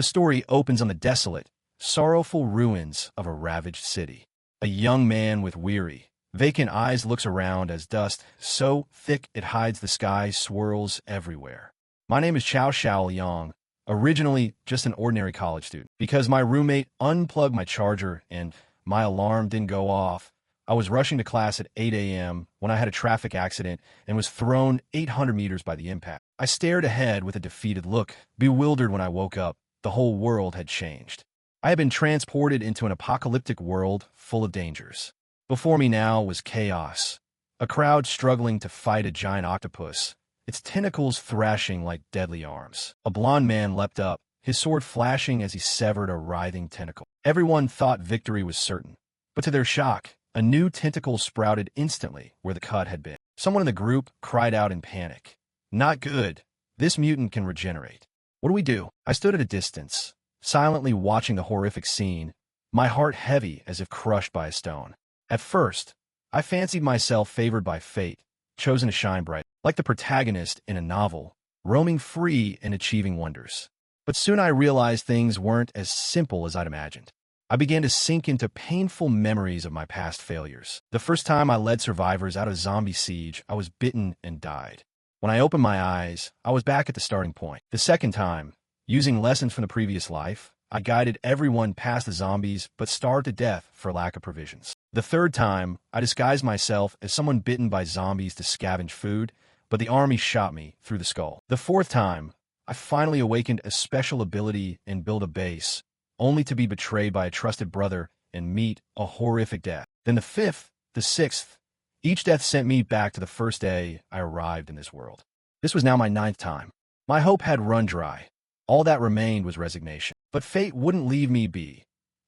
The story opens on the desolate, sorrowful ruins of a ravaged city. A young man with weary, vacant eyes looks around as dust, so thick it hides the sky, swirls everywhere. My name is Chao Xiao Yang, originally just an ordinary college student. Because my roommate unplugged my charger and my alarm didn't go off, I was rushing to class at 8 a.m. when I had a traffic accident and was thrown 800 meters by the impact. I stared ahead with a defeated look, bewildered when I woke up. The whole world had changed. I had been transported into an apocalyptic world full of dangers. Before me now was chaos, a crowd struggling to fight a giant octopus, its tentacles thrashing like deadly arms. A blond man leapt up, his sword flashing as he severed a writhing tentacle. Everyone thought victory was certain, but to their shock, a new tentacle sprouted instantly where the cut had been. Someone in the group cried out in panic. "Not good. This mutant can regenerate. What do we do?" I stood at a distance, silently watching the horrific scene, my heart heavy as if crushed by a stone. At first, I fancied myself favored by fate, chosen to shine bright, like the protagonist in a novel, roaming free and achieving wonders. But soon I realized things weren't as simple as I'd imagined. I began to sink into painful memories of my past failures. The first time I led survivors out of zombie siege, I was bitten and died. When I opened my eyes, I was back at the starting point. The second time, using lessons from the previous life, I guided everyone past the zombies but starved to death for lack of provisions. The third time, I disguised myself as someone bitten by zombies to scavenge food, but the army shot me through the skull. The fourth time, I finally awakened a special ability and built a base, only to be betrayed by a trusted brother and meet a horrific death. Then the fifth, the sixth, each death sent me back to the first day I arrived in this world. This was now my ninth time. My hope had run dry. All that remained was resignation. But fate wouldn't leave me be.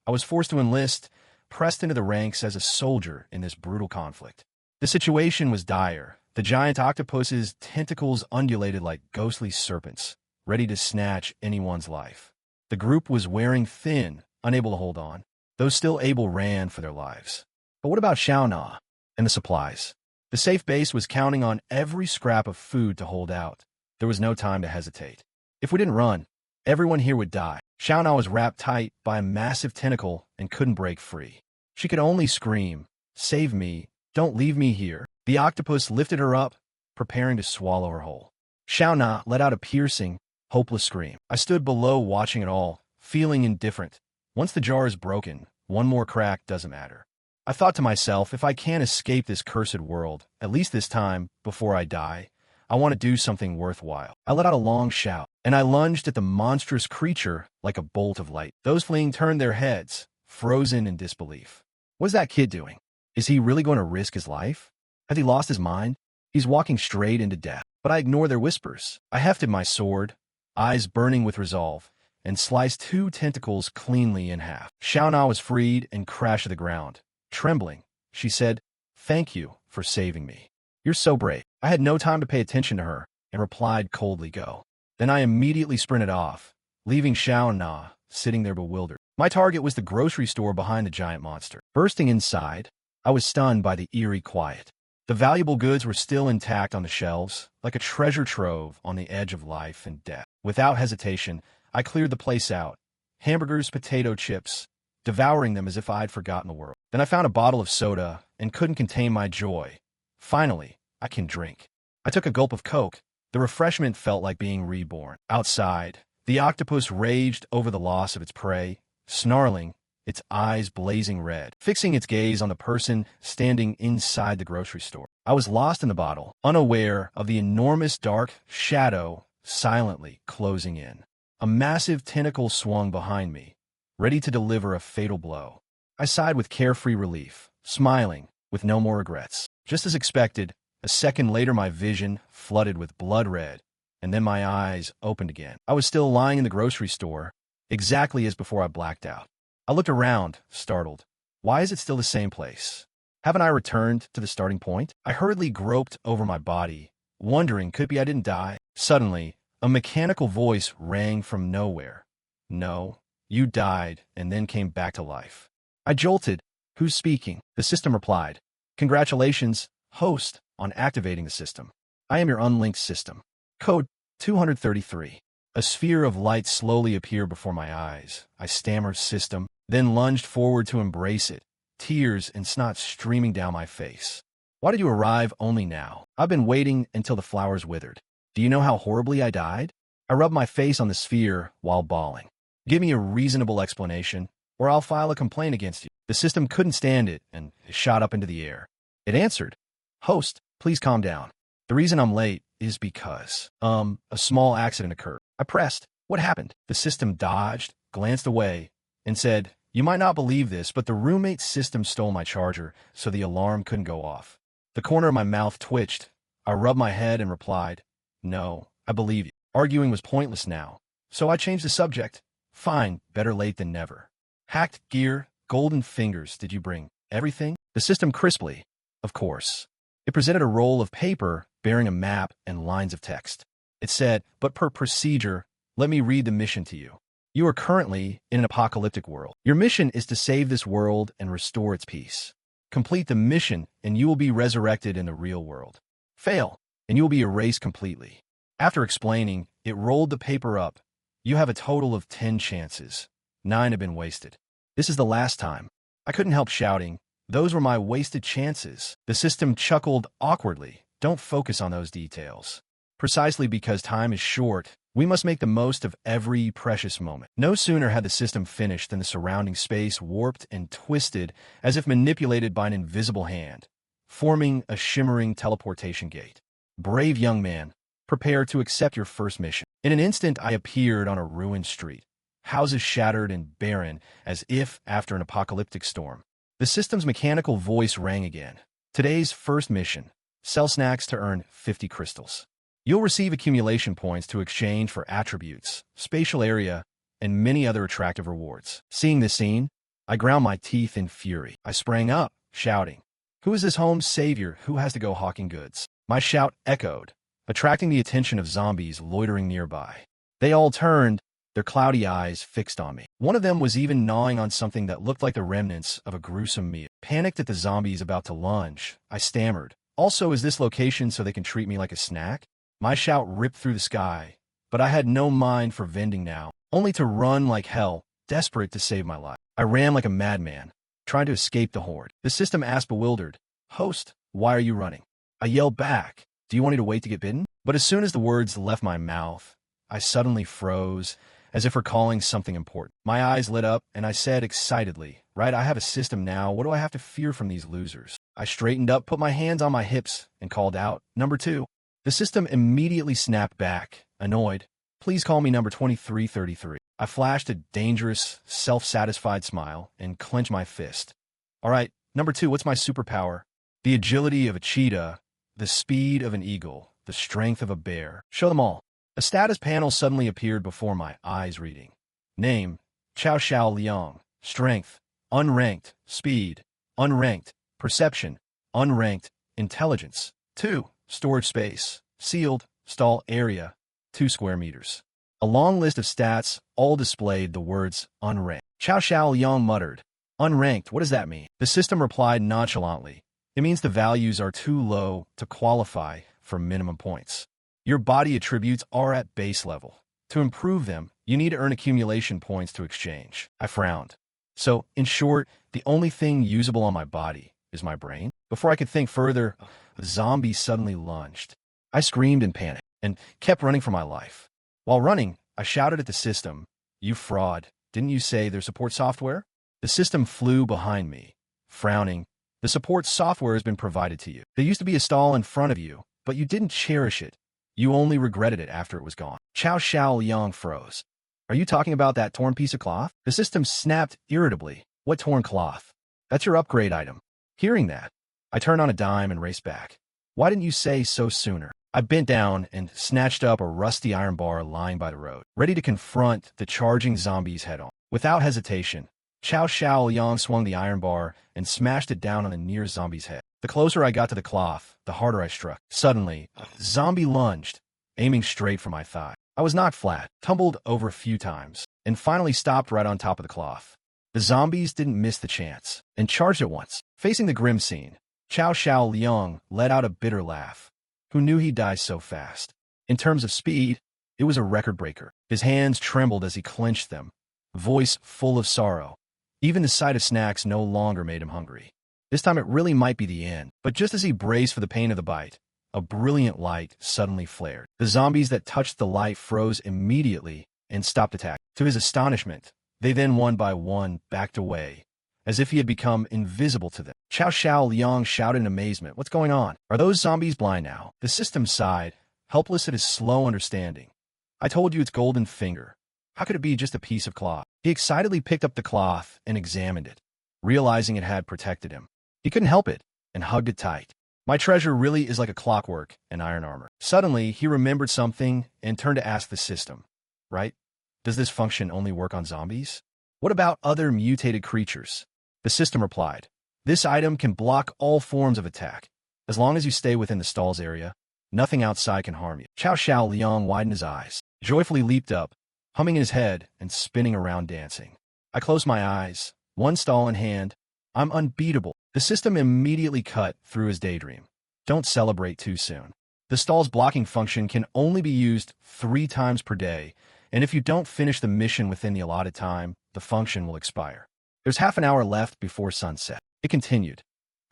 I was forced to enlist, pressed into the ranks as a soldier in this brutal conflict. The situation was dire. The giant octopus's tentacles undulated like ghostly serpents, ready to snatch anyone's life. The group was wearing thin, unable to hold on. Those still able ran for their lives. But what about Xiaona and the supplies? The safe base was counting on every scrap of food to hold out. There was no time to hesitate. If we didn't run, everyone here would die. Xiaona was wrapped tight by a massive tentacle and couldn't break free. She could only scream, "Save me, don't leave me here." The octopus lifted her up, preparing to swallow her whole. Xiaona let out a piercing, hopeless scream. I stood below watching it all, feeling indifferent. Once the jar is broken, one more crack doesn't matter. I thought to myself, if I can't escape this cursed world, at least this time, before I die, I want to do something worthwhile. I let out a long shout, and I lunged at the monstrous creature like a bolt of light. Those fleeing turned their heads, frozen in disbelief. What's that kid doing? Is he really going to risk his life? Has he lost his mind? He's walking straight into death. But I ignore their whispers. I hefted my sword, eyes burning with resolve, and sliced two tentacles cleanly in half. Xiaona was freed and crashed to the ground. Trembling, she said, "Thank you for saving me. You're so brave." I had no time to pay attention to her and replied coldly, "Go." Then I immediately sprinted off, leaving Xiaona sitting there bewildered. My target was the grocery store behind the giant monster. Bursting inside, I was stunned by the eerie quiet. The valuable goods were still intact on the shelves, like a treasure trove on the edge of life and death. Without hesitation, I cleared the place out. Hamburgers, potato chips, devouring them as if I'd forgotten the world. Then I found a bottle of soda and couldn't contain my joy. Finally, I can drink. I took a gulp of Coke. The refreshment felt like being reborn. Outside, the octopus raged over the loss of its prey, snarling, its eyes blazing red, fixing its gaze on the person standing inside the grocery store. I was lost in the bottle, unaware of the enormous dark shadow silently closing in. A massive tentacle swung behind me, ready to deliver a fatal blow. I sighed with carefree relief, smiling, with no more regrets. Just as expected, a second later my vision flooded with blood red, and then my eyes opened again. I was still lying in the grocery store, exactly as before I blacked out. I looked around, startled. Why is it still the same place? Haven't I returned to the starting point? I hurriedly groped over my body, wondering could it be I didn't die. Suddenly, a mechanical voice rang from nowhere. "No, you died and then came back to life." I jolted. "Who's speaking?" The system replied. "Congratulations, host, on activating the system. I am your unlinked system. Code 233. A sphere of light slowly appeared before my eyes. I stammered system, then lunged forward to embrace it, tears and snot streaming down my face. Why did you arrive only now? I've been waiting until the flowers withered. Do you know how horribly I died? I rubbed my face on the sphere while bawling. Give me a reasonable explanation, or I'll file a complaint against you. The system couldn't stand it, and it shot up into the air. It answered, Host, please calm down. The reason I'm late is because, a small accident occurred. I pressed. What happened? The system dodged, glanced away, and said, You might not believe this, but the roommate system stole my charger, so the alarm couldn't go off. The corner of my mouth twitched. I rubbed my head and replied, No, I believe you. Arguing was pointless now, so I changed the subject. Fine, better late than never. Hacked gear, golden fingers, did you bring everything? The system crisply. Of course. It presented a roll of paper bearing a map and lines of text. It said, But per procedure, let me read the mission to you. You are currently in an apocalyptic world. Your mission is to save this world and restore its peace. Complete the mission, and you will be resurrected in the real world. Fail, and you will be erased completely. After explaining, it rolled the paper up. You have a total of 10 chances. 9 have been wasted. This is the last time. I couldn't help shouting. Those were my wasted chances. The system chuckled awkwardly. Don't focus on those details. Precisely because time is short, we must make the most of every precious moment. No sooner had the system finished than the surrounding space warped and twisted as if manipulated by an invisible hand, forming a shimmering teleportation gate. Brave young man, prepare to accept your first mission. In an instant, I appeared on a ruined street, houses shattered and barren as if after an apocalyptic storm. The system's mechanical voice rang again. Today's first mission, sell snacks to earn 50 crystals. You'll receive accumulation points to exchange for attributes, spatial area, and many other attractive rewards. Seeing this scene, I ground my teeth in fury. I sprang up, shouting, Who is this home's savior who has to go hawking goods? My shout echoed, attracting the attention of zombies loitering nearby. They all turned, their cloudy eyes fixed on me. One of them was even gnawing on something that looked like the remnants of a gruesome meal. Panicked at the zombies about to lunge, I stammered, Also, is this location so they can treat me like a snack? My shout ripped through the sky, but I had no mind for vending now, only to run like hell, desperate to save my life. I ran like a madman, trying to escape the horde. The system asked bewildered, Host, why are you running? I yelled back, Do you want me to wait to get bitten? But as soon as the words left my mouth, I suddenly froze, as if recalling something important. My eyes lit up, and I said excitedly, Right, I have a system now. What do I have to fear from these losers? I straightened up, put my hands on my hips, and called out, Number 2. The system immediately snapped back, annoyed. Please call me number 2333. I flashed a dangerous, self-satisfied smile and clenched my fist. All right, number 2, what's my superpower? The agility of a cheetah, the speed of an eagle, the strength of a bear. Show them all. A status panel suddenly appeared before my eyes reading. Name, Chao Xiao Liang. Strength, unranked. Speed, unranked. Perception, unranked. Intelligence, 2. Storage space, sealed, stall area, 2 square meters. A long list of stats, all displayed the words unranked. Chao Xiao Liang muttered, Unranked, what does that mean? The system replied nonchalantly, It means the values are too low to qualify for minimum points. Your body attributes are at base level. To improve them, you need to earn accumulation points to exchange. I frowned. So, in short, the only thing usable on my body is my brain? Before I could think further, a zombie suddenly lunged. I screamed in panic and kept running for my life. While running, I shouted at the system, You fraud, didn't you say there's support software? The system flew behind me, frowning. The support software has been provided to you. There used to be a stall in front of you, but you didn't cherish it. You only regretted it after it was gone. Chao Xiao Liang froze. Are you talking about that torn piece of cloth? The system snapped irritably. What torn cloth? That's your upgrade item. Hearing that, I turned on a dime and raced back. Why didn't you say so sooner? I bent down and snatched up a rusty iron bar lying by the road, ready to confront the charging zombies head-on. Without hesitation, Chao Xiao Liang swung the iron bar and smashed it down on the nearest zombie's head. The closer I got to the cloth, the harder I struck. Suddenly, a zombie lunged, aiming straight for my thigh. I was knocked flat, tumbled over a few times, and finally stopped right on top of the cloth. The zombies didn't miss the chance, and charged at once. Facing the grim scene, Chao Xiao Liang let out a bitter laugh. Who knew he'd die so fast? In terms of speed, It was a record breaker. His hands trembled as he clenched them, voice full of sorrow. Even the sight of snacks no longer made him hungry. This time it really might be the end. But just as he braced for the pain of the bite, a brilliant light suddenly flared. The zombies that touched the light froze immediately and stopped attacking. To his astonishment, they then one by one backed away, as if he had become invisible to them. Chow Xiao Liang shouted in amazement. What's going on? Are those zombies blind now? The system sighed, helpless at his slow understanding. I told you it's golden finger. How could it be just a piece of cloth? He excitedly picked up the cloth and examined it, realizing it had protected him. He couldn't help it and hugged it tight. My treasure really is like a clockwork and iron armor. Suddenly, he remembered something and turned to ask the system, right? Does this function only work on zombies? What about other mutated creatures? The system replied, this item can block all forms of attack. As long as you stay within the stall's area, nothing outside can harm you. Chow Xiao Liang widened his eyes, joyfully leaped up, humming in his head and spinning around dancing. I closed my eyes, one stall in hand. I'm unbeatable. The system immediately cut through his daydream. Don't celebrate too soon. The stall's blocking function can only be used 3 times per day, and if you don't finish the mission within the allotted time, the function will expire. There's half an hour left before sunset. It continued.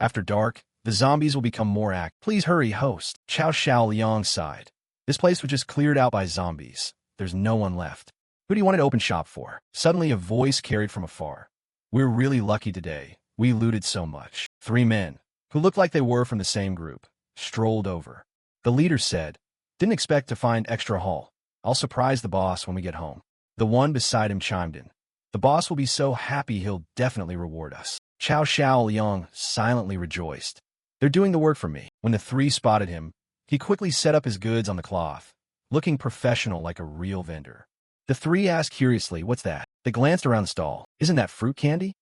After dark, the zombies will become more active. Please hurry, host. Chow Xiao Liang sighed. This place was just cleared out by zombies. There's no one left. Who do you want to open shop for? Suddenly a voice carried from afar. We're really lucky today. We looted so much. 3 men, who looked like they were from the same group, strolled over. The leader said, didn't expect to find extra haul. I'll surprise the boss when we get home. The one beside him chimed in. The boss will be so happy he'll definitely reward us. Chow Xiao Liang silently rejoiced. They're doing the work for me. When the 3 spotted him, he quickly set up his goods on the cloth, looking professional like a real vendor. The 3 asked curiously, what's that? They glanced around the stall. Isn't that fruit candy?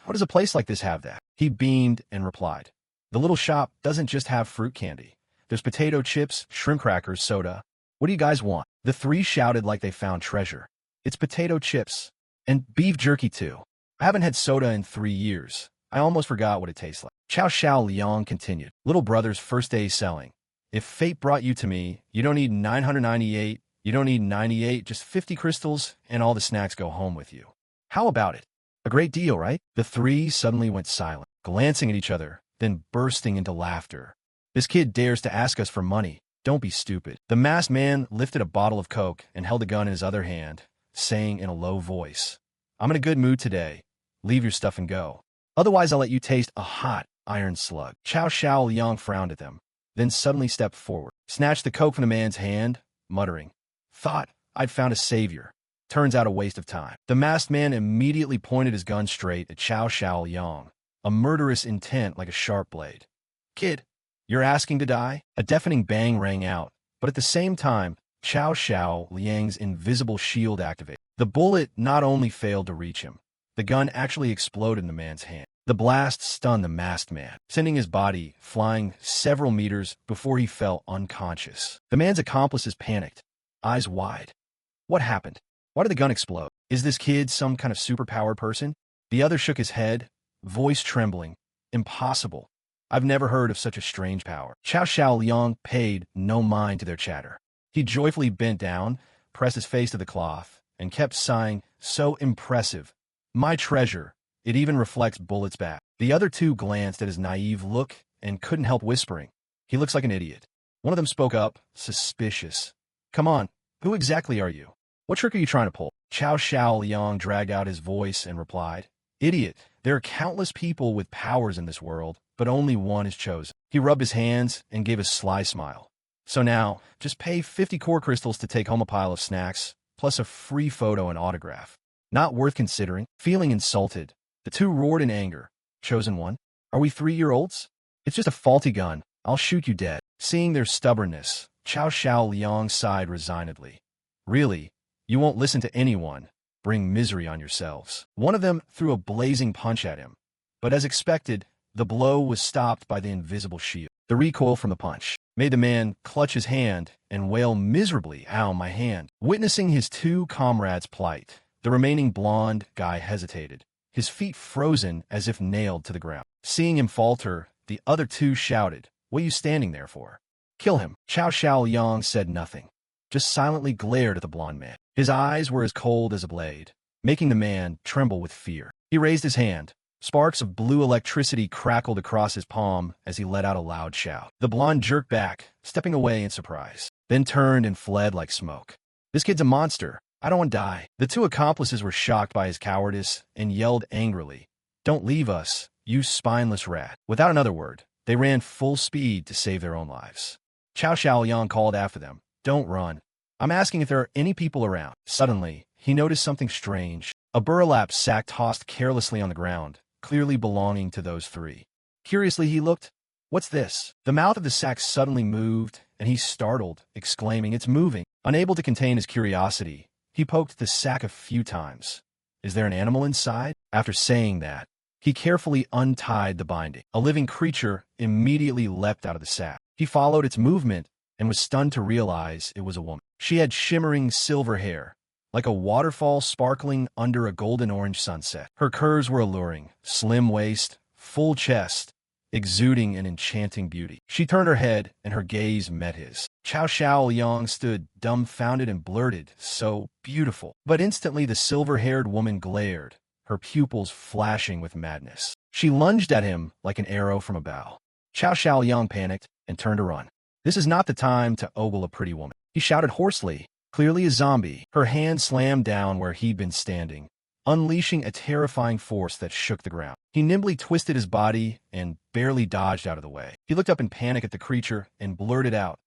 How does a place like this have that? He beamed and replied, the little shop doesn't just have fruit candy. There's potato chips, shrimp crackers, soda. What do you guys want? The 3 shouted like they found treasure. It's potato chips. And beef jerky too. I haven't had soda in 3 years. I almost forgot what it tastes like. Chow Xiao Liang continued. Little brother's first day selling. If fate brought you to me, you don't need 998, you don't need 98, just 50 crystals, and all the snacks go home with you. How about it? A great deal, right? The 3 suddenly went silent, glancing at each other, then bursting into laughter. This kid dares to ask us for money. Don't be stupid. The masked man lifted a bottle of Coke and held a gun in his other hand, saying in a low voice, I'm in a good mood today. Leave your stuff and go. Otherwise, I'll let you taste a hot iron slug. Chow Xiao Liang frowned at them, then suddenly stepped forward, snatched the Coke from the man's hand, muttering, thought I'd found a savior. Turns out a waste of time. The masked man immediately pointed his gun straight at Chow Xiao Liang, a murderous intent like a sharp blade. Kid, you're asking to die? A deafening bang rang out, but at the same time, Chow Xiao Liang's invisible shield activated. The bullet not only failed to reach him, the gun actually exploded in the man's hand. The blast stunned the masked man, sending his body flying several meters before he fell unconscious. The man's accomplices panicked, eyes wide. What happened? Why did the gun explode? Is this kid some kind of superpowered person? The other shook his head, voice trembling. Impossible. I've never heard of such a strange power. Chow Xiao Liang paid no mind to their chatter. He joyfully bent down, pressed his face to the cloth, and kept sighing, so impressive. My treasure. It even reflects bullets back. The other 2 glanced at his naive look and couldn't help whispering. He looks like an idiot. One of them spoke up, suspicious. Come on, who exactly are you? What trick are you trying to pull? Chow Xiao Liang dragged out his voice and replied, Idiot, there are countless people with powers in this world, but only one is chosen. He rubbed his hands and gave a sly smile. So now, just pay 50 core crystals to take home a pile of snacks, plus a free photo and autograph. Not worth considering. Feeling insulted, the 2 roared in anger. Chosen one? Are we 3-year-olds? It's just a faulty gun. I'll shoot you dead. Seeing their stubbornness, Chow Xiao Liang sighed resignedly. Really? You won't listen to anyone. Bring misery on yourselves. One of them threw a blazing punch at him, but as expected, the blow was stopped by the invisible shield. The recoil from the punch made the man clutch his hand and wail miserably, ow, my hand. Witnessing his 2 comrades' plight, the remaining blonde guy hesitated, his feet frozen as if nailed to the ground. Seeing him falter, the other 2 shouted, What are you standing there for? Kill him. Chow Xiao Liang said nothing. just silently glared at the blond man. His eyes were as cold as a blade, making the man tremble with fear. He raised his hand. Sparks of blue electricity crackled across his palm as he let out a loud shout. The blonde jerked back, stepping away in surprise, then turned and fled like smoke. "This kid's a monster. I don't want to die." The two accomplices were shocked by his cowardice and yelled angrily, "Don't leave us, you spineless rat." Without another word, they ran full speed to save their own lives. Chow Xiaoliang called after them, "Don't run. I'm asking if there are any people around." Suddenly, he noticed something strange. A burlap sack tossed carelessly on the ground, clearly belonging to those three. Curiously, he looked. "What's this?" The mouth of the sack suddenly moved, and he startled, exclaiming, "It's moving." Unable to contain his curiosity, he poked the sack a few times. "Is there an animal inside?" After saying that, he carefully untied the binding. A living creature immediately leapt out of the sack. He followed its movement and was stunned to realize it was a woman. She had shimmering silver hair, like a waterfall sparkling under a golden-orange sunset. Her curves were alluring, slim waist, full chest, exuding an enchanting beauty. She turned her head, and her gaze met his. Chow Xiaoliang stood dumbfounded and blurted, "So beautiful." But instantly the silver-haired woman glared, her pupils flashing with madness. She lunged at him like an arrow from a bow. Chow Xiaoliang panicked and turned to run. This is not the time to ogle a pretty woman, he shouted hoarsely, clearly a zombie. Her hand slammed down where he'd been standing, unleashing a terrifying force that shook the ground. He nimbly twisted his body and barely dodged out of the way. He looked up in panic at the creature and blurted out,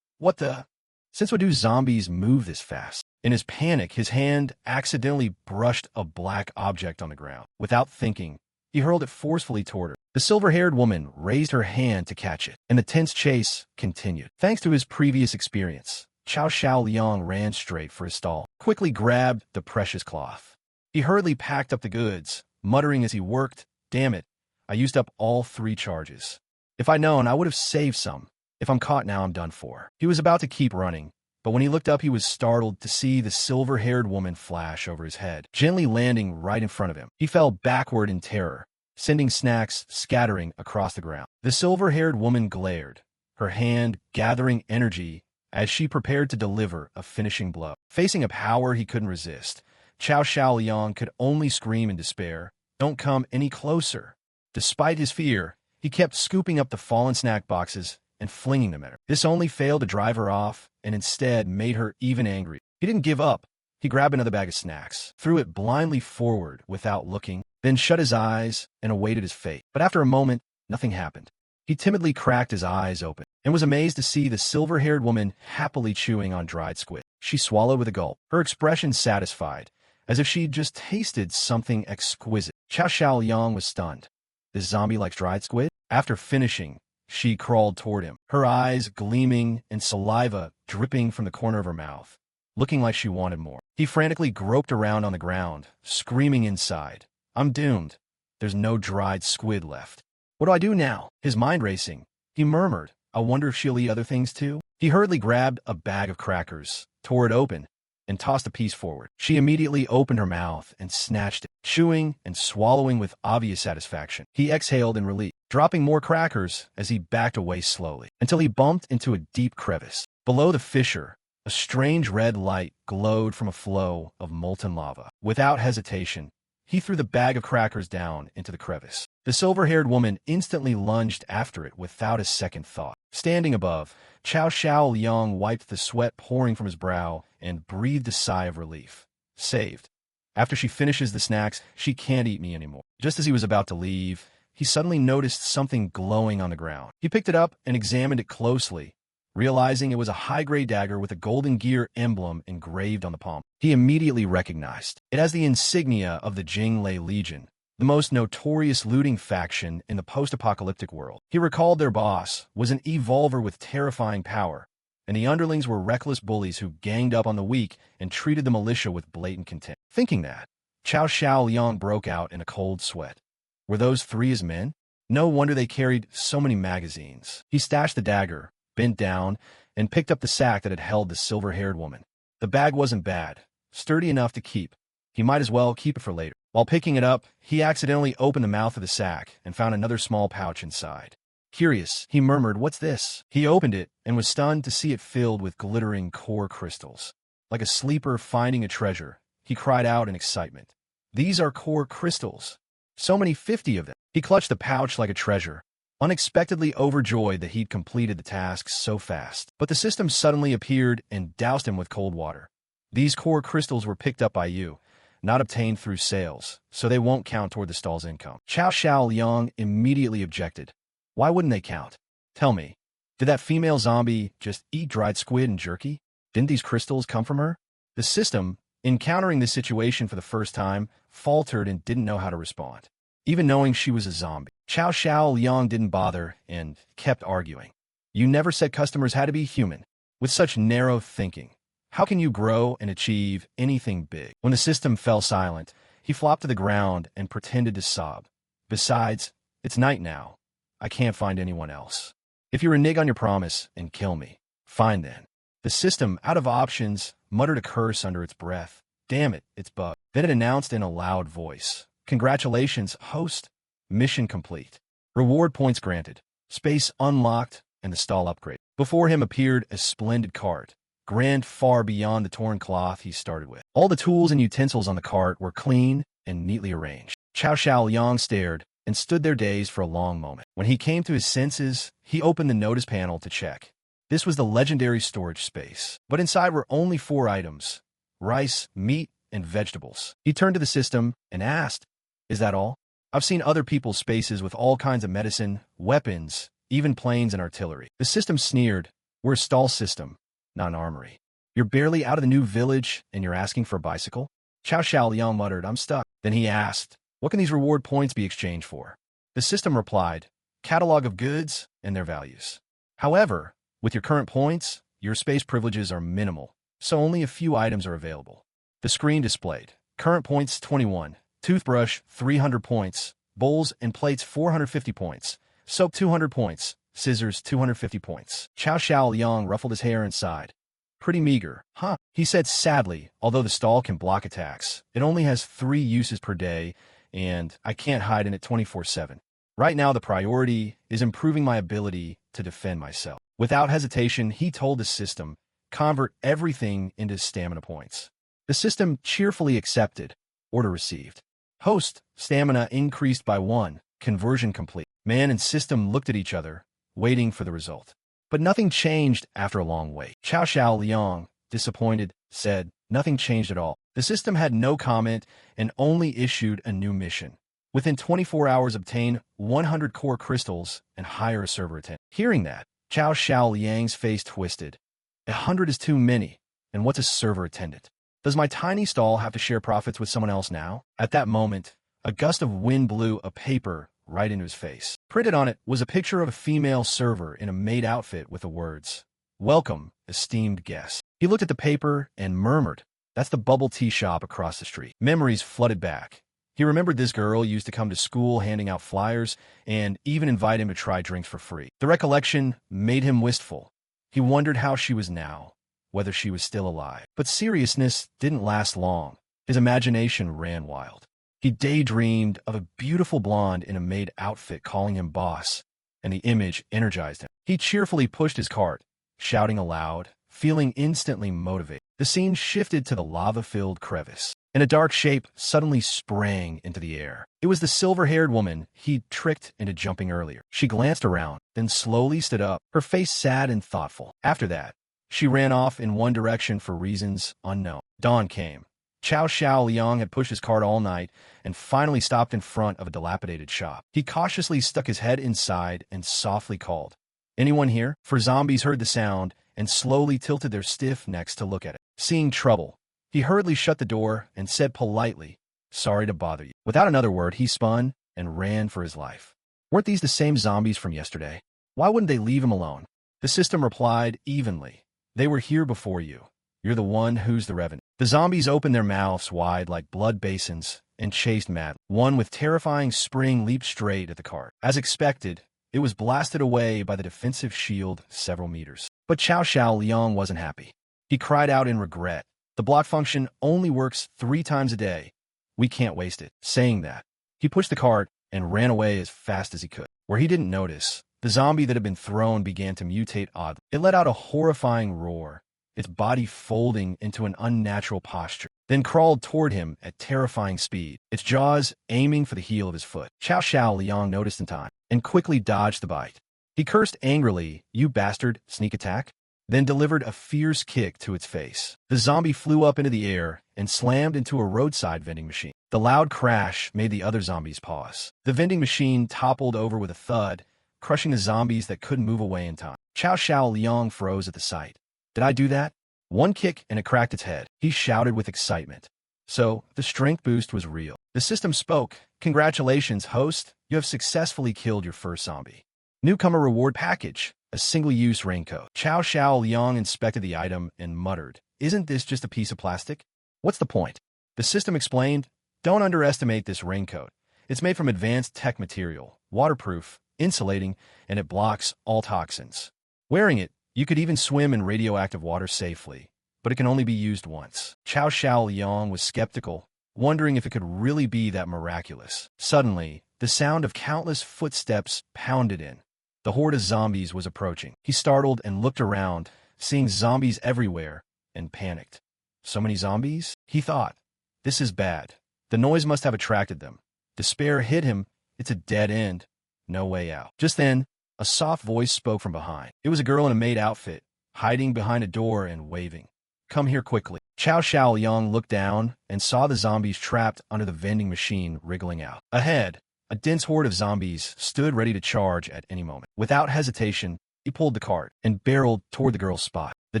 "What the? Since when do zombies move this fast?" In his panic, his hand accidentally brushed a black object on the ground. Without thinking, he hurled it forcefully toward her. The silver-haired woman raised her hand to catch it, and the tense chase continued. Thanks to his previous experience, Chow Xiaoliang ran straight for his stall, quickly grabbed the precious cloth. He hurriedly packed up the goods, muttering as he worked, "Damn it, I used up all 3 charges. If I'd known, I would have saved some. If I'm caught now, I'm done for." He was about to keep running, but when he looked up, he was startled to see the silver-haired woman flash over his head, gently landing right in front of him. He fell backward in terror, sending snacks scattering across the ground. The silver-haired woman glared, her hand gathering energy as she prepared to deliver a finishing blow. Facing a power he couldn't resist, Chow Xiaoliang could only scream in despair, "Don't come any closer." Despite his fear, he kept scooping up the fallen snack boxes and flinging them at her. This only failed to drive her off, and instead made her even angry. He didn't give up. He grabbed another bag of snacks, threw it blindly forward without looking, then shut his eyes and awaited his fate. But after a moment, nothing happened. He timidly cracked his eyes open and was amazed to see the silver-haired woman happily chewing on dried squid. She swallowed with a gulp, her expression satisfied, as if she'd just tasted something exquisite. Chow Xiaoliang was stunned. This zombie likes dried squid? After finishing, she crawled toward him, her eyes gleaming and saliva dripping from the corner of her mouth, looking like she wanted more. He frantically groped around on the ground, screaming inside, "I'm doomed. There's no dried squid left. What do I do now?" His mind racing, he murmured, "I wonder if she'll eat other things too?" He hurriedly grabbed a bag of crackers, tore it open, and tossed a piece forward. She immediately opened her mouth and snatched it, chewing and swallowing with obvious satisfaction. He exhaled in relief, dropping more crackers as he backed away slowly, until he bumped into a deep crevice. Below the fissure, a strange red light glowed from a flow of molten lava. Without hesitation, he threw the bag of crackers down into the crevice. The silver-haired woman instantly lunged after it without a second thought. Standing above, Chow Xiaoliang wiped the sweat pouring from his brow and breathed a sigh of relief. Saved. After she finishes the snacks, she can't eat me anymore. Just as he was about to leave, he suddenly noticed something glowing on the ground. He picked it up and examined it closely, realizing it was a high-grade dagger with a golden gear emblem engraved on the palm. He immediately recognized it as the insignia of the Jinglei Legion, the most notorious looting faction in the post-apocalyptic world. He recalled their boss was an evolver with terrifying power, and the underlings were reckless bullies who ganged up on the weak and treated the militia with blatant contempt. Thinking that, Chow Xiaoliang broke out in a cold sweat. Were those 3 his men? No wonder they carried so many magazines. He stashed the dagger, bent down, and picked up the sack that had held the silver-haired woman. The bag wasn't bad, sturdy enough to keep. He might as well keep it for later. While picking it up, he accidentally opened the mouth of the sack and found another small pouch inside. Curious, he murmured, "What's this?" He opened it and was stunned to see it filled with glittering core crystals. Like a sleeper finding a treasure, he cried out in excitement. "These are core crystals. So many, 50 of them." He clutched the pouch like a treasure, unexpectedly overjoyed that he'd completed the task so fast. But the system suddenly appeared and doused him with cold water. "These core crystals were picked up by you, not obtained through sales, so they won't count toward the stall's income." Chow Xiao Liang immediately objected. "Why wouldn't they count? Tell me, did that female zombie just eat dried squid and jerky? Didn't these crystals come from her?" The system, encountering this situation for the first time, faltered and didn't know how to respond. Even knowing she was a zombie, Chow Xiao Liang didn't bother and kept arguing. "You never said customers had to be human. With such narrow thinking, how can you grow and achieve anything big?" When the system fell silent, he flopped to the ground and pretended to sob. "Besides, it's night now. I can't find anyone else. If you renege on your promise and kill me, fine then." The system, out of options, muttered a curse under its breath. "Damn it, it's bugged." Then it announced in a loud voice, "Congratulations, host. Mission complete. Reward points granted. Space unlocked and the stall upgrade." Before him appeared a splendid cart, grand far beyond the torn cloth he started with. All the tools and utensils on the cart were clean and neatly arranged. Chow Xiao Liang stared and stood there dazed for a long moment. When he came to his senses, he opened the notice panel to check. This was the legendary storage space, but inside were only 4 items: rice, meat, and vegetables. He turned to the system and asked, "Is that all? I've seen other people's spaces with all kinds of medicine, weapons, even planes and artillery." The system sneered, "We're a stall system, not an armory. You're barely out of the new village and you're asking for a bicycle?" Chow Xiao Liang muttered, "I'm stuck." Then he asked, "What can these reward points be exchanged for?" The system replied, "Catalog of goods and their values. However, with your current points, your space privileges are minimal, so only a few items are available." The screen displayed, "Current points 21, toothbrush 300 points, bowls and plates 450 points, soap 200 points, scissors 250 points. Chow Xiao Liang ruffled his hair and sighed. "Pretty meager, huh?" he said sadly. "Although the stall can block attacks, it only has 3 uses per day, and I can't hide in it 24/7. Right now the priority is improving my ability to defend myself." Without hesitation, he told the system, "Convert everything into stamina points." The system cheerfully accepted. Order received. Host, stamina increased by 1, conversion complete. Man and system looked at each other, waiting for the result. But nothing changed after a long wait. Chow Xiao Liang, disappointed, said, "Nothing changed at all." The system had no comment and only issued a new mission. Within 24 hours, obtain 100 core crystals and hire a server attendant. Hearing that, Chow Xiao Liang's face twisted. 100 is too many, and what's a server attendant? Does my tiny stall have to share profits with someone else now? At that moment, a gust of wind blew a paper right into his face. Printed on it was a picture of a female server in a maid outfit with the words, "Welcome, esteemed guest." He looked at the paper and murmured, "That's the bubble tea shop across the street." Memories flooded back. He remembered this girl used to come to school handing out flyers and even invite him to try drinks for free. The recollection made him wistful. He wondered how she was now, whether she was still alive. But seriousness didn't last long. His imagination ran wild. He daydreamed of a beautiful blonde in a maid outfit calling him boss, and the image energized him. He cheerfully pushed his cart, shouting aloud, feeling instantly motivated. The scene shifted to the lava-filled crevice, and a dark shape suddenly sprang into the air. It was the silver-haired woman he'd tricked into jumping earlier. She glanced around, then slowly stood up, her face sad and thoughtful. After that, she ran off in one direction for reasons unknown. Dawn came. Chow Xiao Liang had pushed his cart all night and finally stopped in front of a dilapidated shop. He cautiously stuck his head inside and softly called, "Anyone here?" For zombies heard the sound and slowly tilted their stiff necks to look at it. Seeing trouble, he hurriedly shut the door and said politely, "Sorry to bother you." Without another word, he spun and ran for his life. Weren't these the same zombies from yesterday? Why wouldn't they leave him alone? The system replied evenly, "They were here before you. You're the one who's the revenant." The zombies opened their mouths wide like blood basins and chased madly. One with terrifying spring leaped straight at the cart. As expected, it was blasted away by the defensive shield several meters. But Chow Xiao Liang wasn't happy. He cried out in regret. "The block function only works 3 times a day. We can't waste it." Saying that, he pushed the cart and ran away as fast as he could. Where he didn't notice, The zombie that had been thrown began to mutate oddly. It let out a horrifying roar, its body folding into an unnatural posture, then crawled toward him at terrifying speed, its jaws aiming for the heel of his foot. Xiao Liang noticed in time and quickly dodged the bite. He cursed angrily, "You bastard, sneak attack," then delivered a fierce kick to its face. The zombie flew up into the air and slammed into a roadside vending machine. The loud crash made the other zombies pause. The vending machine toppled over with a thud, crushing the zombies that couldn't move away in time. Xiao Liang froze at the sight. "Did I do that?" One kick and it cracked its head. He shouted with excitement. So, the strength boost was real. The system spoke. "Congratulations, host. You have successfully killed your first zombie. Newcomer reward package. A single-use raincoat." Xiao Liang inspected the item and muttered, "Isn't this just a piece of plastic? What's the point?" The system explained, "Don't underestimate this raincoat. It's made from advanced tech material, waterproof, insulating, and it blocks all toxins. Wearing it, you could even swim in radioactive water safely, but it can only be used once." Xiao Liang was skeptical, wondering if it could really be that miraculous. Suddenly, the sound of countless footsteps pounded in. The horde of zombies was approaching. He startled and looked around, seeing zombies everywhere, and panicked. "So many zombies?" he thought. "This is bad." The noise must have attracted them. Despair hit him. It's a dead end. No way out. Just then, a soft voice spoke from behind. It was a girl in a maid outfit, hiding behind a door and waving. "Come here quickly." Xiao Liang looked down and saw the zombies trapped under the vending machine wriggling out. Ahead, a dense horde of zombies stood ready to charge at any moment. Without hesitation, he pulled the cart and barreled toward the girl's spot. The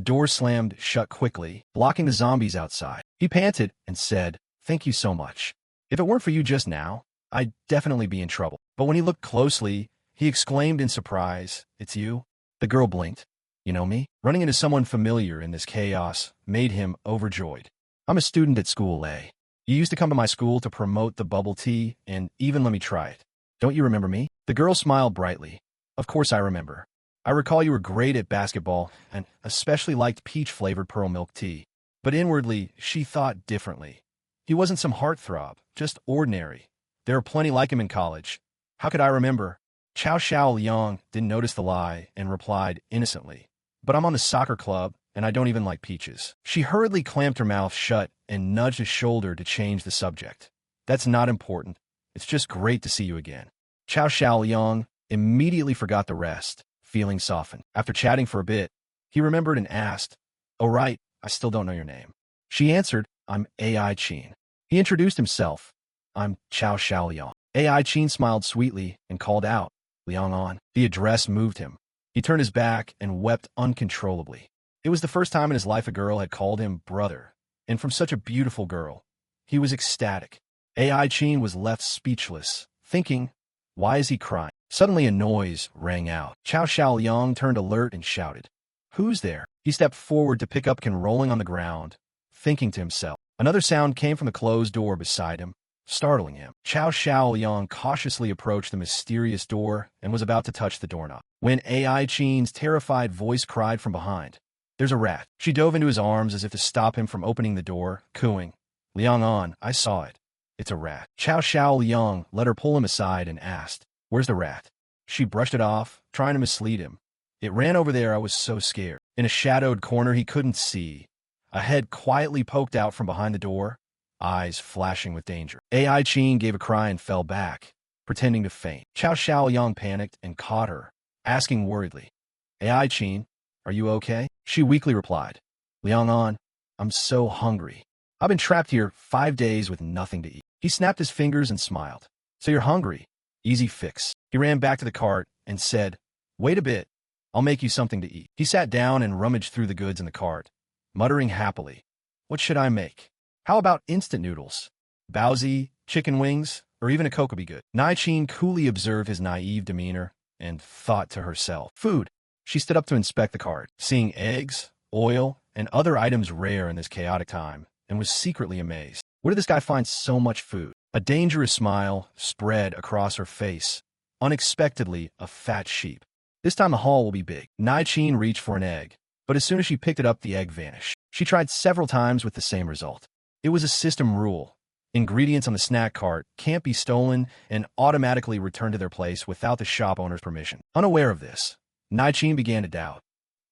door slammed shut quickly, blocking the zombies outside. He panted and said, "Thank you so much. If it weren't for you just now, I'd definitely be in trouble." But when he looked closely, he exclaimed in surprise, "It's you?" The girl blinked. "You know me?" Running into someone familiar in this chaos made him overjoyed. "I'm a student at school A. You used to come to my school to promote the bubble tea and even let me try it. Don't you remember me?" The girl smiled brightly. "Of course I remember. I recall you were great at basketball and especially liked peach-flavored pearl milk tea." But inwardly, she thought differently. He wasn't some heartthrob, just ordinary. There are plenty like him in college. How could I remember? Xiao Liang didn't notice the lie and replied innocently, "But I'm on the soccer club, and I don't even like peaches." She hurriedly clamped her mouth shut and nudged his shoulder to change the subject. "That's not important. It's just great to see you again." Xiao Liang immediately forgot the rest, feeling softened. After chatting for a bit, he remembered and asked, "Oh right, I still don't know your name." She answered, "I'm AI Qin." He introduced himself. "I'm Xiao Liang." AI Qin smiled sweetly and called out, "Liang on." The address moved him. He turned his back and wept uncontrollably. It was the first time in his life a girl had called him brother, and from such a beautiful girl. He was ecstatic. AI Qin was left speechless, thinking, why is he crying? Suddenly a noise rang out. Xiao Liang turned alert and shouted, "Who's there?" He stepped forward to pick up Ken rolling on the ground, thinking to himself. Another sound came from the closed door beside him, startling him. Xiao Liang cautiously approached the mysterious door and was about to touch the doorknob, when AI Qin's terrified voice cried from behind, "There's a rat." She dove into his arms as if to stop him from opening the door, cooing, "Liang on, I saw it. It's a rat." Xiao Liang let her pull him aside and asked, "Where's the rat?" She brushed it off, trying to mislead him. "It ran over there, I was so scared." In a shadowed corner he couldn't see, a head quietly poked out from behind the door, eyes flashing with danger. AI Qin gave a cry and fell back, pretending to faint. Xiao Liang panicked and caught her, asking worriedly, "AI Qin, are you okay?" She weakly replied, "Liang on, I'm so hungry. I've been trapped here 5 days with nothing to eat." He snapped his fingers and smiled. "So you're hungry? Easy fix." He ran back to the cart and said, "Wait a bit. I'll make you something to eat." He sat down and rummaged through the goods in the cart, muttering happily, "What should I make? How about instant noodles? Baozi, chicken wings, or even a cocoa be good?" Nai Qin coolly observed his naive demeanor and thought to herself, "Food." She stood up to inspect the cart, seeing eggs, oil, and other items rare in this chaotic time, and was secretly amazed. Where did this guy find so much food? A dangerous smile spread across her face. Unexpectedly, a fat sheep. This time the haul will be big. Nai Qin reached for an egg, but as soon as she picked it up, the egg vanished. She tried several times with the same result. It was a system rule. Ingredients on the snack cart can't be stolen and automatically returned to their place without the shop owner's permission. Unaware of this, Nai-Chin began to doubt.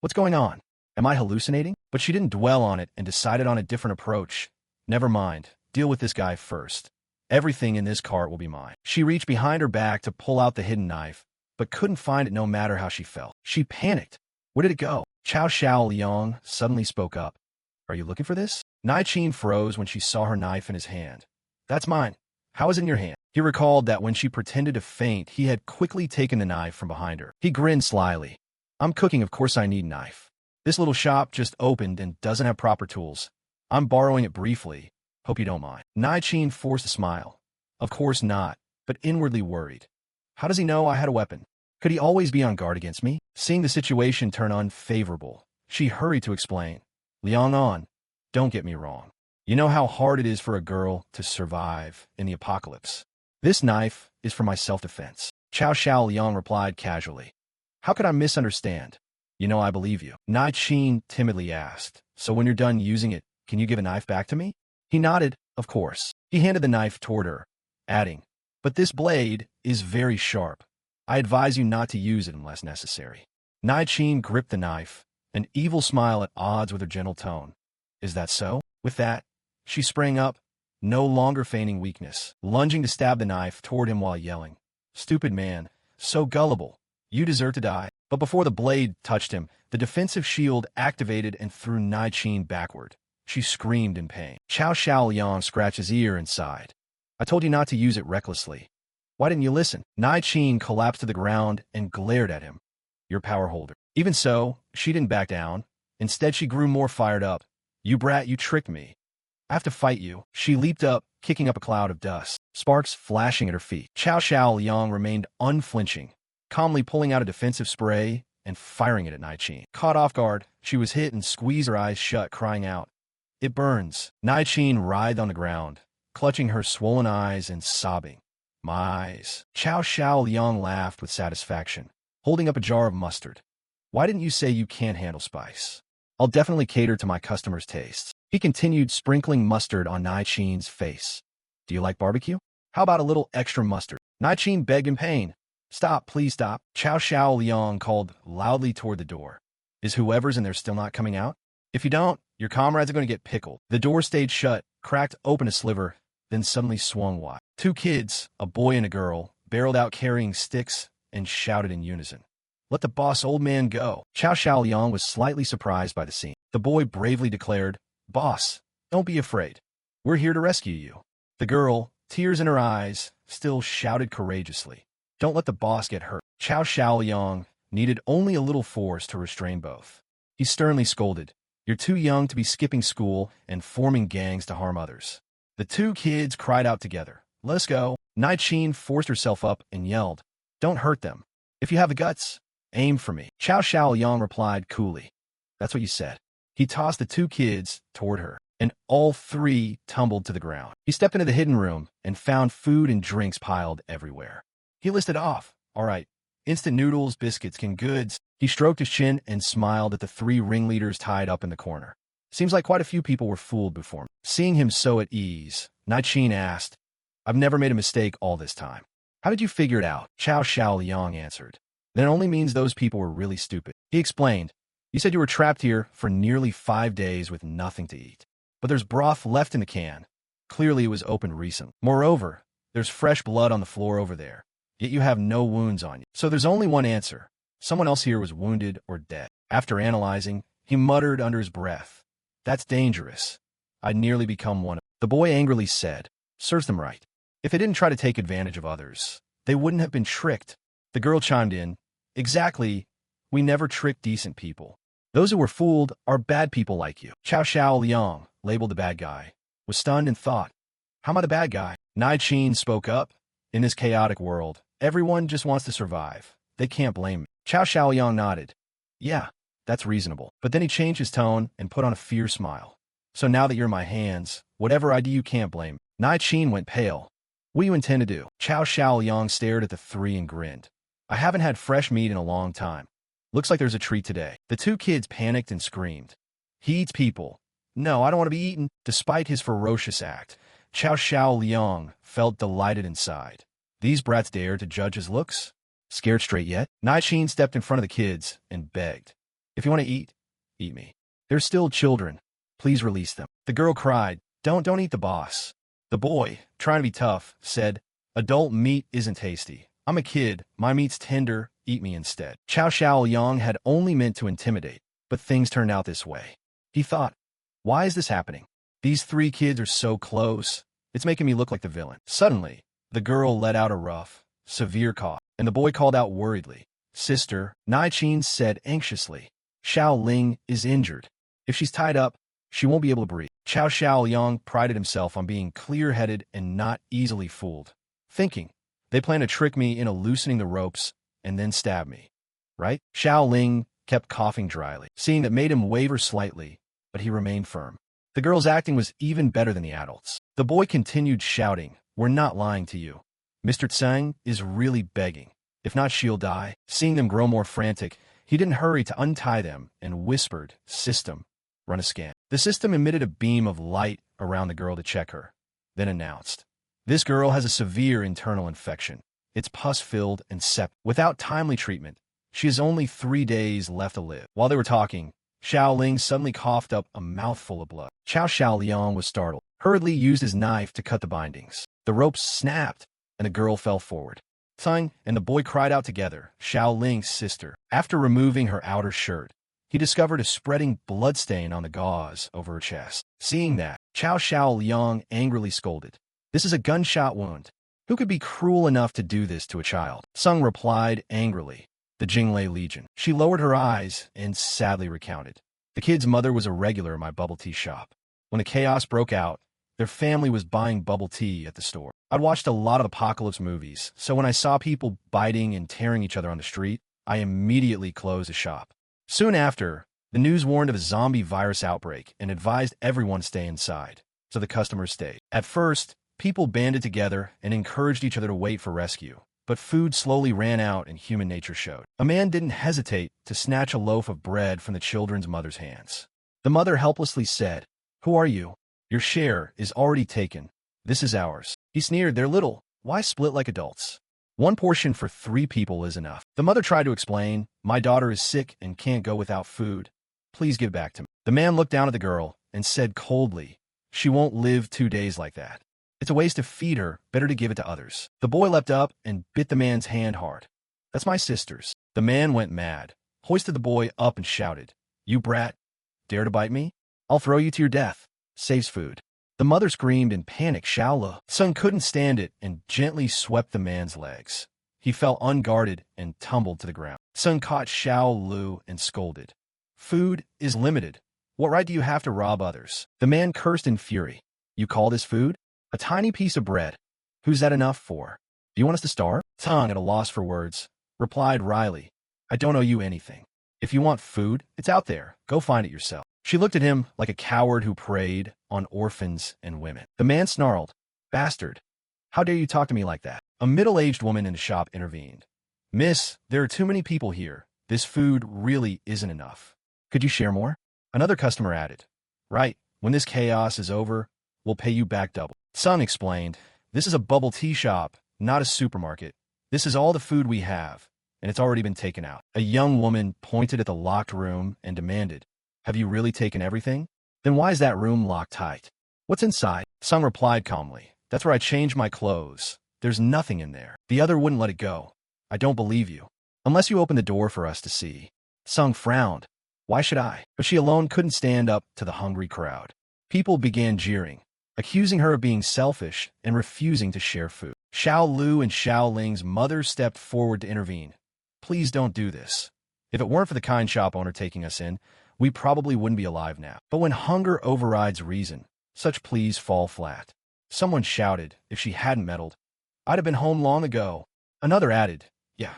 What's going on? Am I hallucinating? But she didn't dwell on it and decided on a different approach. Never mind, deal with this guy first. Everything in this cart will be mine. She reached behind her back to pull out the hidden knife, but couldn't find it no matter how she felt. She panicked. Where did it go? Chow Xiao Liang suddenly spoke up. Are you looking for this? Nai-Chin froze when she saw her knife in his hand. That's mine. How is it in your hand? He recalled that when she pretended to faint, he had quickly taken the knife from behind her. He grinned slyly. I'm cooking, of course I need a knife. This little shop just opened and doesn't have proper tools. I'm borrowing it briefly. Hope you don't mind. Nai-Chin forced a smile. Of course not, but inwardly worried. How does he know I had a weapon? Could he always be on guard against me? Seeing the situation turn unfavorable, she hurried to explain. Liang, don't get me wrong. You know how hard it is for a girl to survive in the apocalypse. This knife is for my self-defense. Chow Xiao Liang replied casually. How could I misunderstand? You know I believe you. Nai-Chin timidly asked. So when you're done using it, can you give a knife back to me? He nodded, of course. He handed the knife toward her, adding, but this blade is very sharp. I advise you not to use it unless necessary. Nai-Chin gripped the knife, an evil smile at odds with her gentle tone. Is that so? With that, she sprang up, no longer feigning weakness, lunging to stab the knife toward him while yelling. Stupid man, so gullible. You deserve to die. But before the blade touched him, the defensive shield activated and threw Nai-Chin backward. She screamed in pain. Chow Xiao Liang scratched his ear and sighed. I told you not to use it recklessly. Why didn't you listen? Nai-Chin collapsed to the ground and glared at him. Your power holder. Even so, she didn't back down. Instead, she grew more fired up. You brat, you tricked me. I have to fight you. She leaped up, kicking up a cloud of dust, sparks flashing at her feet. Chow Xiao Liang remained unflinching, calmly pulling out a defensive spray and firing it at Nai-Chin. Caught off guard, she was hit and squeezed her eyes shut, crying out. It burns. Nai-Chin writhed on the ground, clutching her swollen eyes and sobbing. My eyes. Chow Xiao Liang laughed with satisfaction, holding up a jar of mustard. Why didn't you say you can't handle spice? I'll definitely cater to my customers' tastes. He continued sprinkling mustard on Nai-Chin's face. Do you like barbecue? How about a little extra mustard? Nai-Chin begged in pain. Stop, please stop. Chow Xiao Liang called loudly toward the door. Is whoever's in there still not coming out? If you don't, your comrades are going to get pickled. The door stayed shut, cracked open a sliver, then suddenly swung wide. Two kids, a boy and a girl, barreled out carrying sticks and shouted in unison. Let the boss old man go. Chow Xiao Liang was slightly surprised by the scene. The boy bravely declared, Boss, don't be afraid. We're here to rescue you. The girl, tears in her eyes, still shouted courageously. Don't let the boss get hurt. Chow Xiao Liang needed only a little force to restrain both. He sternly scolded, You're too young to be skipping school and forming gangs to harm others. The two kids cried out together. Let us go. Nai-Chin forced herself up and yelled, Don't hurt them. If you have the guts, aim for me. Chow Xiao Liang replied coolly. That's what you said. He tossed the two kids toward her, and all three tumbled to the ground. He stepped into the hidden room and found food and drinks piled everywhere. He listed off, all right, instant noodles, biscuits, canned goods. He stroked his chin and smiled at the three ringleaders tied up in the corner. Seems like quite a few people were fooled before me. Seeing him so at ease, Nai-Chin asked, I've never made a mistake all this time. How did you figure it out? Chow Xiao Liang answered. That only means those people were really stupid. He explained, You said you were trapped here for nearly 5 days with nothing to eat. But there's broth left in the can. Clearly it was opened recently. Moreover, there's fresh blood on the floor over there. Yet you have no wounds on you. So there's only one answer. Someone else here was wounded or dead. After analyzing, he muttered under his breath. That's dangerous. I'd nearly become one of them. The boy angrily said, Serves them right. If they didn't try to take advantage of others, they wouldn't have been tricked. The girl chimed in, Exactly. We never trick decent people. Those who were fooled are bad people like you. Chow Xiao Liang, labeled the bad guy, was stunned and thought, How am I the bad guy? Nai-Chin spoke up. In this chaotic world, everyone just wants to survive. They can't blame me. Chow Xiao Liang nodded. Yeah, that's reasonable. But then he changed his tone and put on a fierce smile. So now that you're in my hands, whatever I do you can't blame me. Nai-Chin went pale. What do you intend to do? Chow Xiao Liang stared at the three and grinned. I haven't had fresh meat in a long time. Looks like there's a treat today. The two kids panicked and screamed. He eats people. No, I don't want to be eaten. Despite his ferocious act, Xiao Liang felt delighted inside. These brats dared to judge his looks? Scared straight yet? Nai stepped in front of the kids and begged. If you want to eat, eat me. They're still children. Please release them. The girl cried, Don't eat the boss. The boy, trying to be tough, said, adult meat isn't tasty. I'm a kid. My meat's tender. Eat me instead. Xiao Liang had only meant to intimidate, but things turned out this way. He thought, why is this happening? These three kids are so close. It's making me look like the villain. Suddenly, the girl let out a rough, severe cough, and the boy called out worriedly. Sister, Nai said anxiously. Xiao Ling is injured. If she's tied up, she won't be able to breathe. Xiao Liang prided himself on being clear-headed and not easily fooled, thinking, they plan to trick me into loosening the ropes and then stab me. Right? Xiao Ling kept coughing dryly, seeing that made him waver slightly, but he remained firm. The girl's acting was even better than the adults. The boy continued shouting, we're not lying to you. Mr. Tseng is really begging. If not, she'll die. Seeing them grow more frantic, he didn't hurry to untie them and whispered, System, run a scan. The system emitted a beam of light around the girl to check her, then announced, this girl has a severe internal infection. It's pus-filled and septic. Without timely treatment, she has only 3 days left to live. While they were talking, Xiao Ling suddenly coughed up a mouthful of blood. Xiao Liang was startled, hurriedly used his knife to cut the bindings. The ropes snapped, and the girl fell forward. Tseng and the boy cried out together, Xiao Ling's sister. After removing her outer shirt, he discovered a spreading bloodstain on the gauze over her chest. Seeing that, Xiao Liang angrily scolded, this is a gunshot wound. Who could be cruel enough to do this to a child? Tseng replied angrily, the Jinglei Legion. She lowered her eyes and sadly recounted. The kid's mother was a regular in my bubble tea shop. When the chaos broke out, their family was buying bubble tea at the store. I'd watched a lot of apocalypse movies, so when I saw people biting and tearing each other on the street, I immediately closed the shop. Soon after, the news warned of a zombie virus outbreak and advised everyone to stay inside, so the customers stayed. At first, people banded together and encouraged each other to wait for rescue, but food slowly ran out and human nature showed. A man didn't hesitate to snatch a loaf of bread from the children's mother's hands. The mother helplessly said, who are you? Your share is already taken. This is ours. He sneered, they're little. Why split like adults? 1 portion for 3 people is enough. The mother tried to explain, my daughter is sick and can't go without food. Please give back to me. The man looked down at the girl and said coldly, she won't live 2 days like that. It's a waste to feed her, better to give it to others. The boy leapt up and bit the man's hand hard. That's my sister's. The man went mad, hoisted the boy up and shouted, you brat, dare to bite me? I'll throw you to your death. Saves food. The mother screamed in panic. Xiao Sun couldn't stand it and gently swept the man's legs. He fell unguarded and tumbled to the ground. Sun caught Xiao Lu and scolded. Food is limited. What right do you have to rob others? The man cursed in fury. You call this food? A tiny piece of bread. Who's that enough for? Do you want us to starve? Tong, at a loss for words, replied wryly, I don't owe you anything. If you want food, it's out there. Go find it yourself. She looked at him like a coward who preyed on orphans and women. The man snarled, bastard, how dare you talk to me like that? A middle-aged woman in the shop intervened. Miss, there are too many people here. This food really isn't enough. Could you share more? Another customer added. Right, when this chaos is over, we'll pay you back double. Sung explained, this is a bubble tea shop, not a supermarket. This is all the food we have, and it's already been taken out. A young woman pointed at the locked room and demanded, have you really taken everything? Then why is that room locked tight? What's inside? Sung replied calmly, that's where I changed my clothes. There's nothing in there. The other wouldn't let it go. I don't believe you. Unless you open the door for us to see. Sung frowned. Why should I? But she alone couldn't stand up to the hungry crowd. People began jeering, accusing her of being selfish and refusing to share food. Xiao Lu and Xiao Ling's mother stepped forward to intervene. Please don't do this. If it weren't for the kind shop owner taking us in, we probably wouldn't be alive now. But when hunger overrides reason, such pleas fall flat. Someone shouted, if she hadn't meddled, I'd have been home long ago. Another added, yeah,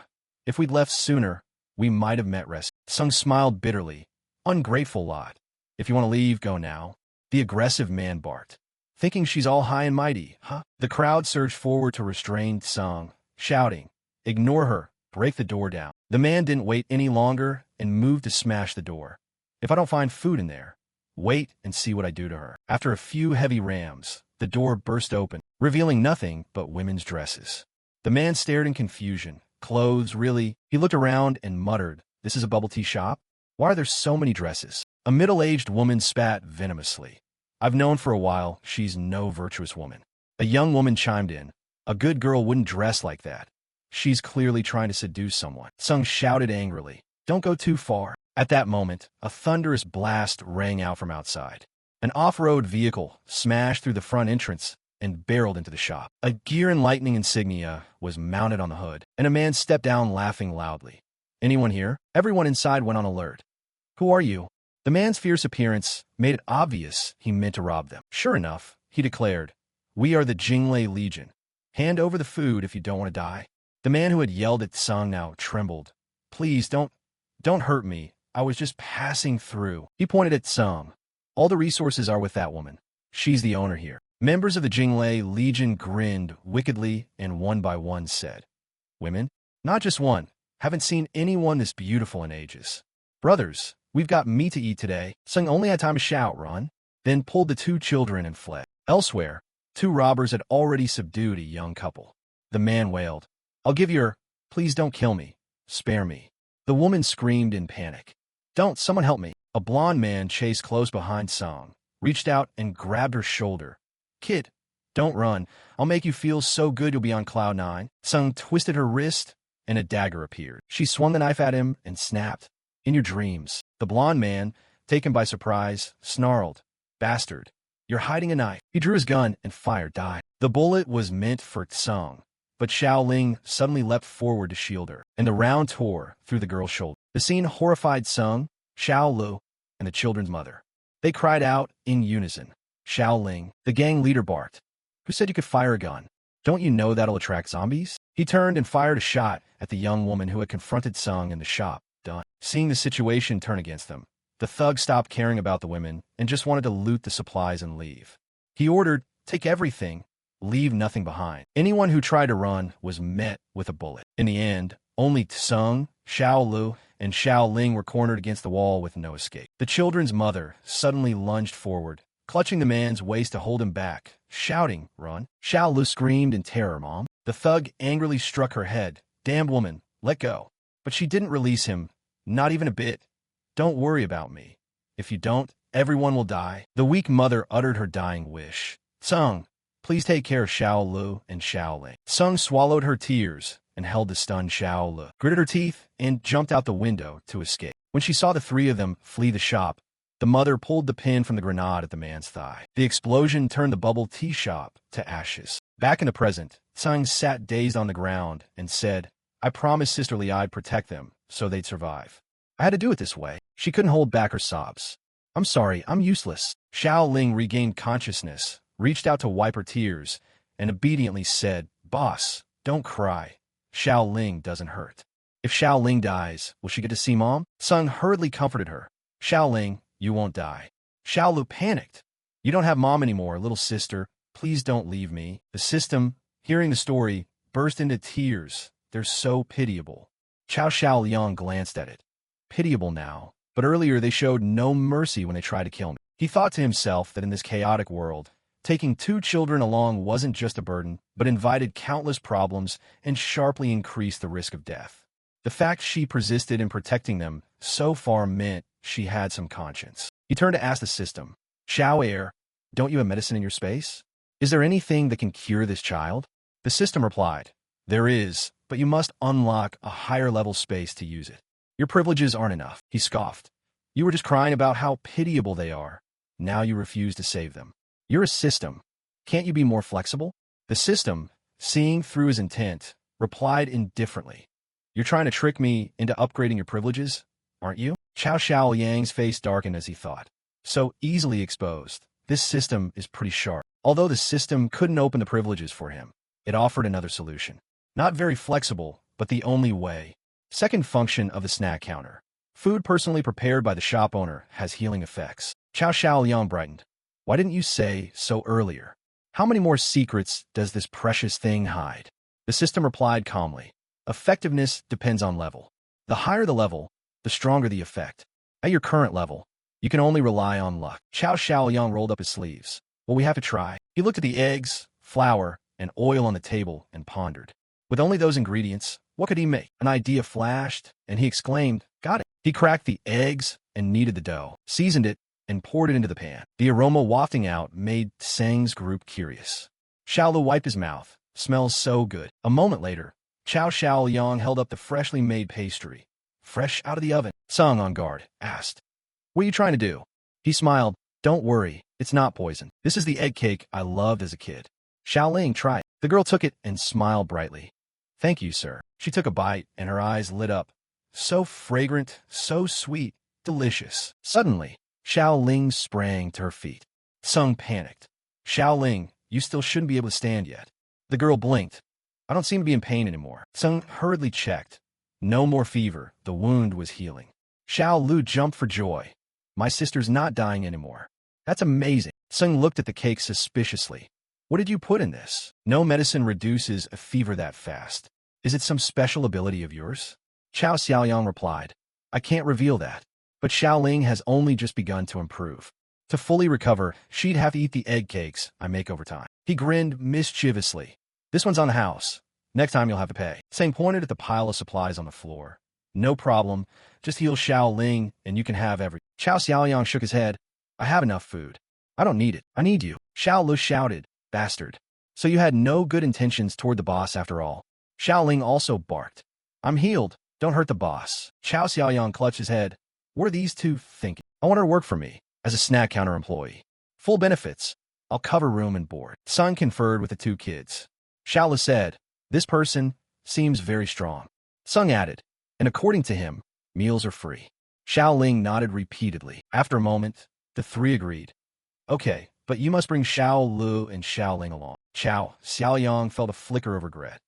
if we'd left sooner, we might have met rest. Sung smiled bitterly. Ungrateful lot. If you want to leave, go now. The aggressive man barked. Thinking she's all high and mighty, huh? The crowd surged forward to restrain Sung, shouting, ignore her, break the door down. The man didn't wait any longer and moved to smash the door. If I don't find food in there, wait and see what I do to her. After a few heavy rams, The door burst open, revealing nothing but women's dresses. The man stared in confusion. Clothes, really? He looked around and muttered, "This is a bubble tea shop? Why are there so many dresses?" A middle-aged woman spat venomously. "I've known for a while she's no virtuous woman." A young woman chimed in. "A good girl wouldn't dress like that. She's clearly trying to seduce someone." Sung shouted angrily, "Don't go too far." At that moment, a thunderous blast rang out from outside. An off-road vehicle smashed through the front entrance and barreled into the shop. A gear and lightning insignia was mounted on the hood, and a man stepped down laughing loudly. "Anyone here?" Everyone inside went on alert. "Who are you?" The man's fierce appearance made it obvious he meant to rob them. "Sure enough," he declared, "we are the Jinglei Legion. Hand over the food if you don't want to die." The man who had yelled at Sung now trembled. "Please, don't hurt me. I was just passing through." He pointed at Sung. "All the resources are with that woman. She's the owner here." Members of the Jinglei Legion grinned wickedly and one by one said, "Women? Not just one. Haven't seen anyone this beautiful in ages. Brothers, we've got meat to eat today." Sung only had time to shout, "Run," then pulled the two children and fled. Elsewhere, two robbers had already subdued a young couple. The man wailed, "I'll give your, please don't kill me. Spare me." The woman screamed in panic. "Don't, someone help me." A blond man chased close behind Song, reached out and grabbed her shoulder. "Kid, don't run. I'll make you feel so good you'll be on cloud nine." Sung twisted her wrist, and a dagger appeared. She swung the knife at him and snapped, "In your dreams." The blond man, taken by surprise, snarled, "Bastard, you're hiding a knife." He drew his gun and fired, died. The bullet was meant for Sung, but Xiao Ling suddenly leapt forward to shield her, and the round tore through the girl's shoulder. The scene horrified Sung, Xiao Lu, and the children's mother. They cried out in unison. Xiao Ling, the gang leader, barked, "Who said you could fire a gun? Don't you know that'll attract zombies?" He turned and fired a shot at the young woman who had confronted Sung in the shop. Done. Seeing the situation turn against them, the thug stopped caring about the women and just wanted to loot the supplies and leave. He ordered, "Take everything, leave nothing behind." Anyone who tried to run was met with a bullet. In the end, only Sung, Xiao Lu, and Xiao Ling were cornered against the wall with no escape. The children's mother suddenly lunged forward, clutching the man's waist to hold him back, shouting, "Run." Xiao Lu screamed in terror, "Mom." The thug angrily struck her head. "Damned woman, let go." But she didn't release him, not even a bit. "Don't worry about me. If you don't, everyone will die." The weak mother uttered her dying wish. "Sung, please take care of Xiao Lu and Xiao Ling." Sung swallowed her tears and held the stunned Xiao Lu, gritted her teeth, and jumped out the window to escape. When she saw the three of them flee the shop, the mother pulled the pin from the grenade at the man's thigh. The explosion turned the bubble tea shop to ashes. Back in the present, Sung sat dazed on the ground and said, "I promised Sisterly I'd protect them so they'd survive. I had to do it this way." She couldn't hold back her sobs. "I'm sorry, I'm useless." Xiao Ling regained consciousness, reached out to wipe her tears, and obediently said, "Boss, don't cry. Xiao Ling doesn't hurt." "If Xiao Ling dies, will she get to see Mom?" Sung hurriedly comforted her. "Xiao Ling, you won't die." Xiao Lu panicked. "You don't have Mom anymore, little sister. Please don't leave me." The system, hearing the story, burst into tears. "They're so pitiable." Chao Xiaoliang glanced at it. "Pitiable now, but earlier they showed no mercy when they tried to kill me." He thought to himself that in this chaotic world, taking two children along wasn't just a burden, but invited countless problems and sharply increased the risk of death. The fact she persisted in protecting them so far meant she had some conscience. He turned to ask the system, "Xiao Air, don't you have medicine in your space? Is there anything that can cure this child?" The system replied, "There is, but you must unlock a higher level space to use it. Your privileges aren't enough." He scoffed. "You were just crying about how pitiable they are. Now you refuse to save them. You're a system. Can't you be more flexible?" The system, seeing through his intent, replied indifferently, "You're trying to trick me into upgrading your privileges, aren't you?" Chao Xiaoliang's face darkened as he thought. So easily exposed, this system is pretty sharp. Although the system couldn't open the privileges for him, it offered another solution. Not very flexible, but the only way. Second function of the snack counter. Food personally prepared by the shop owner has healing effects. Chao Xiaoliang brightened. "Why didn't you say so earlier? How many more secrets does this precious thing hide?" The system replied calmly. "Effectiveness depends on level. The higher the level, the stronger the effect. At your current level, you can only rely on luck." Chao Xiaoliang rolled up his sleeves. Well, we have to try. He looked at the eggs, flour, and oil on the table and pondered. With only those ingredients, what could he make? An idea flashed, and he exclaimed, "Got it." He cracked the eggs and kneaded the dough, seasoned it, and poured it into the pan. The aroma wafting out made Tseng's group curious. Xiaolu wiped his mouth. "Smells so good." A moment later, Chow Xiaoyang held up the freshly made pastry. "Fresh out of the oven?" Tseng, on guard, asked. "What are you trying to do?" He smiled. "Don't worry, it's not poison. This is the egg cake I loved as a kid." Xiaoling tried. The girl took it and smiled brightly. "Thank you, sir." She took a bite, and her eyes lit up. So fragrant, so sweet, delicious. Suddenly, Xiaoling sprang to her feet. Tseng panicked. "Xiaoling, you still shouldn't be able to stand yet." The girl blinked. "I don't seem to be in pain anymore." Tseng hurriedly checked. No more fever. The wound was healing. Xiao Lu jumped for joy. "My sister's not dying anymore." "That's amazing." Tseng looked at the cake suspiciously. "What did you put in this?" "No medicine reduces a fever that fast." "Is it some special ability of yours?" Chow Xiaoyang replied. "I can't reveal that." But Xiaoling has only just begun to improve. To fully recover, she'd have to eat the egg cakes I make over time. He grinned mischievously. "This one's on the house. Next time you'll have to pay." Tseng pointed at the pile of supplies on the floor. "No problem. Just heal Xiaoling and you can have every—" Chow Xiaoyang shook his head. "I have enough food. I don't need it. I need you." Xiao Lu shouted. "Bastard. So you had no good intentions toward the boss after all." Xiaoling also barked. "I'm healed. Don't hurt the boss." Chow Xiaoyang clutched his head. "What are these two thinking? I want her to work for me, as a snack counter employee. Full benefits. I'll cover room and board." Sun conferred with the two kids. Xiaolu said, "This person seems very strong." Sung added, "And according to him, meals are free." Xiaoling nodded repeatedly. After a moment, the three agreed. "Okay, but you must bring Xiao Lu and Xiaoling along." Chow Xiaoyang felt a flicker of regret.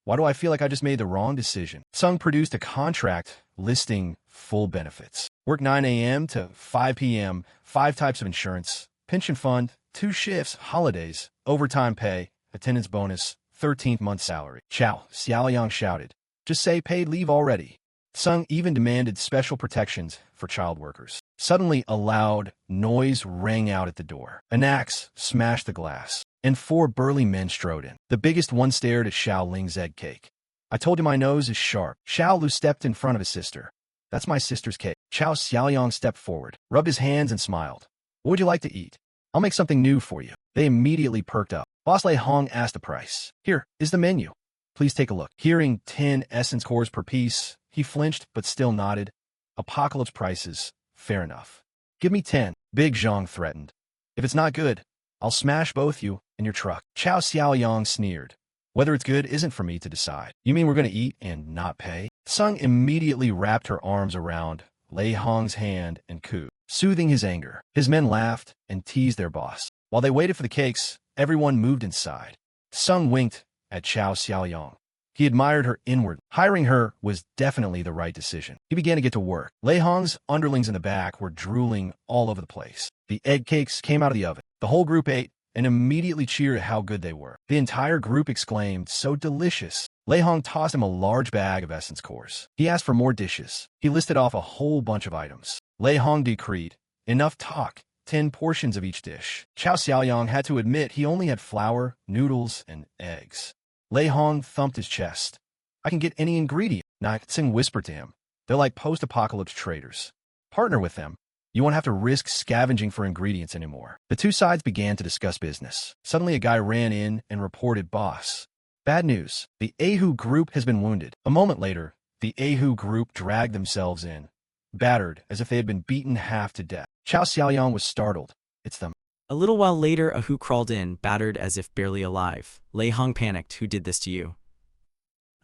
"Why do I feel like I just made the wrong decision?" Sung produced a contract listing full benefits. Work 9 a.m. to 5 p.m., 5 types of insurance, pension fund, 2 shifts, holidays, overtime pay, attendance bonus, 13th month salary. Chow Xiaoyang shouted, "Just say paid leave already." Sung even demanded special protections for child workers. Suddenly, a loud noise rang out at the door. An axe smashed the glass, and 4 burly men strode in. The biggest one stared at Xiaoling's egg cake. "I told you my nose is sharp." Xiao Lu stepped in front of his sister. "That's my sister's cake." Chow Xiaoyang stepped forward, rubbed his hands, and smiled. "What would you like to eat? I'll make something new for you." They immediately perked up. Boss Lei Hong asked the price. "Here is the menu. Please take a look." Hearing 10 essence cores per piece, he flinched but still nodded. Apocalypse prices, fair enough. "Give me 10, Big Zhang threatened. "If it's not good, I'll smash both you and your truck." Chow Xiaoyang sneered. "Whether it's good isn't for me to decide." "You mean we're going to eat and not pay?" Sung immediately wrapped her arms around Lei Hong's hand and cooed, soothing his anger. His men laughed and teased their boss. While they waited for the cakes, everyone moved inside. Sung winked at Chow Xiaoyang. He admired her inwardly. Hiring her was definitely the right decision. He began to get to work. Lei Hong's underlings in the back were drooling all over the place. The egg cakes came out of the oven. The whole group ate and immediately cheered at how good they were. The entire group exclaimed, "So delicious." Lei Hong tossed him a large bag of essence cores. He asked for more dishes. He listed off a whole bunch of items. Lei Hong decreed, "Enough talk. 10 portions of each dish." Chow Xiaoyang had to admit he only had flour, noodles, and eggs. Lei Hong thumped his chest. "I can get any ingredient." Tsing whispered to him. "They're like post-apocalypse traders. Partner with them. You won't have to risk scavenging for ingredients anymore." The two sides began to discuss business. Suddenly a guy ran in and reported, "Boss, bad news. The Ahu group has been wounded." A moment later, the Ahu group dragged themselves in, battered as if they had been beaten half to death. Chow Xiaoyang was startled. "It's them." A little while later, Ahu crawled in, battered as if barely alive. Lei Hong panicked. "Who did this to you?"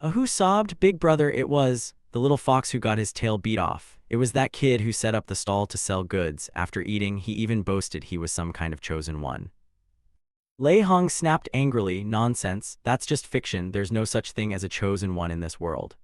Ahu sobbed. "Big brother, it was the little fox who got his tail beat off. It was that kid who set up the stall to sell goods. After eating, he even boasted he was some kind of chosen one." Lei Hong snapped angrily. "Nonsense. That's just fiction. There's no such thing as a chosen one in this world."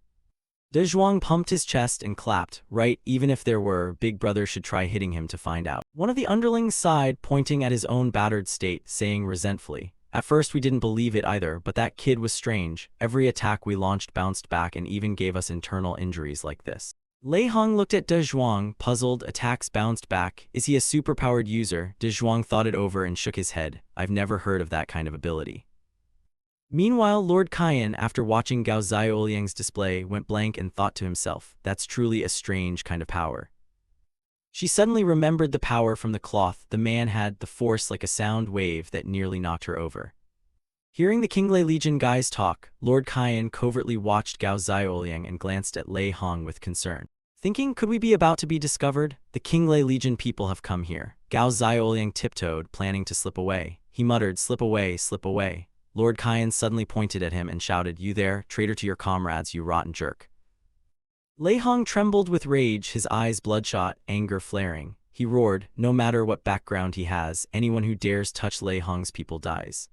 De Zhuang pumped his chest and clapped. "Right, even if there were, Big Brother should try hitting him to find out." One of the underlings sighed, pointing at his own battered state, saying resentfully, "At first we didn't believe it either, but that kid was strange. Every attack we launched bounced back and even gave us internal injuries like this." Lei Hong looked at De Zhuang, puzzled. Attacks bounced back. Is he a superpowered user? De Zhuang thought it over and shook his head. I've never heard of that kind of ability. Meanwhile, Lord Kaiyan, after watching Gao Xiaoliang's display, went blank and thought to himself, that's truly a strange kind of power. She suddenly remembered the power from the cloth. The man had the force like a sound wave that nearly knocked her over. Hearing the Qinglei Legion guys talk, Lord Kaiyan covertly watched Gao Xiaoliang and glanced at Lei Hong with concern. Thinking, could we be about to be discovered? The Qinglei Legion people have come here. Gao Xiaoliang tiptoed, planning to slip away. He muttered, slip away, slip away. Lord Kaiyan suddenly pointed at him and shouted, you there, traitor to your comrades, you rotten jerk. Lei Hong trembled with rage, his eyes bloodshot, anger flaring. He roared, no matter what background he has, anyone who dares touch Lei Hong's people dies.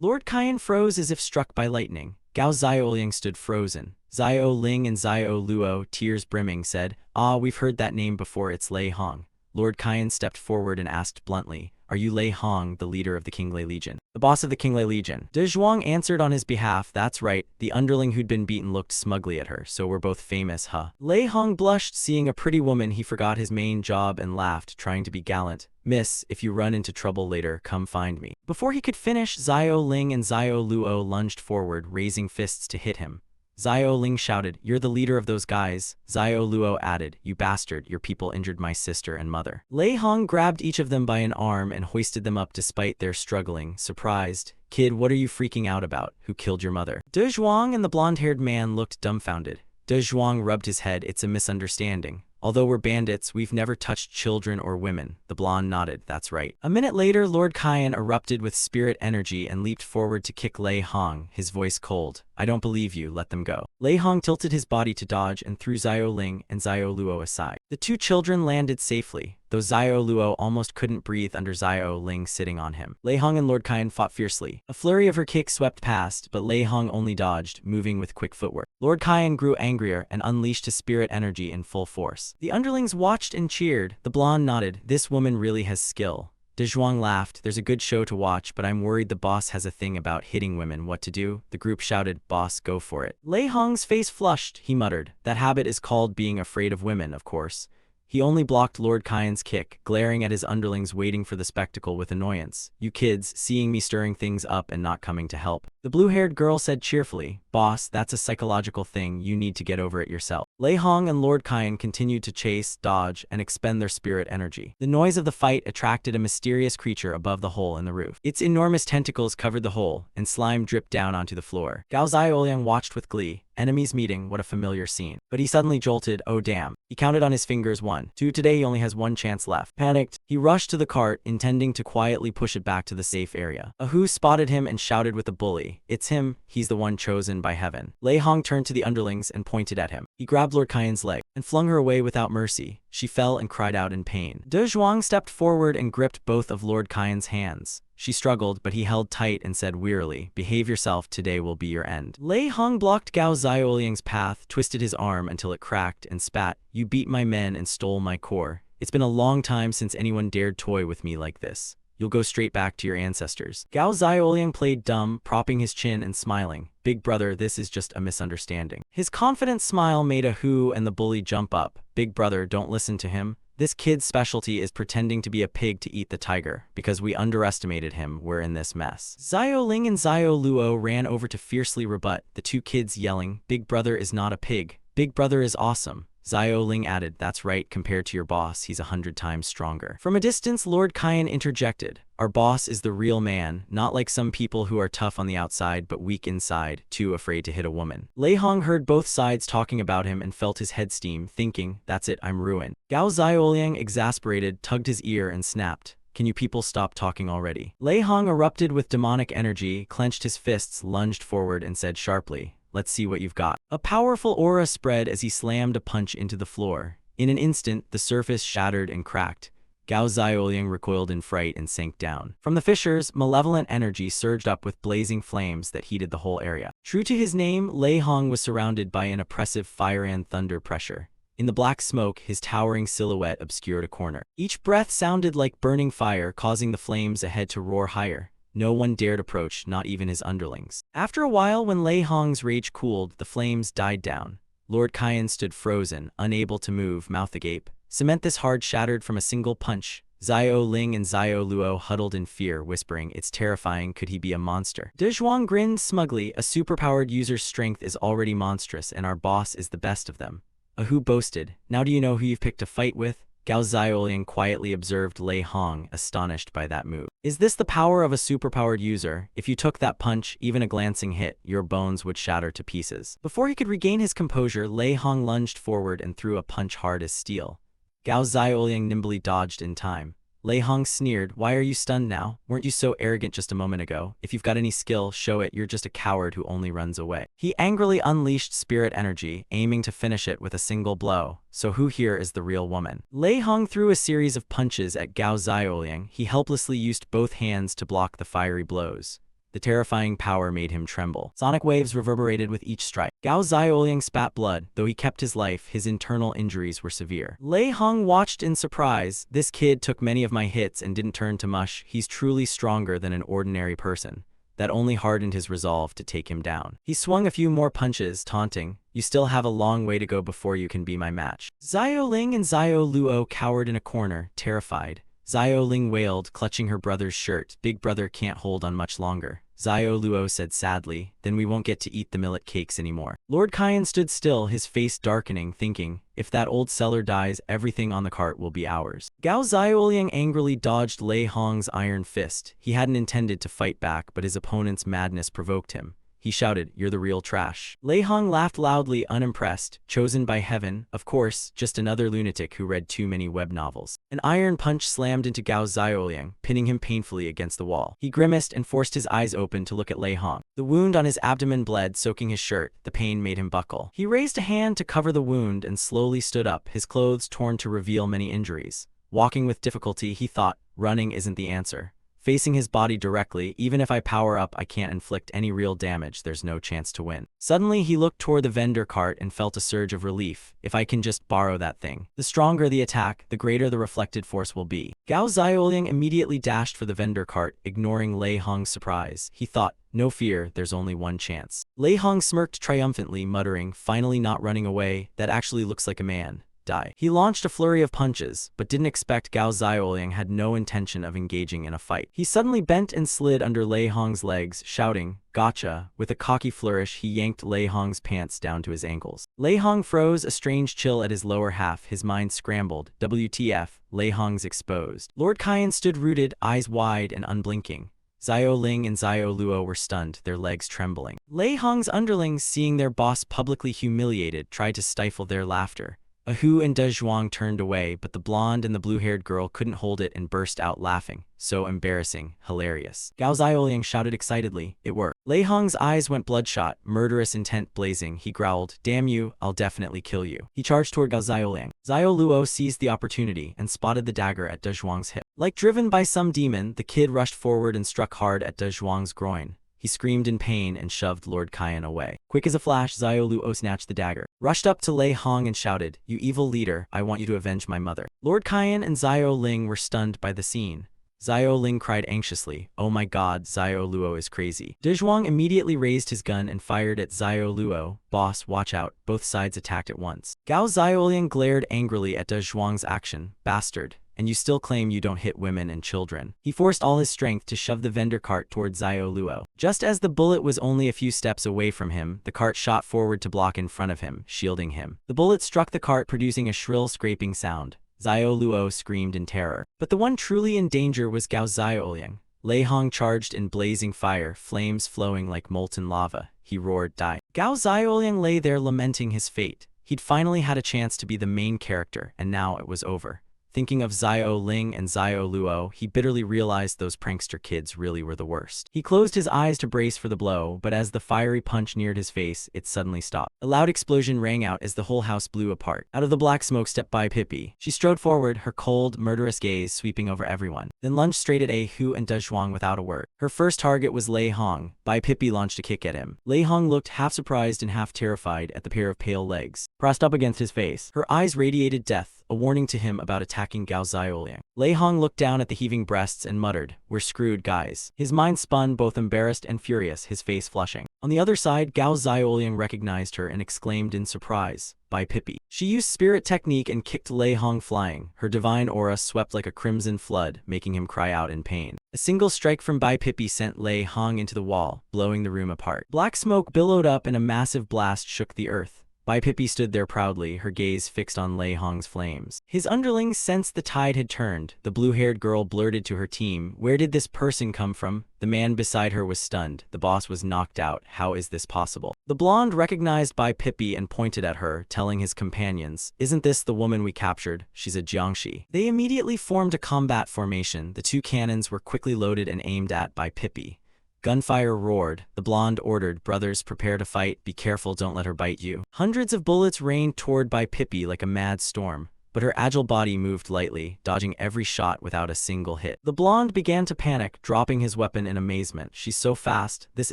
Lord Kaiyan froze as if struck by lightning. Gao Xiaoliang stood frozen. Xiao Ling and Xiao Luo, tears brimming, said, we've heard that name before, it's Lei Hong. Lord Kaiyan stepped forward and asked bluntly, are you Lei Hong, the leader of the Qinglei Legion? The boss of the Qinglei Legion. De Zhuang answered on his behalf, that's right. The underling who'd been beaten looked smugly at her, so we're both famous, huh? Lei Hong blushed, seeing a pretty woman. He forgot his main job and laughed, trying to be gallant. Miss, if you run into trouble later, come find me. Before he could finish, Xiao Ling and Xiao Luo lunged forward, raising fists to hit him. Xiao Ling shouted, you're the leader of those guys. Xiao Luo added, you bastard, your people injured my sister and mother. Lei Hong grabbed each of them by an arm and hoisted them up despite their struggling, surprised. Kid, what are you freaking out about? Who killed your mother? De Zhuang and the blonde-haired man looked dumbfounded. De Zhuang rubbed his head, it's a misunderstanding. Although we're bandits, we've never touched children or women. The blonde nodded, that's right. A minute later, Lord Kaiyan erupted with spirit energy and leaped forward to kick Lei Hong, his voice cold. I don't believe you, let them go. Lei Hong tilted his body to dodge and threw Xiao Ling and Xiao Luo aside. The two children landed safely, though Xiao Luo almost couldn't breathe under Xiao Ling sitting on him. Lei Hong and Lord Kaiyan fought fiercely. A flurry of her kicks swept past, but Lei Hong only dodged, moving with quick footwork. Lord Kaiyan grew angrier and unleashed his spirit energy in full force. The underlings watched and cheered. The blonde nodded, this woman really has skill. De Zhuang laughed, there's a good show to watch, but I'm worried the boss has a thing about hitting women. What to do? The group shouted, boss, go for it. Lei Hong's face flushed, he muttered, that habit is called being afraid of women, of course. He only blocked Lord Kaiyan's kick, glaring at his underlings waiting for the spectacle with annoyance. You kids, seeing me stirring things up and not coming to help. The blue-haired girl said cheerfully, boss, that's a psychological thing, you need to get over it yourself. Lei Hong and Lord Kaiyan continued to chase, dodge, and expend their spirit energy. The noise of the fight attracted a mysterious creature above the hole in the roof. Its enormous tentacles covered the hole, and slime dripped down onto the floor. Gao Xiaoliang watched with glee. Enemies meeting, what a familiar scene. But he suddenly jolted, oh damn. He counted on his fingers, 1, 2, today he only has one chance left. Panicked, he rushed to the cart, intending to quietly push it back to the safe area. Ahu spotted him and shouted with a bully, it's him, he's the one chosen by heaven. Lei Hong turned to the underlings and pointed at him. He grabbed Lord Kaiyan's leg and flung her away without mercy. She fell and cried out in pain. De Zhuang stepped forward and gripped both of Lord Kaiyan's hands. She struggled, but he held tight and said wearily, behave yourself, today will be your end. Lei Hong blocked Gao Xiaoliang's path, twisted his arm until it cracked, and spat, you beat my men and stole my core. It's been a long time since anyone dared toy with me like this. You'll go straight back to your ancestors. Gao Xiaoliang played dumb, propping his chin and smiling. Big brother, this is just a misunderstanding. His confident smile made Ahu and the bully jump up. Big brother, don't listen to him. This kid's specialty is pretending to be a pig to eat the tiger. Because we underestimated him, we're in this mess. Xiao Ling and Xiao Luo ran over to fiercely rebut, the two kids yelling, Big brother is not a pig. Big brother is awesome. Xiao Ling added, that's right, compared to your boss, he's 100 times stronger. From a distance, Lord Kaiyan interjected, our boss is the real man, not like some people who are tough on the outside but weak inside, too afraid to hit a woman. Lei Hong heard both sides talking about him and felt his head steam, thinking, that's it, I'm ruined. Gao Xiaoliang, exasperated, tugged his ear and snapped, can you people stop talking already? Lei Hong erupted with demonic energy, clenched his fists, lunged forward and said sharply, let's see what you've got. A powerful aura spread as he slammed a punch into the floor. In an instant, the surface shattered and cracked. Gao Xiaoliang recoiled in fright and sank down. From the fissures, malevolent energy surged up with blazing flames that heated the whole area. True to his name, Lei Hong was surrounded by an oppressive fire and thunder pressure. In the black smoke, his towering silhouette obscured a corner. Each breath sounded like burning fire, causing the flames ahead to roar higher. No one dared approach, not even his underlings. After a while, when Lei Hong's rage cooled, the flames died down. Lord Kyan stood frozen, unable to move, mouth agape. Cement this hard shattered from a single punch. Xiao Ling and Xiao Luo huddled in fear, whispering, "It's terrifying, could he be a monster?" De Zhuang grinned smugly, "A superpowered user's strength is already monstrous, and our boss is the best of them." Ahu boasted, "Now do you know who you've picked to fight with?" Gao Xiaoliang quietly observed Lei Hong, astonished by that move. "Is this the power of a superpowered user? If you took that punch, even a glancing hit, your bones would shatter to pieces." Before he could regain his composure, Lei Hong lunged forward and threw a punch hard as steel. Gao Xiaoliang nimbly dodged in time. Lei Hong sneered, "Why are you stunned now? Weren't you so arrogant just a moment ago? If you've got any skill, show it. You're just a coward who only runs away." He angrily unleashed spirit energy, aiming to finish it with a single blow. "So who here is the real woman?" Lei Hong threw a series of punches at Gao Xiaoliang. He helplessly used both hands to block the fiery blows. The terrifying power made him tremble. Sonic waves reverberated with each strike. Gao Xiaoliang spat blood. Though he kept his life, his internal injuries were severe. Lei Hong watched in surprise. "This kid took many of my hits and didn't turn to mush. He's truly stronger than an ordinary person." That only hardened his resolve to take him down. He swung a few more punches, taunting, "You still have a long way to go before you can be my match." Xiao Ling and Xiao Luo cowered in a corner, terrified. Xiao Ling wailed, clutching her brother's shirt. "Big brother can't hold on much longer." Xiao Luo said sadly, "Then we won't get to eat the millet cakes anymore." Lord Kyan stood still, his face darkening, thinking, "If that old seller dies, everything on the cart will be ours." Gao Xiaoliang angrily dodged Lei Hong's iron fist. He hadn't intended to fight back, but his opponent's madness provoked him. He shouted, "You're the real trash." Lei Hong laughed loudly, unimpressed. "Chosen by heaven, of course, just another lunatic who read too many web novels." An iron punch slammed into Gao Xiaoliang, pinning him painfully against the wall. He grimaced and forced his eyes open to look at Lei Hong. The wound on his abdomen bled, soaking his shirt. The pain made him buckle. He raised a hand to cover the wound and slowly stood up, his clothes torn to reveal many injuries. Walking with difficulty, he thought, running isn't the answer. Facing his body directly, even if I power up, I can't inflict any real damage, there's no chance to win. Suddenly, he looked toward the vendor cart and felt a surge of relief. If I can just borrow that thing. The stronger the attack, the greater the reflected force will be. Gao Xiaoliang immediately dashed for the vendor cart, ignoring Lei Hong's surprise. He thought, "No fear, there's only one chance." Lei Hong smirked triumphantly, muttering, "Finally not running away, that actually looks like a man." Die. He launched a flurry of punches, but didn't expect Gao Xiaoliang had no intention of engaging in a fight. He suddenly bent and slid under Lei Hong's legs, shouting, "Gotcha." With a cocky flourish, he yanked Lei Hong's pants down to his ankles. Lei Hong froze, a strange chill at his lower half, his mind scrambled. WTF, Lei Hong's exposed. Lord Kyan stood rooted, eyes wide and unblinking. Xiao Ling and Xiao Luo were stunned, their legs trembling. Lei Hong's underlings, seeing their boss publicly humiliated, tried to stifle their laughter. Ahu and De Zhuang turned away, but the blonde and the blue-haired girl couldn't hold it and burst out laughing. So embarrassing, hilarious. Gao Xiaoliang shouted excitedly, "It worked." Lei Hong's eyes went bloodshot, murderous intent blazing. He growled, "Damn you, I'll definitely kill you." He charged toward Gao Xiaoliang. Xiao Luo seized the opportunity and spotted the dagger at De Zhuang's hip. Like driven by some demon, the kid rushed forward and struck hard at De Zhuang's groin. He screamed in pain and shoved Lord Kyan away. Quick as a flash, Xiao Luo snatched the dagger, rushed up to Lei Hong and shouted, "You evil leader, I want you to avenge my mother." Lord Kyan and Xiao Ling were stunned by the scene. Xiao Ling cried anxiously, "Oh my god, Xiao Luo is crazy." De Zhuang immediately raised his gun and fired at Xiao Luo. "Boss, watch out." Both sides attacked at once. Gao Xiaoliang glared angrily at De Zhuang's action. "Bastard. And you still claim you don't hit women and children." He forced all his strength to shove the vendor cart toward Xiao Luo. Just as the bullet was only a few steps away from him, the cart shot forward to block in front of him, shielding him. The bullet struck the cart, producing a shrill scraping sound. Xiao Luo screamed in terror. But the one truly in danger was Gao Xiaoliang. Lei Hong charged in blazing fire, flames flowing like molten lava. He roared, "Die." Gao Xiaoliang lay there lamenting his fate. He'd finally had a chance to be the main character, and now it was over. Thinking of Xiao Ling and Xiao Luo, he bitterly realized those prankster kids really were the worst. He closed his eyes to brace for the blow, but as the fiery punch neared his face, it suddenly stopped. A loud explosion rang out as the whole house blew apart. Out of the black smoke stepped Bai Pippi. She strode forward, her cold, murderous gaze sweeping over everyone, then lunged straight at Ahu and De Zhuang without a word. Her first target was Lei Hong. Bai Pippi launched a kick at him. Lei Hong looked half surprised and half terrified at the pair of pale legs crossed up against his face. Her eyes radiated death, a warning to him about attacking Gao Xiaoliang. Lei Hong looked down at the heaving breasts and muttered, "We're screwed, guys." His mind spun, both embarrassed and furious, his face flushing. On the other side, Gao Xiaoliang recognized her and exclaimed in surprise, "By Pippi." She used spirit technique and kicked Lei Hong flying. Her divine aura swept like a crimson flood, making him cry out in pain. A single strike from Bai Pippi sent Lei Hong into the wall, blowing the room apart. Black smoke billowed up and a massive blast shook the earth. Bai Pippi stood there proudly, her gaze fixed on Lei Hong's flames. His underlings sensed the tide had turned. The blue-haired girl blurted to her team, "Where did this person come from?" The man beside her was stunned. The boss was knocked out. How is this possible? The blonde recognized Bai Pippi and pointed at her, telling his companions, "Isn't this the woman we captured? She's a Jiangshi." They immediately formed a combat formation. The two cannons were quickly loaded and aimed at Bai Pippi. Gunfire roared. The blonde ordered, "Brothers, prepare to fight. Be careful, don't let her bite you." Hundreds of bullets rained toward Bai Pippi like a mad storm, but her agile body moved lightly, dodging every shot without a single hit. The blonde began to panic, dropping his weapon in amazement. "She's so fast. This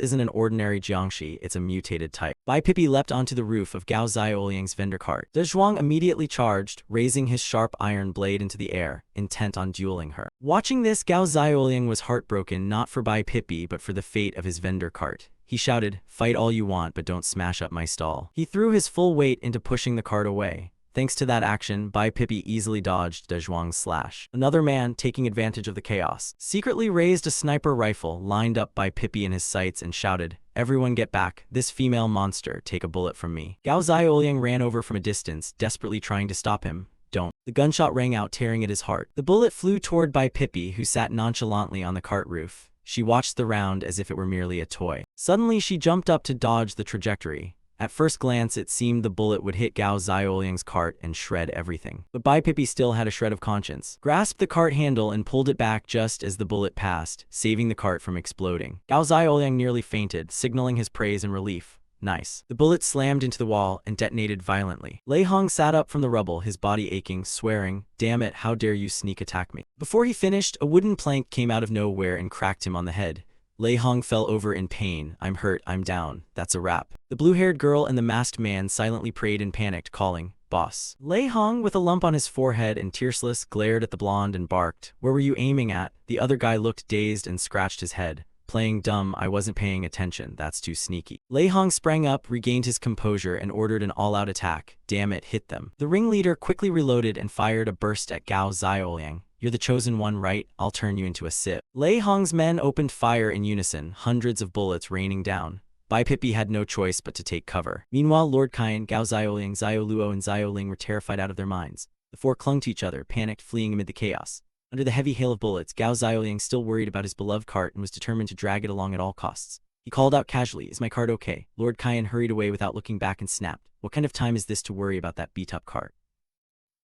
isn't an ordinary Jiangshi, it's a mutated type." Bai Pippi leapt onto the roof of Gao Xiaoliang's vendor cart. De Zhuang immediately charged, raising his sharp iron blade into the air, intent on dueling her. Watching this, Gao Xiaoliang was heartbroken, not for Bai Pippi but for the fate of his vendor cart. He shouted, "Fight all you want, but don't smash up my stall." He threw his full weight into pushing the cart away. Thanks to that action, Bai Pippi easily dodged De Zhuang's slash. Another man, taking advantage of the chaos, secretly raised a sniper rifle, lined up Bai Pippi in his sights and shouted, "Everyone get back. This female monster, take a bullet from me." Gao Xiaoliang ran over from a distance, desperately trying to stop him. "Don't." The gunshot rang out, tearing at his heart. The bullet flew toward Bai Pippi, who sat nonchalantly on the cart roof. She watched the round as if it were merely a toy. Suddenly, she jumped up to dodge the trajectory. At first glance, it seemed the bullet would hit Gao Xiaoliang's cart and shred everything. But Bai Pippi still had a shred of conscience. Grasped the cart handle and pulled it back just as the bullet passed, saving the cart from exploding. Gao Xiaoliang nearly fainted, signaling his praise and relief. "Nice." The bullet slammed into the wall and detonated violently. Lei Hong sat up from the rubble, his body aching, swearing, "Damn it, how dare you sneak attack me." Before he finished, a wooden plank came out of nowhere and cracked him on the head. Lei Hong fell over in pain. "I'm hurt, I'm down. That's a wrap." The blue-haired girl and the masked man silently prayed and panicked, calling, "Boss." Lei Hong, with a lump on his forehead and tearless, glared at the blonde and barked, "Where were you aiming at?" The other guy looked dazed and scratched his head. "Playing dumb, I wasn't paying attention, that's too sneaky." Lei Hong sprang up, regained his composure, and ordered an all-out attack. "Damn it, hit them." The ringleader quickly reloaded and fired a burst at Gao Xiaoliang. "You're the chosen one, right? I'll turn you into a sip." Lei Hong's men opened fire in unison, hundreds of bullets raining down. Bai Pippi had no choice but to take cover. Meanwhile, Lord Qian, Gao Xiaoliang, Xiao Luo, and Xiao Ling were terrified out of their minds. The four clung to each other, panicked, fleeing amid the chaos. Under the heavy hail of bullets, Gao Xiaoliang still worried about his beloved cart and was determined to drag it along at all costs. He called out casually, "Is my cart okay?" Lord Qian hurried away without looking back and snapped, "What kind of time is this to worry about that beat-up cart?"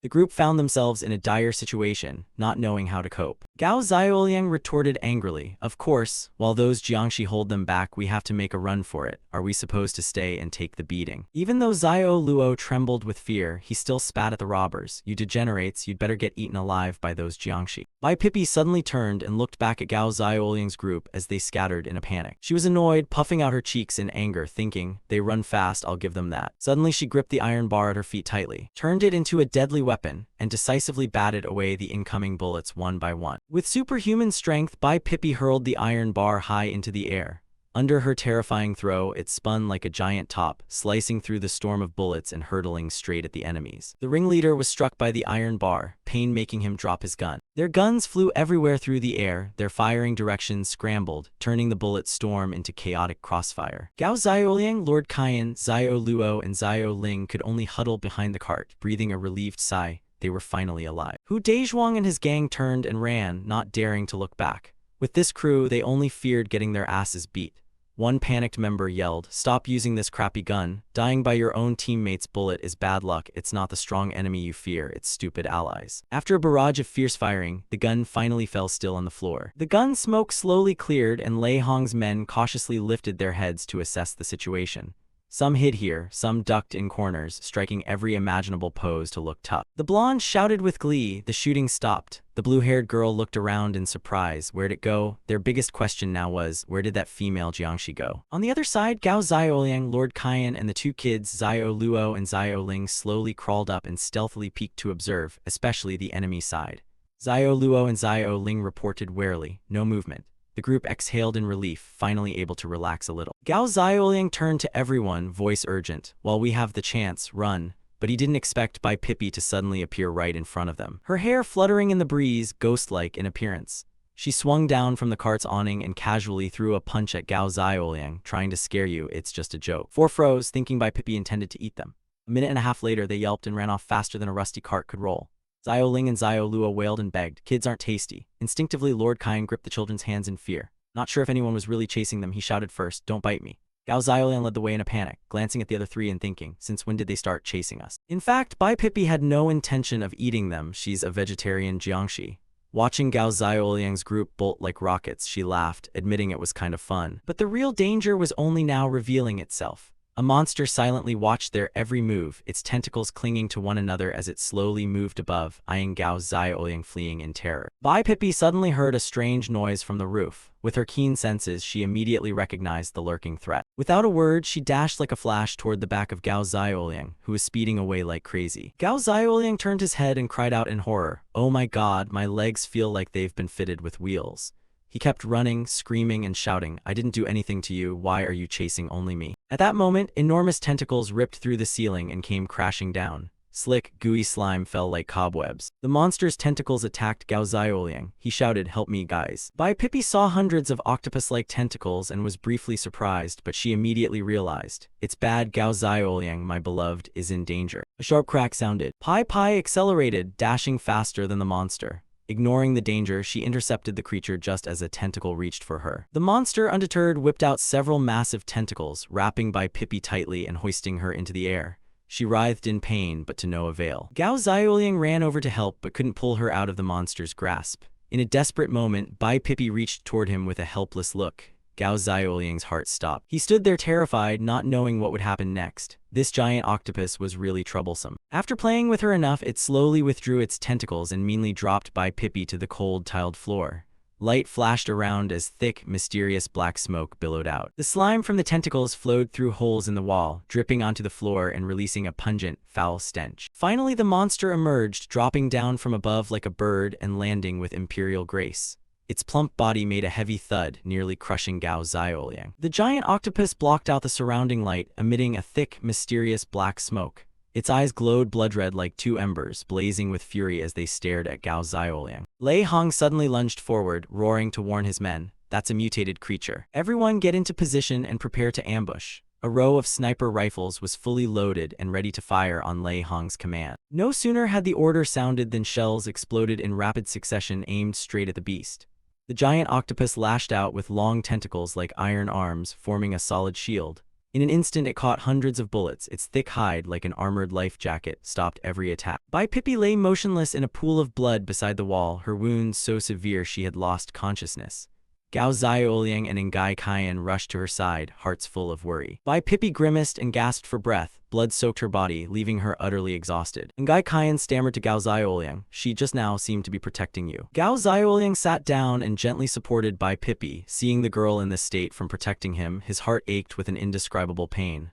The group found themselves in a dire situation, not knowing how to cope. Gao Xiaoliang retorted angrily, "Of course, while those Jiangshi hold them back, we have to make a run for it. Are we supposed to stay and take the beating?" Even though Xiao Luo trembled with fear, he still spat at the robbers. "You degenerates, you'd better get eaten alive by those Jiangshi." Bai Pippi suddenly turned and looked back at Gao Xiaoliang's group as they scattered in a panic. She was annoyed, puffing out her cheeks in anger, thinking, "They run fast, I'll give them that." Suddenly she gripped the iron bar at her feet tightly, turned it into a deadly weapon, and decisively batted away the incoming bullets one by one. With superhuman strength, Bai Pippi hurled the iron bar high into the air. Under her terrifying throw, it spun like a giant top, slicing through the storm of bullets and hurtling straight at the enemies. The ringleader was struck by the iron bar, pain making him drop his gun. Their guns flew everywhere through the air, their firing directions scrambled, turning the bullet storm into chaotic crossfire. Gao Xiaoliang, Lord Qian, Xiao Luo, and Xiao Ling could only huddle behind the cart, breathing a relieved sigh. They were finally alive. Hu Dezhuang and his gang turned and ran, not daring to look back. With this crew, they only feared getting their asses beat. One panicked member yelled, "Stop using this crappy gun. Dying by your own teammate's bullet is bad luck. It's not the strong enemy you fear, it's stupid allies." After a barrage of fierce firing, the gun finally fell still on the floor. The gun smoke slowly cleared and Lei Hong's men cautiously lifted their heads to assess the situation. Some hid here, some ducked in corners, striking every imaginable pose to look tough. The blonde shouted with glee, the shooting stopped. The blue-haired girl looked around in surprise. Where'd it go? Their biggest question now was, where did that female Jiangshi go? On the other side, Gao Xiaoliang, Lord Kaiyan, and the two kids, Xiao Luo and Xiao Ling, slowly crawled up and stealthily peeked to observe, especially the enemy side. Xiao Luo and Xiao Ling reported warily, no movement. The group exhaled in relief, finally able to relax a little. Gao Xiaoliang turned to everyone, voice urgent. While we have the chance, run. But he didn't expect Bai Pippi to suddenly appear right in front of them. Her hair fluttering in the breeze, ghost-like in appearance. She swung down from the cart's awning and casually threw a punch at Gao Xiaoliang, trying to scare you. It's just a joke. Four froze, thinking Bai Pippi intended to eat them. A minute and a half later, they yelped and ran off faster than a rusty cart could roll. Xiao Ling and Xiao Luo wailed and begged. Kids aren't tasty. Instinctively, Lord Kaiyan gripped the children's hands in fear. Not sure if anyone was really chasing them, he shouted first, "Don't bite me." Gao Xiaoliang led the way in a panic, glancing at the other three and thinking, since when did they start chasing us? In fact, Bai Pippi had no intention of eating them. She's a vegetarian Jiangshi. Watching Gao Xiaoliang's group bolt like rockets, she laughed, admitting it was kind of fun. But the real danger was only now revealing itself. A monster silently watched their every move, its tentacles clinging to one another as it slowly moved above, eyeing Gao Xiaoliang fleeing in terror. Bai Pippi suddenly heard a strange noise from the roof. With her keen senses, she immediately recognized the lurking threat. Without a word, she dashed like a flash toward the back of Gao Xiaoliang, who was speeding away like crazy. Gao Xiaoliang turned his head and cried out in horror, "Oh my god, my legs feel like they've been fitted with wheels." He kept running, screaming, and shouting, "I didn't do anything to you, why are you chasing only me?" At that moment, enormous tentacles ripped through the ceiling and came crashing down. Slick, gooey slime fell like cobwebs. The monster's tentacles attacked Gao Xiaoliang. He shouted, "Help me, guys." Bai Pippi saw hundreds of octopus-like tentacles and was briefly surprised, but she immediately realized, "It's bad, Gao Xiaoliang, my beloved, is in danger." A sharp crack sounded. Pai accelerated, dashing faster than the monster. Ignoring the danger, she intercepted the creature just as a tentacle reached for her. The monster, undeterred, whipped out several massive tentacles, wrapping Bai Pippi tightly and hoisting her into the air. She writhed in pain, but to no avail. Gao Xiaoliang ran over to help, but couldn't pull her out of the monster's grasp. In a desperate moment, Bai Pippi reached toward him with a helpless look. Gao Xiaoliang's heart stopped. He stood there terrified, not knowing what would happen next. This giant octopus was really troublesome. After playing with her enough, it slowly withdrew its tentacles and meanly dropped Bai Pippi to the cold, tiled floor. Light flashed around as thick, mysterious black smoke billowed out. The slime from the tentacles flowed through holes in the wall, dripping onto the floor and releasing a pungent, foul stench. Finally, the monster emerged, dropping down from above like a bird and landing with imperial grace. Its plump body made a heavy thud, nearly crushing Gao Xiaoliang. The giant octopus blocked out the surrounding light, emitting a thick, mysterious black smoke. Its eyes glowed blood-red like two embers, blazing with fury as they stared at Gao Xiaoliang. Lei Hong suddenly lunged forward, roaring to warn his men, "That's a mutated creature. Everyone get into position and prepare to ambush." A row of sniper rifles was fully loaded and ready to fire on Lei Hong's command. No sooner had the order sounded than shells exploded in rapid succession aimed straight at the beast. The giant octopus lashed out with long tentacles like iron arms, forming a solid shield. In an instant, it caught hundreds of bullets. Its thick hide, like an armored life jacket, stopped every attack. Bai Pippi lay motionless in a pool of blood beside the wall, her wounds so severe she had lost consciousness. Gao Xiaoliang and Ngai Kaiyan rushed to her side, hearts full of worry. Bai Pippi grimaced and gasped for breath. Blood soaked her body, leaving her utterly exhausted. Ngai Kaiyan stammered to Gao Xiaoliang, "She just now seemed to be protecting you." Gao Xiaoliang sat down and gently supported Bai Pippi. Seeing the girl in this state from protecting him, his heart ached with an indescribable pain.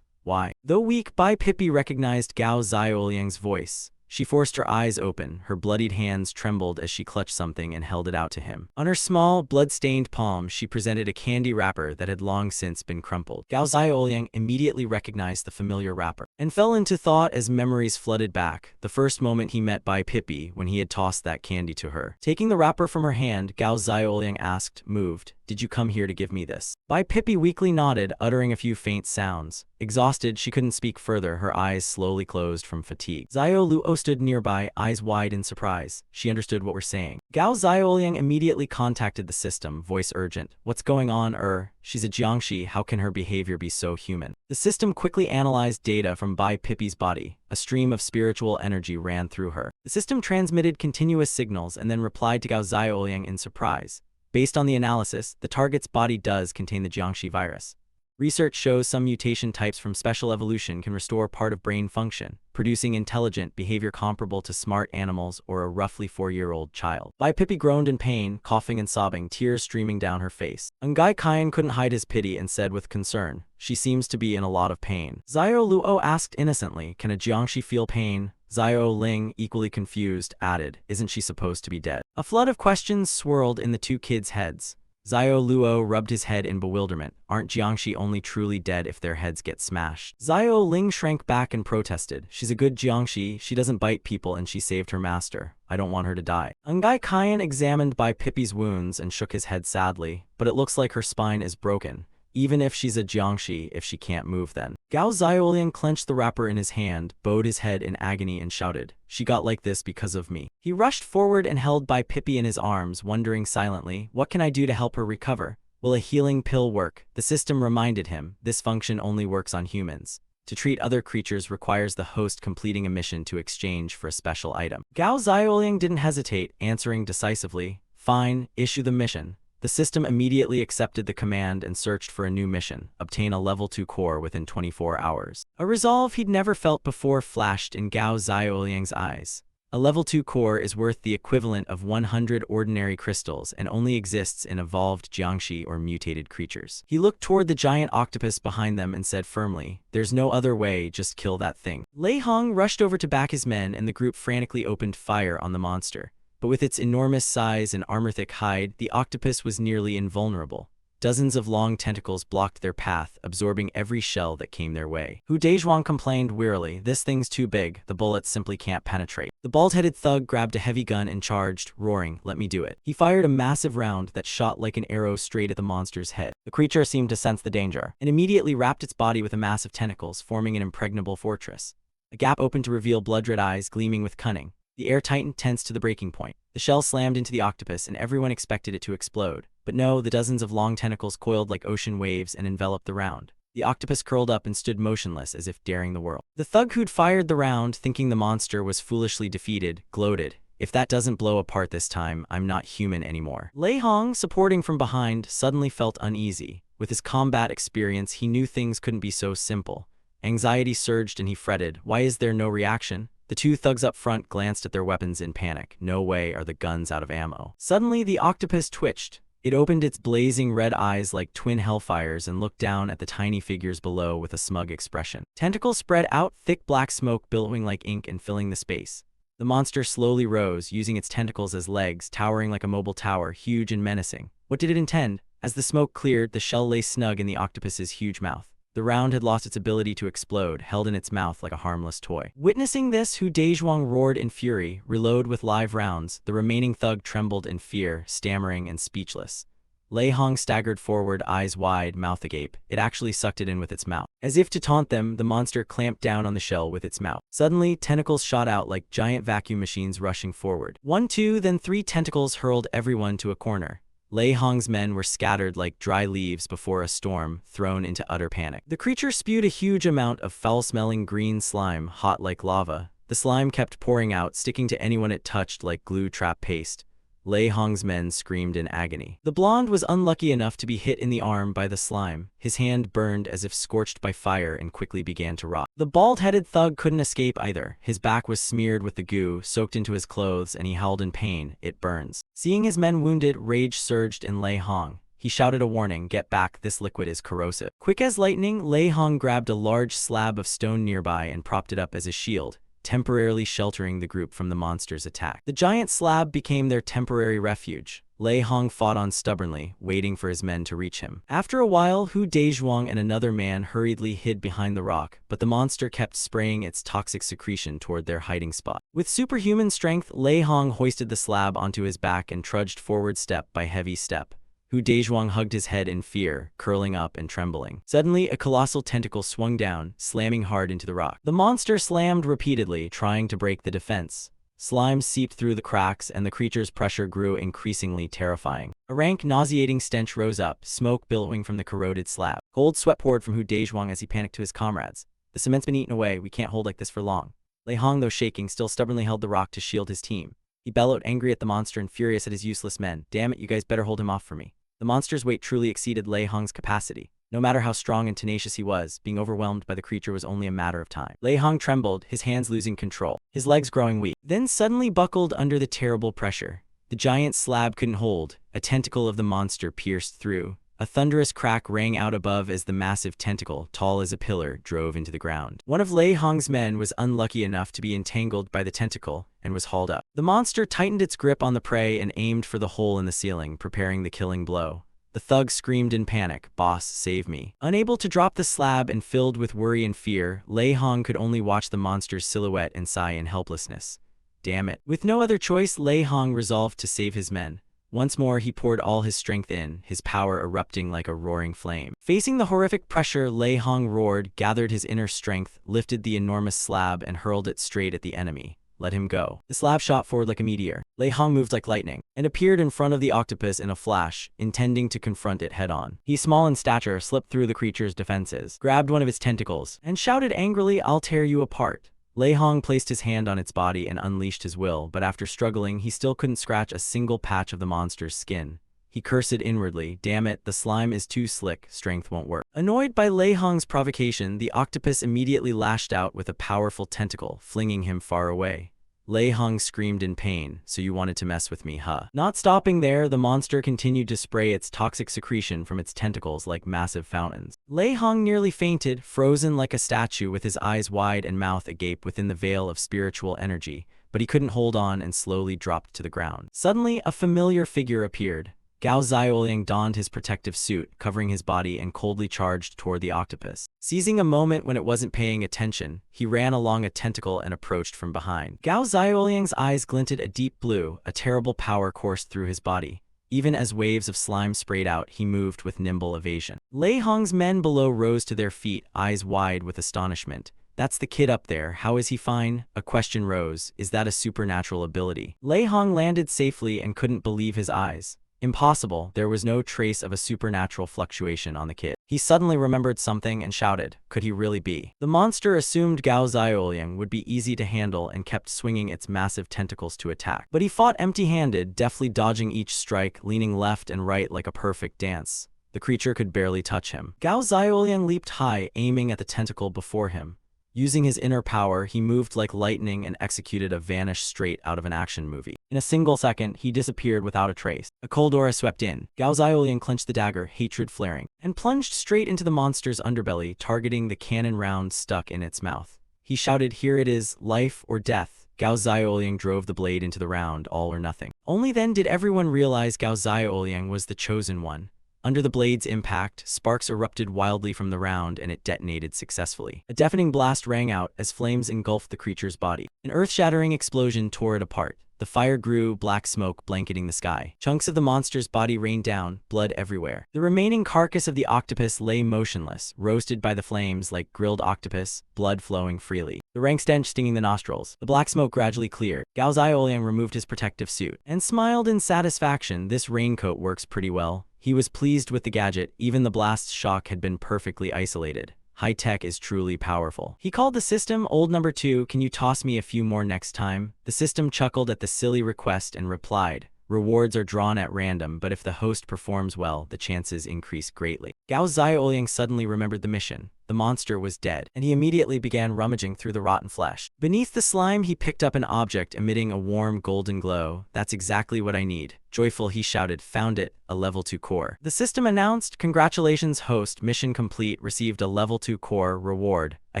Why? Though weak, Bai Pippi recognized Gao Xiaoliang's voice. She forced her eyes open, her bloodied hands trembled as she clutched something and held it out to him. On her small, blood-stained palm, she presented a candy wrapper that had long since been crumpled. Gao Xiaoliang immediately recognized the familiar wrapper, and fell into thought as memories flooded back, the first moment he met Bai Pippi when he had tossed that candy to her. Taking the wrapper from her hand, Gao Xiaoliang asked, moved, "Did you come here to give me this?" Bai Pippi weakly nodded, uttering a few faint sounds. Exhausted, she couldn't speak further, her eyes slowly closed from fatigue. Xiao Luo stood nearby, eyes wide in surprise. She understood what we're saying. Gao Xiaoliang immediately contacted the system, voice urgent. "What's going on, She's a Jiangshi, how can her behavior be so human?" The system quickly analyzed data from Bai Pippi's body. A stream of spiritual energy ran through her. The system transmitted continuous signals and then replied to Gao Xiaoliang in surprise. Based on the analysis, the target's body does contain the Jiangshi virus. Research shows some mutation types from special evolution can restore part of brain function, producing intelligent behavior comparable to smart animals or a roughly 4-year-old child. Bai Pippi groaned in pain, coughing and sobbing, tears streaming down her face. Ngai Qian couldn't hide his pity and said with concern, "She seems to be in a lot of pain." Xiao Luo asked innocently, "Can a Jiangshi feel pain?" Xiao Ling, equally confused, added, "Isn't she supposed to be dead?" A flood of questions swirled in the two kids' heads. Xiao Luo rubbed his head in bewilderment. Aren't Jiangshi only truly dead if their heads get smashed? Xiao Ling shrank back and protested. "She's a good Jiangshi, she doesn't bite people and she saved her master. I don't want her to die." Ngai Qian examined Bai Pippi's wounds and shook his head sadly, "But it looks like her spine is broken. Even if she's a Jiangshi, if she can't move then." Gao Xiaolian clenched the wrapper in his hand, bowed his head in agony and shouted, "She got like this because of me." He rushed forward and held Bai Pippi in his arms, wondering silently, "What can I do to help her recover? Will a healing pill work?" The system reminded him, this function only works on humans. To treat other creatures requires the host completing a mission to exchange for a special item. Gao Xiaolian didn't hesitate, answering decisively, "Fine, issue the mission." The system immediately accepted the command and searched for a new mission, obtain a level 2 core within 24 hours. A resolve he'd never felt before flashed in Gao Xiaoliang's eyes. A level 2 core is worth the equivalent of 100 ordinary crystals and only exists in evolved Jiangshi or mutated creatures. He looked toward the giant octopus behind them and said firmly, "There's no other way, just kill that thing." Lei Hong rushed over to back his men and the group frantically opened fire on the monster. But with its enormous size and armor-thick hide, the octopus was nearly invulnerable. Dozens of long tentacles blocked their path, absorbing every shell that came their way. Hu Dezhuang complained wearily, "This thing's too big, the bullets simply can't penetrate." The bald-headed thug grabbed a heavy gun and charged, roaring, "Let me do it." He fired a massive round that shot like an arrow straight at the monster's head. The creature seemed to sense the danger, and immediately wrapped its body with a mass of tentacles, forming an impregnable fortress. A gap opened to reveal blood-red eyes gleaming with cunning. The air tightened tense to the breaking point. The shell slammed into the octopus and everyone expected it to explode. But no, the dozens of long tentacles coiled like ocean waves and enveloped the round. The octopus curled up and stood motionless as if daring the world. The thug who'd fired the round, thinking the monster was foolishly defeated, gloated, "If that doesn't blow apart this time, I'm not human anymore." Lei Hong, supporting from behind, suddenly felt uneasy. With his combat experience, he knew things couldn't be so simple. Anxiety surged and he fretted, "Why is there no reaction?" The two thugs up front glanced at their weapons in panic. No way are the guns out of ammo. Suddenly, the octopus twitched. It opened its blazing red eyes like twin hellfires and looked down at the tiny figures below with a smug expression. Tentacles spread out, thick black smoke billowing like ink and filling the space. The monster slowly rose, using its tentacles as legs, towering like a mobile tower, huge and menacing. What did it intend? As the smoke cleared, the shell lay snug in the octopus's huge mouth. The round had lost its ability to explode, held in its mouth like a harmless toy. Witnessing this, Hu Dezhuang roared in fury, "Reload with live rounds." The remaining thug trembled in fear, stammering and speechless. Lei Hong staggered forward, eyes wide, mouth agape. It actually sucked it in with its mouth. As if to taunt them, the monster clamped down on the shell with its mouth. Suddenly, tentacles shot out like giant vacuum machines rushing forward. 1, 2, then 3 tentacles hurled everyone to a corner. Lei Hong's men were scattered like dry leaves before a storm, thrown into utter panic. The creature spewed a huge amount of foul-smelling green slime, hot like lava. The slime kept pouring out, sticking to anyone it touched like glue-trap paste. Lei Hong's men screamed in agony. The blonde was unlucky enough to be hit in the arm by the slime. His hand burned as if scorched by fire and quickly began to rot. The bald-headed thug couldn't escape either. His back was smeared with the goo, soaked into his clothes, and he howled in pain. "It burns." Seeing his men wounded, rage surged in Lei Hong. He shouted a warning, "Get back, this liquid is corrosive." Quick as lightning, Lei Hong grabbed a large slab of stone nearby and propped it up as a shield, temporarily sheltering the group from the monster's attack. The giant slab became their temporary refuge. Lei Hong fought on stubbornly, waiting for his men to reach him. After a while, Hu Dezhuang and another man hurriedly hid behind the rock, but the monster kept spraying its toxic secretion toward their hiding spot. With superhuman strength, Lei Hong hoisted the slab onto his back and trudged forward step by heavy step. Hu Dezhuang hugged his head in fear, curling up and trembling. Suddenly, a colossal tentacle swung down, slamming hard into the rock. The monster slammed repeatedly, trying to break the defense. Slime seeped through the cracks, and the creature's pressure grew increasingly terrifying. A rank, nauseating stench rose up, smoke billowing from the corroded slab. Cold sweat poured from Hu Dezhuang as he panicked to his comrades. "The cement's been eaten away, we can't hold like this for long." Lei Hong, though shaking, still stubbornly held the rock to shield his team. He bellowed, angry at the monster and furious at his useless men. "Damn it, you guys better hold him off for me." The monster's weight truly exceeded Lei Hong's capacity. No matter how strong and tenacious he was, being overwhelmed by the creature was only a matter of time. Lei Hong trembled, his hands losing control, his legs growing weak, then suddenly buckled under the terrible pressure. The giant slab couldn't hold. A tentacle of the monster pierced through. A thunderous crack rang out above as the massive tentacle, tall as a pillar, drove into the ground. One of Lei Hong's men was unlucky enough to be entangled by the tentacle and was hauled up. The monster tightened its grip on the prey and aimed for the hole in the ceiling, preparing the killing blow. The thug screamed in panic, "Boss, save me." Unable to drop the slab and filled with worry and fear, Lei Hong could only watch the monster's silhouette and sigh in helplessness. Damn it. With no other choice, Lei Hong resolved to save his men. Once more he poured all his strength in, his power erupting like a roaring flame. Facing the horrific pressure, Lei Hong roared, gathered his inner strength, lifted the enormous slab and hurled it straight at the enemy. Let him go. The slab shot forward like a meteor. Lei Hong moved like lightning and appeared in front of the octopus in a flash, intending to confront it head-on. He, small in stature, slipped through the creature's defenses, grabbed one of its tentacles, and shouted angrily, "I'll tear you apart." Lei Hong placed his hand on its body and unleashed his will, but after struggling, he still couldn't scratch a single patch of the monster's skin. He cursed inwardly, "Damn it, the slime is too slick, strength won't work." Annoyed by Lei Hong's provocation, the octopus immediately lashed out with a powerful tentacle, flinging him far away. Lei Hong screamed in pain, "So you wanted to mess with me, huh?" Not stopping there, the monster continued to spray its toxic secretion from its tentacles like massive fountains. Lei Hong nearly fainted, frozen like a statue with his eyes wide and mouth agape within the veil of spiritual energy, but he couldn't hold on and slowly dropped to the ground. Suddenly, a familiar figure appeared. Gao Xiaoliang donned his protective suit, covering his body, and coldly charged toward the octopus. Seizing a moment when it wasn't paying attention, he ran along a tentacle and approached from behind. Gao Xiaoliang's eyes glinted a deep blue, a terrible power coursed through his body. Even as waves of slime sprayed out, he moved with nimble evasion. Lei Hong's men below rose to their feet, eyes wide with astonishment. "That's the kid up there. How is he fine?" A question rose. "Is that a supernatural ability?" Lei Hong landed safely and couldn't believe his eyes. Impossible. There was no trace of a supernatural fluctuation on the kid. He suddenly remembered something and shouted, "Could he really be?" The monster assumed Gao Xiaoliang would be easy to handle and kept swinging its massive tentacles to attack. But he fought empty-handed, deftly dodging each strike, leaning left and right like a perfect dance. The creature could barely touch him. Gao Xiaoliang leaped high, aiming at the tentacle before him. Using his inner power, he moved like lightning and executed a vanish straight out of an action movie. In a single second, he disappeared without a trace. A cold aura swept in. Gao Xiaoliang clenched the dagger, hatred flaring, and plunged straight into the monster's underbelly, targeting the cannon round stuck in its mouth. He shouted, "Here it is, life or death." Gao Xiaoliang drove the blade into the round, all or nothing. Only then did everyone realize Gao Xiaoliang was the chosen one. Under the blade's impact, sparks erupted wildly from the round and it detonated successfully. A deafening blast rang out as flames engulfed the creature's body. An earth-shattering explosion tore it apart. The fire grew, black smoke blanketing the sky. Chunks of the monster's body rained down, blood everywhere. The remaining carcass of the octopus lay motionless, roasted by the flames like grilled octopus, blood flowing freely. The rank stench stinging the nostrils. The black smoke gradually cleared. Gao Xiaoliang removed his protective suit and smiled in satisfaction. This raincoat works pretty well. He was pleased with the gadget. Even the blast's shock had been perfectly isolated. High-tech is truly powerful. He called the system, "Old number 2, can you toss me a few more next time?" The system chuckled at the silly request and replied, "Rewards are drawn at random, but if the host performs well, the chances increase greatly." Gao Xiaoliang suddenly remembered the mission. The monster was dead, and he immediately began rummaging through the rotten flesh. Beneath the slime, he picked up an object emitting a warm golden glow. "That's exactly what I need." Joyful, he shouted, "Found it, a level 2 core." The system announced, "Congratulations, host, mission complete, received a level 2 core reward, a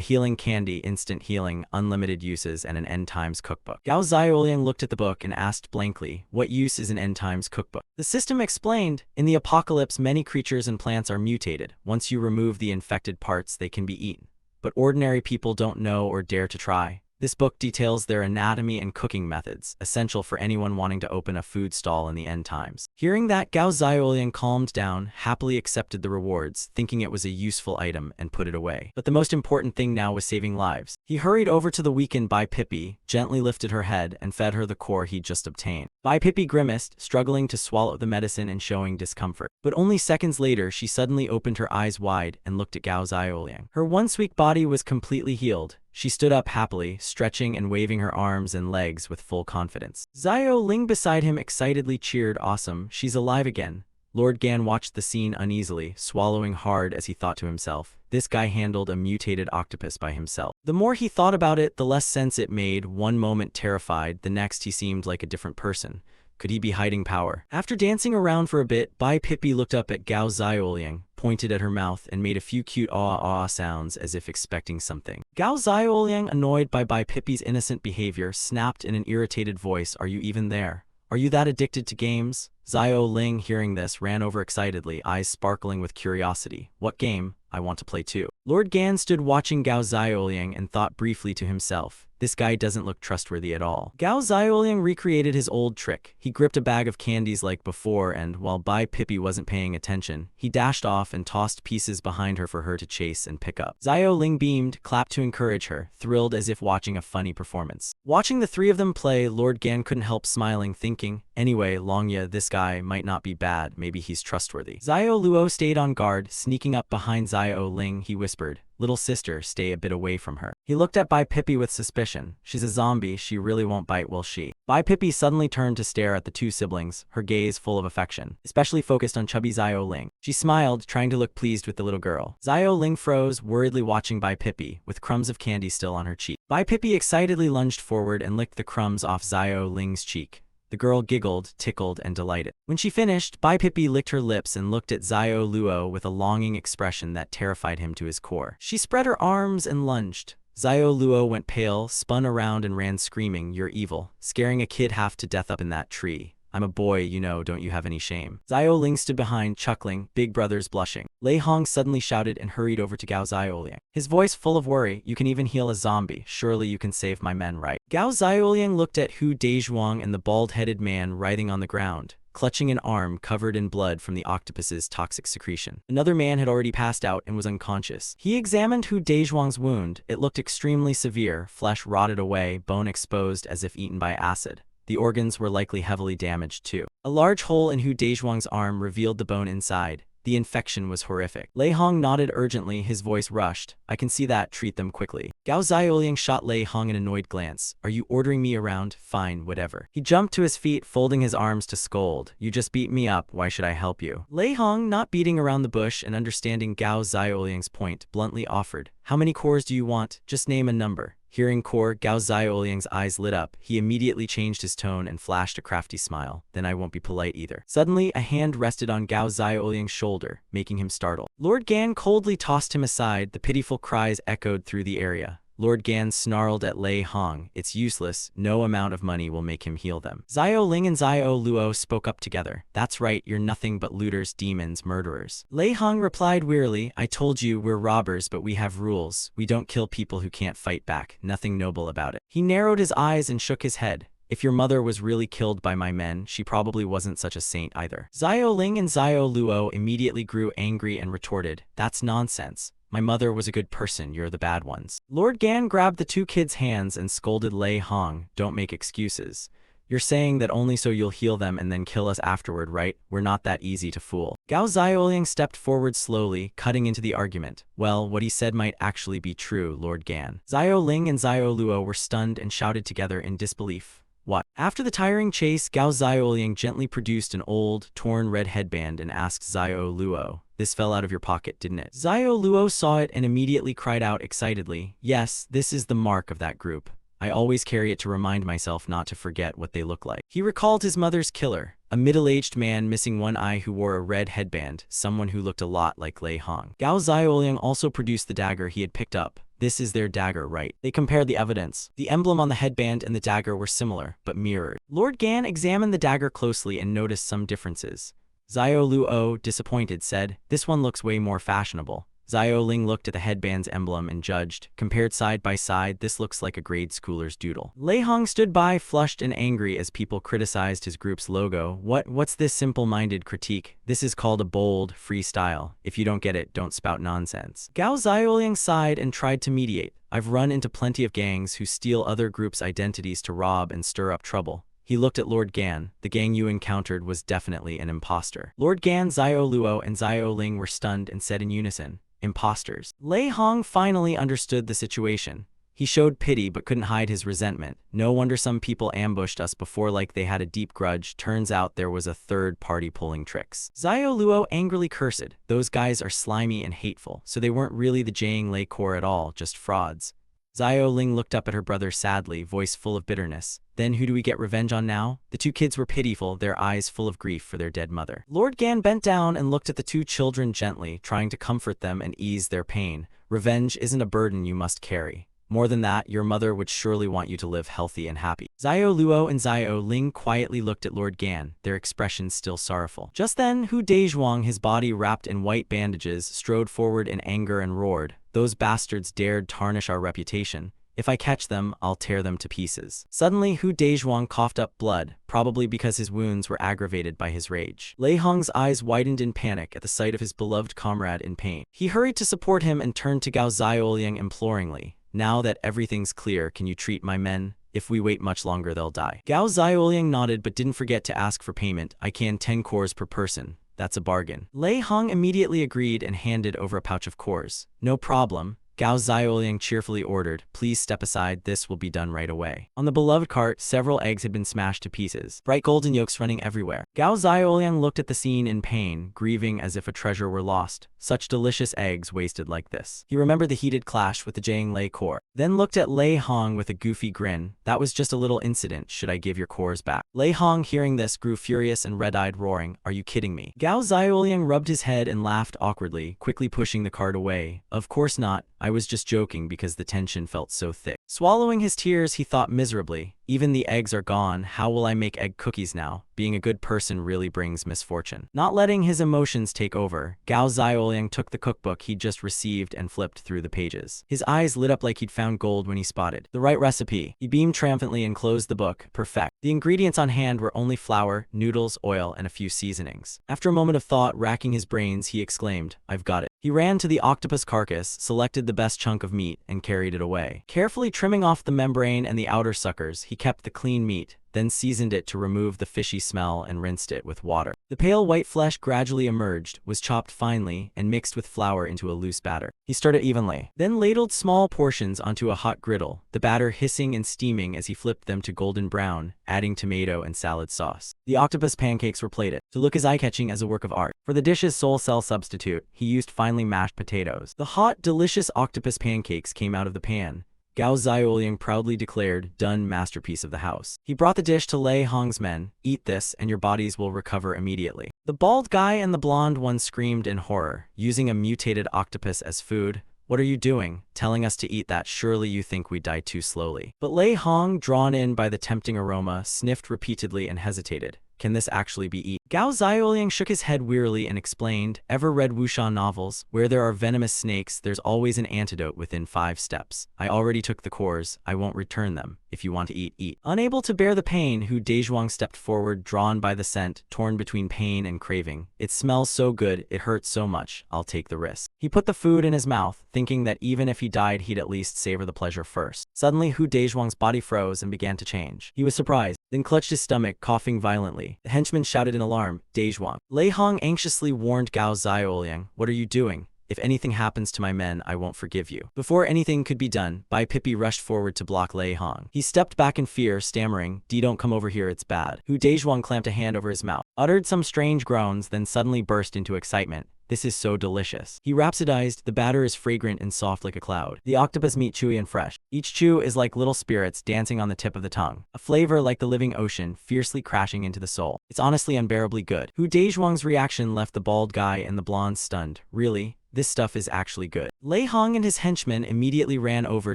healing candy, instant healing, unlimited uses, and an end times cookbook." Gao Xiaoliang looked at the book and asked blankly, "What use is an end times cookbook?" The system explained, "In the apocalypse, many creatures and plants are mutated. Once you remove the infected parts, they can be eaten. But ordinary people don't know or dare to try. This book details their anatomy and cooking methods, essential for anyone wanting to open a food stall in the end times." Hearing that, Gao Xiaoliang calmed down, happily accepted the rewards, thinking it was a useful item, and put it away. But the most important thing now was saving lives. He hurried over to the weakened Bai Pippi, gently lifted her head, and fed her the core he'd just obtained. Bai Pippi grimaced, struggling to swallow the medicine and showing discomfort. But only seconds later, she suddenly opened her eyes wide and looked at Gao Xiaoliang. Her once weak body was completely healed. She stood up happily, stretching and waving her arms and legs with full confidence. Xiao Ling beside him excitedly cheered, "Awesome, she's alive again." Lord Gan watched the scene uneasily, swallowing hard as he thought to himself, this guy handled a mutated octopus by himself. The more he thought about it, the less sense it made. One moment terrified, the next he seemed like a different person. Could he be hiding power? After dancing around for a bit, Bai Pippi looked up at Gao Xiaoliang, pointed at her mouth, and made a few cute ah sounds as if expecting something. Gao Xiaoliang, annoyed by Bai Pippi's innocent behavior, snapped in an irritated voice, "Are you even there? Are you that addicted to games?" Xiao Ling, hearing this, ran over excitedly, eyes sparkling with curiosity. "What game? I want to play too." Lord Gan stood watching Gao Xiaoliang and thought briefly to himself, this guy doesn't look trustworthy at all. Gao Xiaoliang recreated his old trick. He gripped a bag of candies like before and, while Bai Pippi wasn't paying attention, he dashed off and tossed pieces behind her for her to chase and pick up. Xiao Ling beamed, clapped to encourage her, thrilled as if watching a funny performance. Watching the three of them play, Lord Gan couldn't help smiling, thinking, anyway, Longya, this guy might not be bad, maybe he's trustworthy. Xiao Luo stayed on guard, sneaking up behind Xiao Ling. He whispered, "Little sister, stay a bit away from her." He looked at Bai Pippi with suspicion. She's a zombie, she really won't bite, will she? Bai Pippi suddenly turned to stare at the two siblings, her gaze full of affection, especially focused on chubby Xiao Ling. She smiled, trying to look pleased with the little girl. Xiao Ling froze, worriedly watching Bai Pippi, with crumbs of candy still on her cheek. Bai Pippi excitedly lunged forward and licked the crumbs off Xiao Ling's cheek. The girl giggled, tickled, and delighted. When she finished, Bai Pippi licked her lips and looked at Xiao Luo with a longing expression that terrified him to his core. She spread her arms and lunged. Xiao Luo went pale, spun around and ran screaming, "You're evil, scaring a kid half to death up in that tree. I'm a boy, you know, don't you have any shame?" Xiao Ling stood behind, chuckling, big brothers blushing. Lei Hong suddenly shouted and hurried over to Gao Xiaoliang, his voice full of worry, "You can even heal a zombie, surely you can save my men, right?" Gao Xiaoliang looked at Hu Dezhuang and the bald-headed man writhing on the ground, clutching an arm covered in blood from the octopus's toxic secretion. Another man had already passed out and was unconscious. He examined Hu Dezhuang's wound. It looked extremely severe, flesh rotted away, bone exposed as if eaten by acid. The organs were likely heavily damaged too. A large hole in Hu Dezhuang's arm revealed the bone inside. The infection was horrific. Lei Hong nodded urgently, his voice rushed. "I can see that, treat them quickly." Gao Xiaoliang shot Lei Hong an annoyed glance. "Are you ordering me around? Fine, whatever." He jumped to his feet, folding his arms to scold. "You just beat me up, why should I help you?" Lei Hong, not beating around the bush and understanding Gao Xiaoliang's point, bluntly offered, "How many cores do you want? Just name a number." Hearing core, Gao Xiaoliang's eyes lit up. He immediately changed his tone and flashed a crafty smile. "Then I won't be polite either." Suddenly, a hand rested on Gao Xiaoliang's shoulder, making him startle. Lord Gan coldly tossed him aside. The pitiful cries echoed through the area. Lord Gan snarled at Lei Hong, "It's useless, no amount of money will make him heal them." Xiao Ling and Xiao Luo spoke up together. "That's right, you're nothing but looters, demons, murderers." Lei Hong replied wearily, "I told you, we're robbers, but we have rules. We don't kill people who can't fight back, nothing noble about it." He narrowed his eyes and shook his head. "If your mother was really killed by my men, she probably wasn't such a saint either." Xiao Ling and Xiao Luo immediately grew angry and retorted, "That's nonsense. My mother was a good person, you're the bad ones." Lord Gan grabbed the two kids' hands and scolded Lei Hong, "Don't make excuses. You're saying that only so you'll heal them and then kill us afterward, right? We're not that easy to fool." Gao Xiaoliang stepped forward slowly, cutting into the argument. "Well, what he said might actually be true, Lord Gan." Xiao Ling and Xiao Luo were stunned and shouted together in disbelief. "What?" After the tiring chase, Gao Xiaoliang gently produced an old, torn red headband and asked Xiao Luo, "This fell out of your pocket, didn't it?" Xiao Luo saw it and immediately cried out excitedly, "Yes, this is the mark of that group. I always carry it to remind myself not to forget what they look like." He recalled his mother's killer, a middle-aged man missing one eye who wore a red headband, someone who looked a lot like Lei Hong. Gao Xiaoliang also produced the dagger he had picked up. "This is their dagger, right?" They compared the evidence. The emblem on the headband and the dagger were similar, but mirrored. Lord Gan examined the dagger closely and noticed some differences. Xiao Luo, disappointed, said, "This one looks way more fashionable." Xiao Ling looked at the headband's emblem and judged. "Compared side by side, this looks like a grade schooler's doodle." Lei Hong stood by, flushed and angry as people criticized his group's logo. What's this simple-minded critique? This is called a bold, free style. If you don't get it, don't spout nonsense." Gao Xiaoliang sighed and tried to mediate. "I've run into plenty of gangs who steal other groups' identities to rob and stir up trouble." He looked at Lord Gan. "The gang you encountered was definitely an imposter." Lord Gan, Xiao Luo, and Xiao Ling were stunned and said in unison, "Imposters." Lei Hong finally understood the situation. He showed pity but couldn't hide his resentment. No wonder some people ambushed us before like they had a deep grudge. Turns out there was a third party pulling tricks. Xiao Luo angrily cursed. Those guys are slimy and hateful, so they weren't really the Jiang Lei Corps at all, just frauds. Xiao Ling looked up at her brother sadly, voice full of bitterness. Then who do we get revenge on now? The two kids were pitiful, their eyes full of grief for their dead mother. Lord Gan bent down and looked at the two children gently, trying to comfort them and ease their pain. Revenge isn't a burden you must carry. More than that, your mother would surely want you to live healthy and happy. Xiao Luo and Xiao Ling quietly looked at Lord Gan, their expressions still sorrowful. Just then, Hu Dezhuang, his body wrapped in white bandages, strode forward in anger and roared, "Those bastards dared tarnish our reputation. If I catch them, I'll tear them to pieces." Suddenly, Hu Dezhuang coughed up blood, probably because his wounds were aggravated by his rage. Lei Hong's eyes widened in panic at the sight of his beloved comrade in pain. He hurried to support him and turned to Gao Xiaoliang imploringly. "Now that everything's clear, can you treat my men? If we wait much longer, they'll die." Gao Xiaoliang nodded but didn't forget to ask for payment. "I can 10 cores per person. That's a bargain." Lei Hong immediately agreed and handed over a pouch of cores. "No problem." Gao Xiaoliang cheerfully ordered, "Please step aside, this will be done right away." On the beloved cart, several eggs had been smashed to pieces, bright golden yolks running everywhere. Gao Xiaoliang looked at the scene in pain, grieving as if a treasure were lost. Such delicious eggs wasted like this. He remembered the heated clash with the Jiang Lei Corps, then looked at Lei Hong with a goofy grin. "That was just a little incident, should I give your cores back?" Lei Hong, hearing this, grew furious and red-eyed, roaring, "Are you kidding me?" Gao Xiaoliang rubbed his head and laughed awkwardly, quickly pushing the cart away. "Of course not. I was just joking because the tension felt so thick." Swallowing his tears, he thought miserably, "Even the eggs are gone, how will I make egg cookies now? Being a good person really brings misfortune." Not letting his emotions take over, Gao Xiaoliang took the cookbook he'd just received and flipped through the pages. His eyes lit up like he'd found gold when he spotted the right recipe. He beamed triumphantly and closed the book. Perfect. The ingredients on hand were only flour, noodles, oil, and a few seasonings. After a moment of thought, racking his brains, he exclaimed, "I've got it." He ran to the octopus carcass, selected the best chunk of meat, and carried it away. Carefully trimming off the membrane and the outer suckers, he kept the clean meat, then seasoned it to remove the fishy smell and rinsed it with water. The pale white flesh gradually emerged, was chopped finely, and mixed with flour into a loose batter. He stirred it evenly, then ladled small portions onto a hot griddle, the batter hissing and steaming as he flipped them to golden brown, adding tomato and salad sauce. The octopus pancakes were plated, to look as eye-catching as a work of art. For the dish's sole cell substitute, he used finely mashed potatoes. The hot, delicious octopus pancakes came out of the pan. Gao Xiaoliang proudly declared, "Done, masterpiece of the house." He brought the dish to Lei Hong's men. "Eat this, and your bodies will recover immediately." The bald guy and the blonde one screamed in horror, using a mutated octopus as food. "What are you doing? Telling us to eat that? Surely you think we die too slowly." But Lei Hong, drawn in by the tempting aroma, sniffed repeatedly and hesitated. "Can this actually be eaten?" Gao Xiaoliang shook his head wearily and explained, "Ever read wuxia novels? Where there are venomous snakes, there's always an antidote within 5 steps. I already took the cores, I won't return them. If you want to eat, eat." Unable to bear the pain, Hu Dezhuang stepped forward, drawn by the scent, torn between pain and craving. "It smells so good, it hurts so much, I'll take the risk." He put the food in his mouth, thinking that even if he died, he'd at least savor the pleasure first. Suddenly, Hu Dezhuang's body froze and began to change. He was surprised, then clutched his stomach, coughing violently. The henchman shouted in alarm, "Dezhuang." Lei Hong anxiously warned Gao Xiaoliang, "What are you doing? If anything happens to my men, I won't forgive you." Before anything could be done, Bai Pippi rushed forward to block Lei Hong. He stepped back in fear, stammering, "Don't come over here, it's bad." Hu Dezhuang clamped a hand over his mouth, uttered some strange groans, then suddenly burst into excitement. "This is so delicious." He rhapsodized, "The batter is fragrant and soft like a cloud. The octopus meat chewy and fresh. Each chew is like little spirits dancing on the tip of the tongue. A flavor like the living ocean, fiercely crashing into the soul. It's honestly unbearably good." Hu Dezhuang's reaction left the bald guy and the blonde stunned. "Really? This stuff is actually good." Lei Hong and his henchmen immediately ran over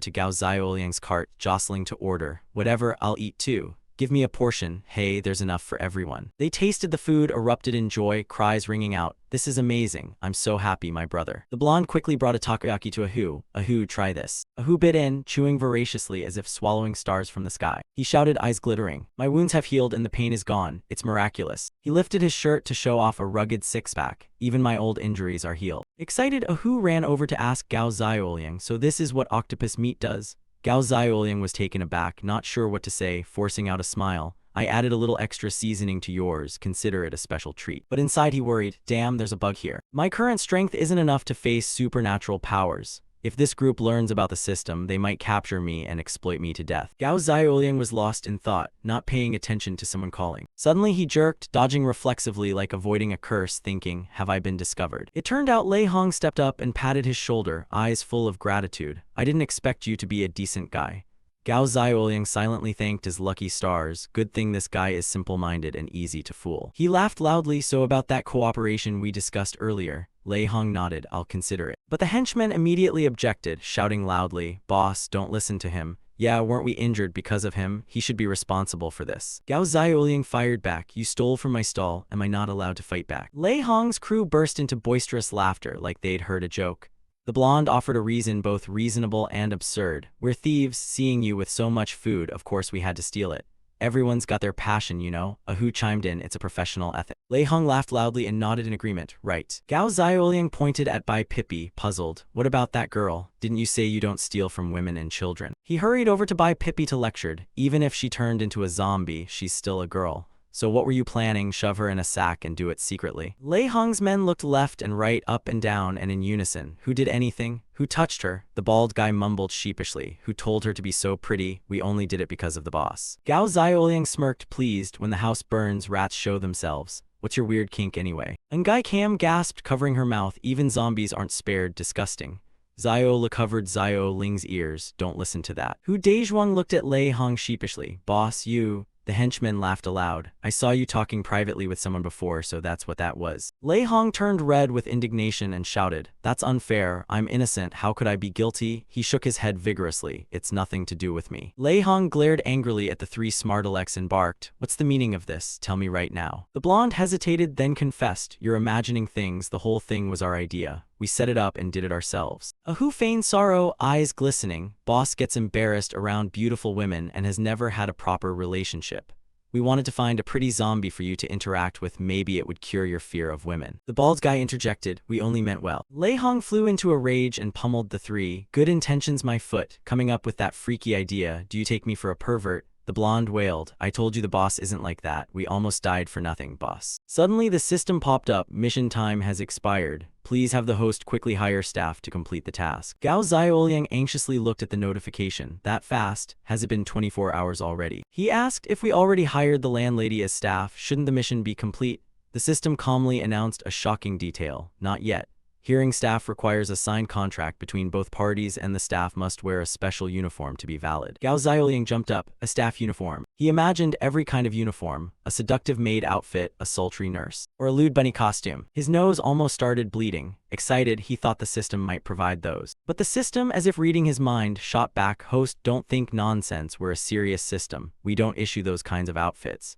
to Gao Xiaoliang's cart, jostling to order, "Whatever, I'll eat too. Give me a portion. Hey, there's enough for everyone." They tasted the food, erupted in joy, cries ringing out, "This is amazing. I'm so happy, my brother." The blonde quickly brought a takoyaki to Ahu. "Ahu, try this." Ahu bit in, chewing voraciously as if swallowing stars from the sky. He shouted, eyes glittering, "My wounds have healed and the pain is gone. It's miraculous." He lifted his shirt to show off a rugged six-pack. "Even my old injuries are healed." Excited, Ahu ran over to ask Gao Xiaoliang, "So this is what octopus meat does?" Gao Xiaoliang was taken aback, not sure what to say, forcing out a smile. "I added a little extra seasoning to yours, consider it a special treat." But inside he worried, "Damn, there's a bug here. My current strength isn't enough to face supernatural powers. If this group learns about the system, they might capture me and exploit me to death. Gao Xiaoliang was lost in thought, not paying attention to someone calling. Suddenly he jerked, dodging reflexively like avoiding a curse, thinking, have I been discovered? It turned out Lei Hong stepped up and patted his shoulder, eyes full of gratitude. I didn't expect you to be a decent guy. Gao Xiaoliang silently thanked his lucky stars. Good thing this guy is simple-minded and easy to fool. He laughed loudly. So about that cooperation we discussed earlier. Lei Hong nodded. I'll consider it. But the henchman immediately objected, shouting loudly, Boss, don't listen to him. Yeah, weren't we injured because of him? He should be responsible for this. Gao Xiaoliang fired back. You stole from my stall. Am I not allowed to fight back? Lei Hong's crew burst into boisterous laughter like they'd heard a joke. The blonde offered a reason both reasonable and absurd. We're thieves, seeing you with so much food, of course we had to steal it. Everyone's got their passion, you know. Ahu chimed in, it's a professional ethic. Lei Hong laughed loudly and nodded in agreement. Right. Gao Xiaoliang pointed at Bai Pippi, puzzled. What about that girl? Didn't you say you don't steal from women and children? He hurried over to Bai Pippi to lecture. Even if she turned into a zombie, she's still a girl. So what were you planning? Shove her in a sack and do it secretly? Lei Hong's men looked left and right, up and down, and in unison. Who did anything? Who touched her? The bald guy mumbled sheepishly. Who told her to be so pretty? We only did it because of the boss. Gao Xiaoliang smirked, pleased. When the house burns, rats show themselves. What's your weird kink anyway? Ngai Cam gasped, covering her mouth. Even zombies aren't spared. Disgusting. Xiao covered Xiao Ling's ears. Don't listen to that. Hu Dezhuang looked at Lei Hong sheepishly. Boss, you... The henchman laughed aloud. I saw you talking privately with someone before, so that's what that was. Lei Hong turned red with indignation and shouted, That's unfair. I'm innocent. How could I be guilty? He shook his head vigorously. It's nothing to do with me. Lei Hong glared angrily at the three smartalecks and barked, What's the meaning of this? Tell me right now. The blonde hesitated, then confessed, You're imagining things. The whole thing was our idea. We set it up and did it ourselves. Ahu feigned sorrow, eyes glistening. Boss gets embarrassed around beautiful women and has never had a proper relationship. We wanted to find a pretty zombie for you to interact with. Maybe it would cure your fear of women. The bald guy interjected, We only meant well. Lei Hong flew into a rage and pummeled the three. Good intentions, my foot. Coming up with that freaky idea. Do you take me for a pervert? The blonde wailed, I told you the boss isn't like that. We almost died for nothing, boss. Suddenly the system popped up. Mission time has expired. Please have the host quickly hire staff to complete the task. Gao Xiaoliang anxiously looked at the notification. That fast? Has it been 24 hours already? He asked, If we already hired the landlady as staff, shouldn't the mission be complete? The system calmly announced a shocking detail. Not yet. Hiring staff requires a signed contract between both parties, and the staff must wear a special uniform to be valid. Gao Xiaoliang jumped up. A staff uniform. He imagined every kind of uniform. A seductive maid outfit, a sultry nurse, or a lewd bunny costume. His nose almost started bleeding. Excited, he thought the system might provide those. But the system, as if reading his mind, shot back, Host, don't think nonsense. We're a serious system. We don't issue those kinds of outfits.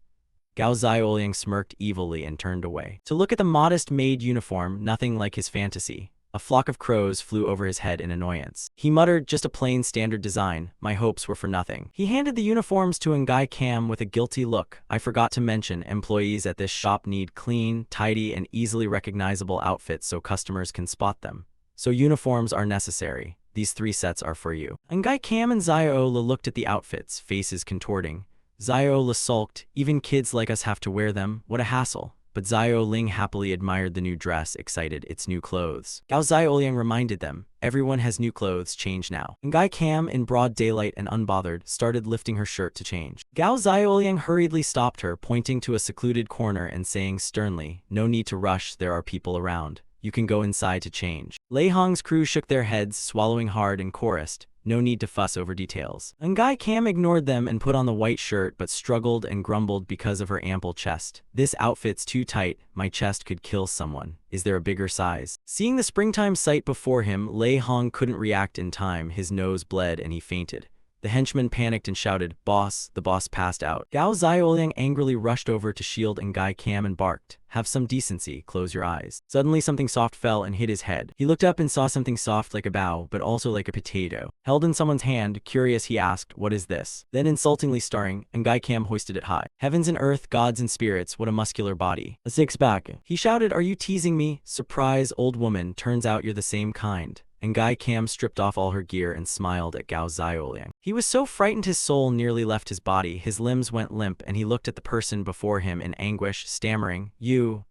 Gao Xiaoliang smirked evilly and turned away. To look at the modest maid uniform, nothing like his fantasy. A flock of crows flew over his head in annoyance. He muttered, Just a plain standard design. My hopes were for nothing. He handed the uniforms to Ngai Cam with a guilty look. I forgot to mention, employees at this shop need clean, tidy, and easily recognizable outfits so customers can spot them. So uniforms are necessary. These 3 sets are for you. Ngai Cam and Xiao looked at the outfits, faces contorting. Xiao sulked, even kids like us have to wear them, what a hassle. But Xiao Ling happily admired the new dress, excited, it's new clothes. Gao Xiaoliang reminded them, everyone has new clothes, change now. Ngai Cam, in broad daylight and unbothered, started lifting her shirt to change. Gao Xiaoliang hurriedly stopped her, pointing to a secluded corner and saying sternly, No need to rush, there are people around. You can go inside to change. Lei Hong's crew shook their heads, swallowing hard, and chorused, No need to fuss over details. Ngai Cam ignored them and put on the white shirt but struggled and grumbled because of her ample chest. This outfit's too tight, my chest could kill someone. Is there a bigger size? Seeing the springtime sight before him, Lei Hong couldn't react in time. His nose bled and he fainted. The henchman panicked and shouted, Boss, the boss passed out. Gao Xiaoliang angrily rushed over to shield Ngai Cam and barked, Have some decency, close your eyes. Suddenly something soft fell and hit his head. He looked up and saw something soft like a bough, but also like a potato. Held in someone's hand, curious he asked, What is this? Then insultingly starring, Ngai Cam hoisted it high. Heavens and earth, gods and spirits, what a muscular body. A six-pack. He shouted, Are you teasing me? Surprise, old woman, turns out you're the same kind. Ngai Cam stripped off all her gear and smiled at Gao Xiaoliang. He was so frightened his soul nearly left his body, his limbs went limp, and he looked at the person before him in anguish, stammering, You,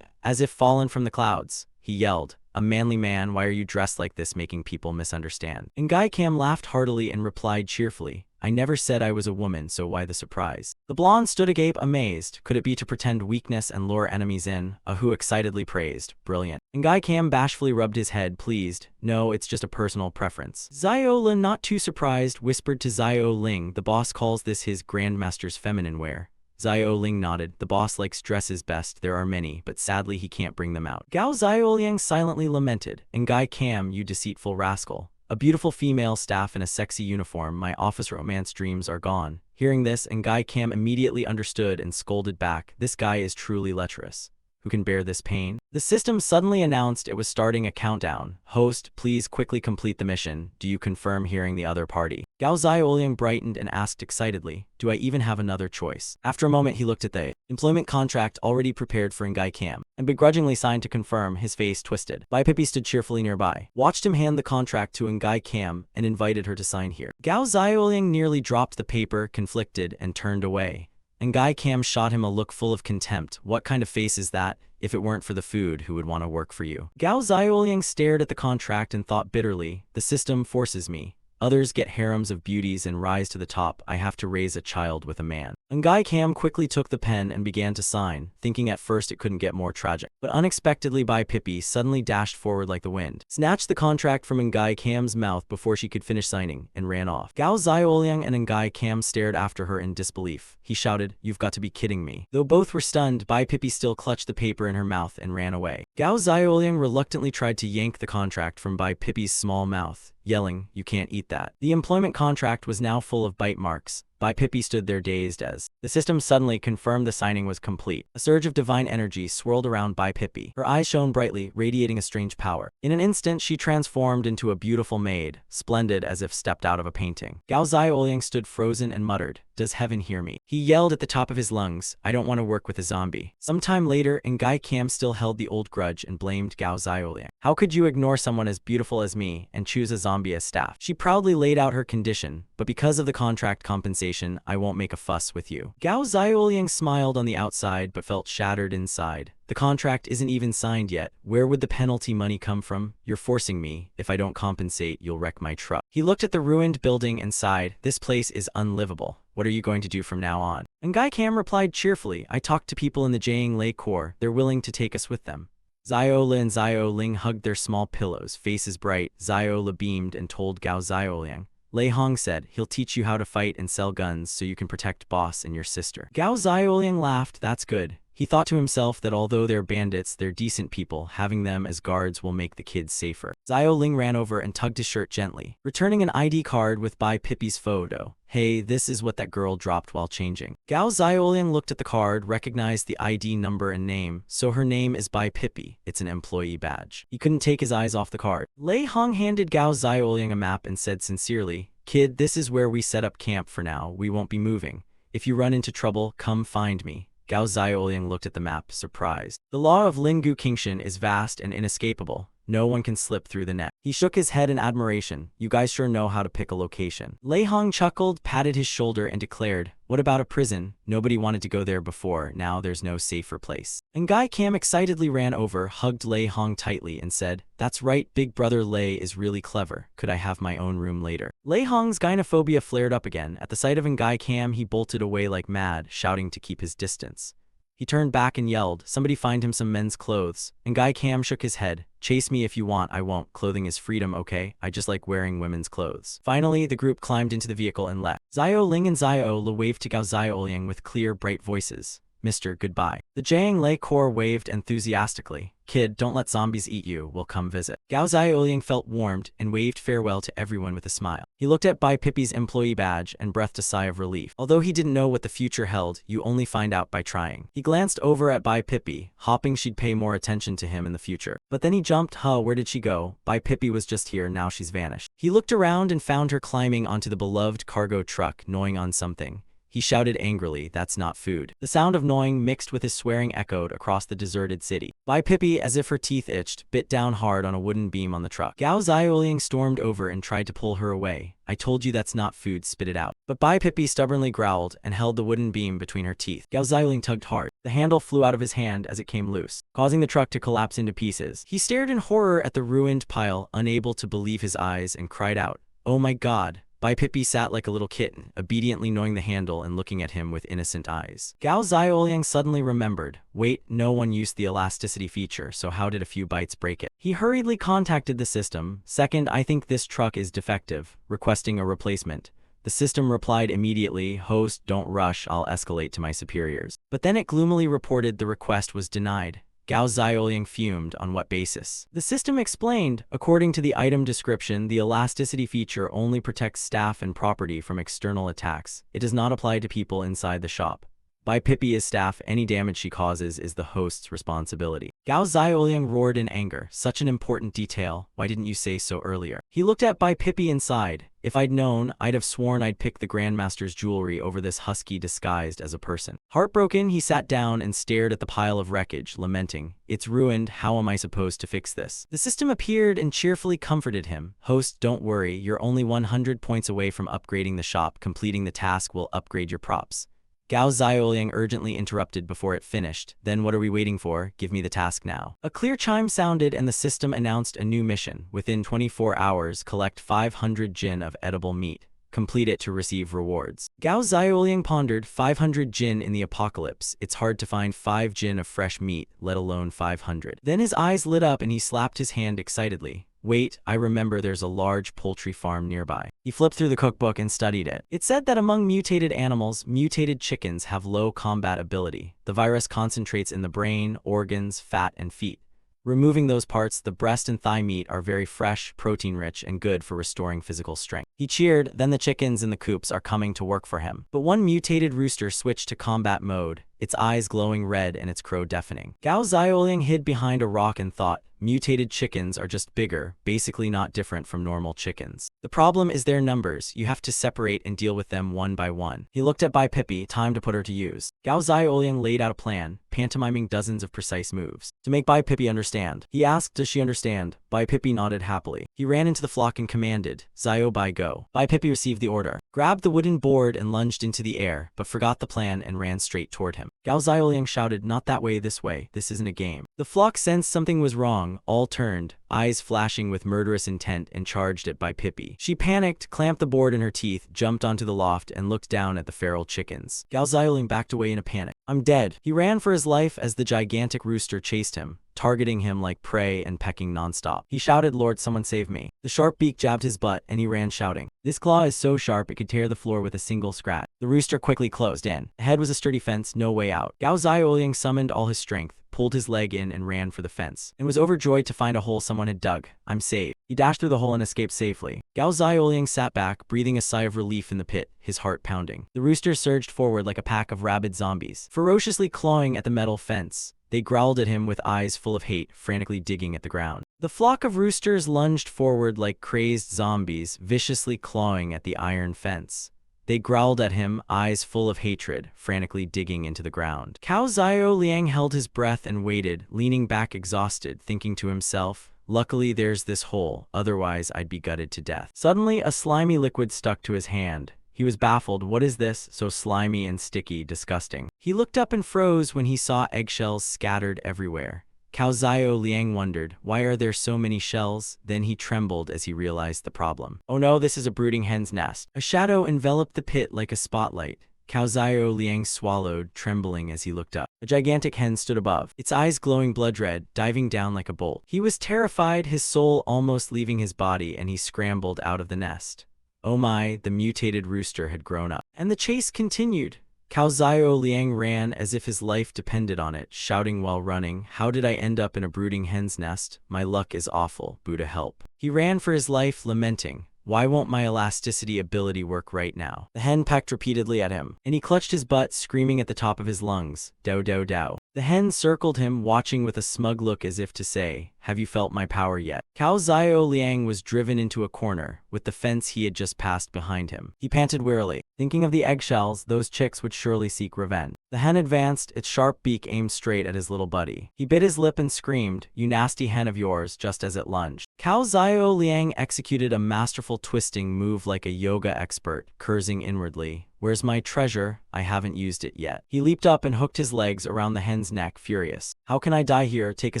as if fallen from the clouds. he yelled. A manly man, why are you dressed like this, making people misunderstand? Ngai Kam laughed heartily and replied cheerfully, I never said I was a woman, so why the surprise? The blonde stood agape, amazed. Could it be to pretend weakness and lure enemies in? Ahu excitedly praised. Brilliant. Ngai Kam bashfully rubbed his head, pleased. No, it's just a personal preference. Zio Lin, not too surprised, whispered to Zio Ling, the boss calls this his grandmaster's feminine wear. Zio Ling nodded. The boss likes dresses best. There are many, but sadly he can't bring them out. Gao Xiaoliang silently lamented. Ngai Kam, you deceitful rascal. A beautiful female staff in a sexy uniform, my office romance dreams are gone. Hearing this, Ngai Kam immediately understood and scolded back. This guy is truly lecherous. Who can bear this pain? The system suddenly announced it was starting a countdown. Host, please quickly complete the mission. Do you confirm hearing the other party? Gao Xiaoliang brightened and asked excitedly, do I even have another choice? After a moment he looked at the employment contract already prepared for Ngai Kam, and begrudgingly signed to confirm. His face twisted. Bai Pippi stood cheerfully nearby, watched him hand the contract to Ngai Kam, and invited her to sign here. Gao Xiaoliang nearly dropped the paper, conflicted, and turned away. Ngai Kam shot him a look full of contempt. What kind of face is that? If it weren't for the food, who would want to work for you? Gao Xiaoliang stared at the contract and thought bitterly, the system forces me. Others get harems of beauties and rise to the top. I have to raise a child with a man. Ngai Kam quickly took the pen and began to sign, thinking at first it couldn't get more tragic. But unexpectedly Bai Pippi suddenly dashed forward like the wind, snatched the contract from Ngai Kam's mouth before she could finish signing, and ran off. Gao Xiaoliang and Ngai Kam stared after her in disbelief. He shouted, you've got to be kidding me. Though both were stunned, Bai Pippi still clutched the paper in her mouth and ran away. Gao Xiaoliang reluctantly tried to yank the contract from Bai Pippi's small mouth, yelling, you can't eat that. The employment contract was now full of bite marks. Bai Pippi stood there dazed as the system suddenly confirmed the signing was complete. A surge of divine energy swirled around Bai Pippi. Her eyes shone brightly, radiating a strange power. In an instant, she transformed into a beautiful maid, splendid as if stepped out of a painting. Gao Xiaoliang stood frozen and muttered, does heaven hear me? He yelled at the top of his lungs, I don't want to work with a zombie. Sometime later, Ngai Kam still held the old grudge and blamed Gao Xiaoliang. How could you ignore someone as beautiful as me and choose a zombie as staff? She proudly laid out her condition, but because of the contract compensation, I won't make a fuss with you. Gao Xiaoliang smiled on the outside but felt shattered inside. The contract isn't even signed yet. Where would the penalty money come from? You're forcing me. If I don't compensate, you'll wreck my truck. He looked at the ruined building and sighed. This place is unlivable. What are you going to do from now on? Ngai Kam replied cheerfully, I talked to people in the Jiang Lei Corps. They're willing to take us with them. Zio Le and Zio Ling hugged their small pillows, faces bright. Zio Le beamed and told Gao Xiaoliang. Lei Hong said, he'll teach you how to fight and sell guns so you can protect boss and your sister. Gao Xiaoliang laughed, that's good. He thought to himself that although they're bandits, they're decent people. Having them as guards will make the kids safer. Zio Ling ran over and tugged his shirt gently, returning an ID card with Bai Pippi's photo. Hey, this is what that girl dropped while changing. Gao Xiaoliang looked at the card, recognized the ID number and name. So her name is Bai Pippi. It's an employee badge. He couldn't take his eyes off the card. Lei Hong handed Gao Xiaoliang a map and said sincerely, kid, this is where we set up camp for now. We won't be moving. If you run into trouble, come find me. Gao Xiaoliang looked at the map, surprised. The law of Lingu Kingshan is vast and inescapable. No one can slip through the net. He shook his head in admiration. You guys sure know how to pick a location. Lei Hong chuckled, patted his shoulder, and declared, what about a prison? Nobody wanted to go there before. Now there's no safer place. Ngai Kam excitedly ran over, hugged Lei Hong tightly, and said, that's right, big brother Lei is really clever. Could I have my own room later? Lei Hong's gynophobia flared up again. At the sight of Ngai Kam, he bolted away like mad, shouting to keep his distance. He turned back and yelled, somebody find him some men's clothes. Ngai Kam shook his head. Chase me if you want, I won't. Clothing is freedom, okay? I just like wearing women's clothes. Finally, the group climbed into the vehicle and left. Zio Ling and Zio Le waved to Gao Xiaoliang with clear, bright voices. Mr. Goodbye. The Jiang Lei Corps waved enthusiastically. Kid, don't let zombies eat you, we'll come visit. Gao Xiaoliang felt warmed and waved farewell to everyone with a smile. He looked at Bai Pippi's employee badge and breathed a sigh of relief. Although he didn't know what the future held, you only find out by trying. He glanced over at Bai Pippi, hoping she'd pay more attention to him in the future. But then he jumped, where did she go? Bai Pippi was just here, now she's vanished. He looked around and found her climbing onto the beloved cargo truck, gnawing on something. He shouted angrily, "That's not food." The sound of gnawing mixed with his swearing echoed across the deserted city. Bai Pippi, as if her teeth itched, bit down hard on a wooden beam on the truck. Gao Xiaoliang stormed over and tried to pull her away. "I told you that's not food, spit it out." But Bai Pippi stubbornly growled and held the wooden beam between her teeth. Gao Xiaoliang tugged hard. The handle flew out of his hand as it came loose, causing the truck to collapse into pieces. He stared in horror at the ruined pile, unable to believe his eyes, and cried out, "Oh my God." Bai Pippi sat like a little kitten, obediently gnawing the handle and looking at him with innocent eyes. Gao Xiaoliang suddenly remembered, wait, no one used the elasticity feature, so how did a few bites break it? He hurriedly contacted the system. "Second, I think this truck is defective, requesting a replacement." The system replied immediately, "Host, don't rush, I'll escalate to my superiors." But then it gloomily reported the request was denied. Gao Xiaoliang fumed. On what basis? The system explained, according to the item description, the elasticity feature only protects staff and property from external attacks. It does not apply to people inside the shop. Bai Pippi is staff, any damage she causes is the host's responsibility. Gao Xiaoliang roared in anger. Such an important detail, why didn't you say so earlier? He looked at Bai Pippi and sighed. If I'd known, I'd have sworn I'd pick the Grandmaster's jewelry over this husky disguised as a person. Heartbroken, he sat down and stared at the pile of wreckage, lamenting, "It's ruined, how am I supposed to fix this?" The system appeared and cheerfully comforted him. "Host, don't worry, you're only 100 points away from upgrading the shop. Completing the task will upgrade your props." Gao Xiaoliang urgently interrupted before it finished. "Then what are we waiting for? Give me the task now." A clear chime sounded and the system announced a new mission. Within 24 hours, collect 500 jin of edible meat. Complete it to receive rewards. Gao Xiaoliang pondered. 500 jin in the apocalypse. It's hard to find 5 jin of fresh meat, let alone 500. Then his eyes lit up and he slapped his hand excitedly. "Wait, I remember, there's a large poultry farm nearby." He flipped through the cookbook and studied it. It said that among mutated animals, mutated chickens have low combat ability. The virus concentrates in the brain, organs, fat, and feet. Removing those parts, the breast and thigh meat are very fresh, protein-rich, and good for restoring physical strength. He cheered. Then the chickens in the coops are coming to work for him. But one mutated rooster switched to combat mode, its eyes glowing red and its crow deafening. Gao Xiaoliang hid behind a rock and thought, mutated chickens are just bigger, basically not different from normal chickens. The problem is their numbers, you have to separate and deal with them one by one. He looked at Bai Pippi, time to put her to use. Gao Xiaoliang laid out a plan, pantomiming dozens of precise moves. To make Bai Pippi understand, he asked, "Does she understand?" Bai Pippi nodded happily. He ran into the flock and commanded, "Zio Bai go." Bai Pippi received the order, grabbed the wooden board and lunged into the air, but forgot the plan and ran straight toward him. Gao Xiaoliang shouted, "Not that way, this way, this isn't a game." The flock sensed something was wrong, all turned, eyes flashing with murderous intent, and charged at Bai Pippi. She panicked, clamped the board in her teeth, jumped onto the loft, and looked down at the feral chickens. Gao Xiaoliang backed away in a panic. "I'm dead." He ran for his life as the gigantic rooster chased him, targeting him like prey and pecking nonstop. He shouted, "Lord, someone save me." The sharp beak jabbed his butt, and he ran shouting. "This claw is so sharp it could tear the floor with a single scratch." The rooster quickly closed in. Ahead was a sturdy fence, no way out. Gao Xiaoliang summoned all his strength, pulled his leg in and ran for the fence, and was overjoyed to find a hole someone had dug. "I'm saved." He dashed through the hole and escaped safely. Gao Xiaoliang sat back, breathing a sigh of relief in the pit, his heart pounding. The rooster surged forward like a pack of rabid zombies, ferociously clawing at the metal fence. They growled at him with eyes full of hate, frantically digging at the ground. The flock of roosters lunged forward like crazed zombies, viciously clawing at the iron fence. They growled at him, eyes full of hatred, frantically digging into the ground. Gao Xiaoliang held his breath and waited, leaning back exhausted, thinking to himself, "Luckily there's this hole, otherwise I'd be gutted to death." Suddenly, a slimy liquid stuck to his hand. He was baffled. What is this? So slimy and sticky, disgusting. He looked up and froze when he saw eggshells scattered everywhere. Gao Xiaoliang wondered, why are there so many shells? Then he trembled as he realized the problem. Oh no, this is a brooding hen's nest. A shadow enveloped the pit like a spotlight. Gao Xiaoliang swallowed, trembling as he looked up. A gigantic hen stood above, its eyes glowing blood red, diving down like a bolt. He was terrified, his soul almost leaving his body, and he scrambled out of the nest. Oh my, the mutated rooster had grown up. And the chase continued. Gao Xiaoliang ran as if his life depended on it, shouting while running, "How did I end up in a brooding hen's nest? My luck is awful, Buddha help." He ran for his life, lamenting, "Why won't my elasticity ability work right now?" The hen pecked repeatedly at him, and he clutched his butt, screaming at the top of his lungs, "Dow dow dow." The hen circled him, watching with a smug look as if to say, have you felt my power yet? Cao Xiao Liang was driven into a corner, with the fence he had just passed behind him. He panted wearily, thinking of the eggshells those chicks would surely seek revenge. The hen advanced, its sharp beak aimed straight at his little buddy. He bit his lip and screamed, "You nasty hen of yours," just as it lunged. Cao Xiao Liang executed a masterful twisting move like a yoga expert, cursing inwardly, "Where's my treasure? I haven't used it yet." He leaped up and hooked his legs around the hen's neck, furious. "How can I die here? Take a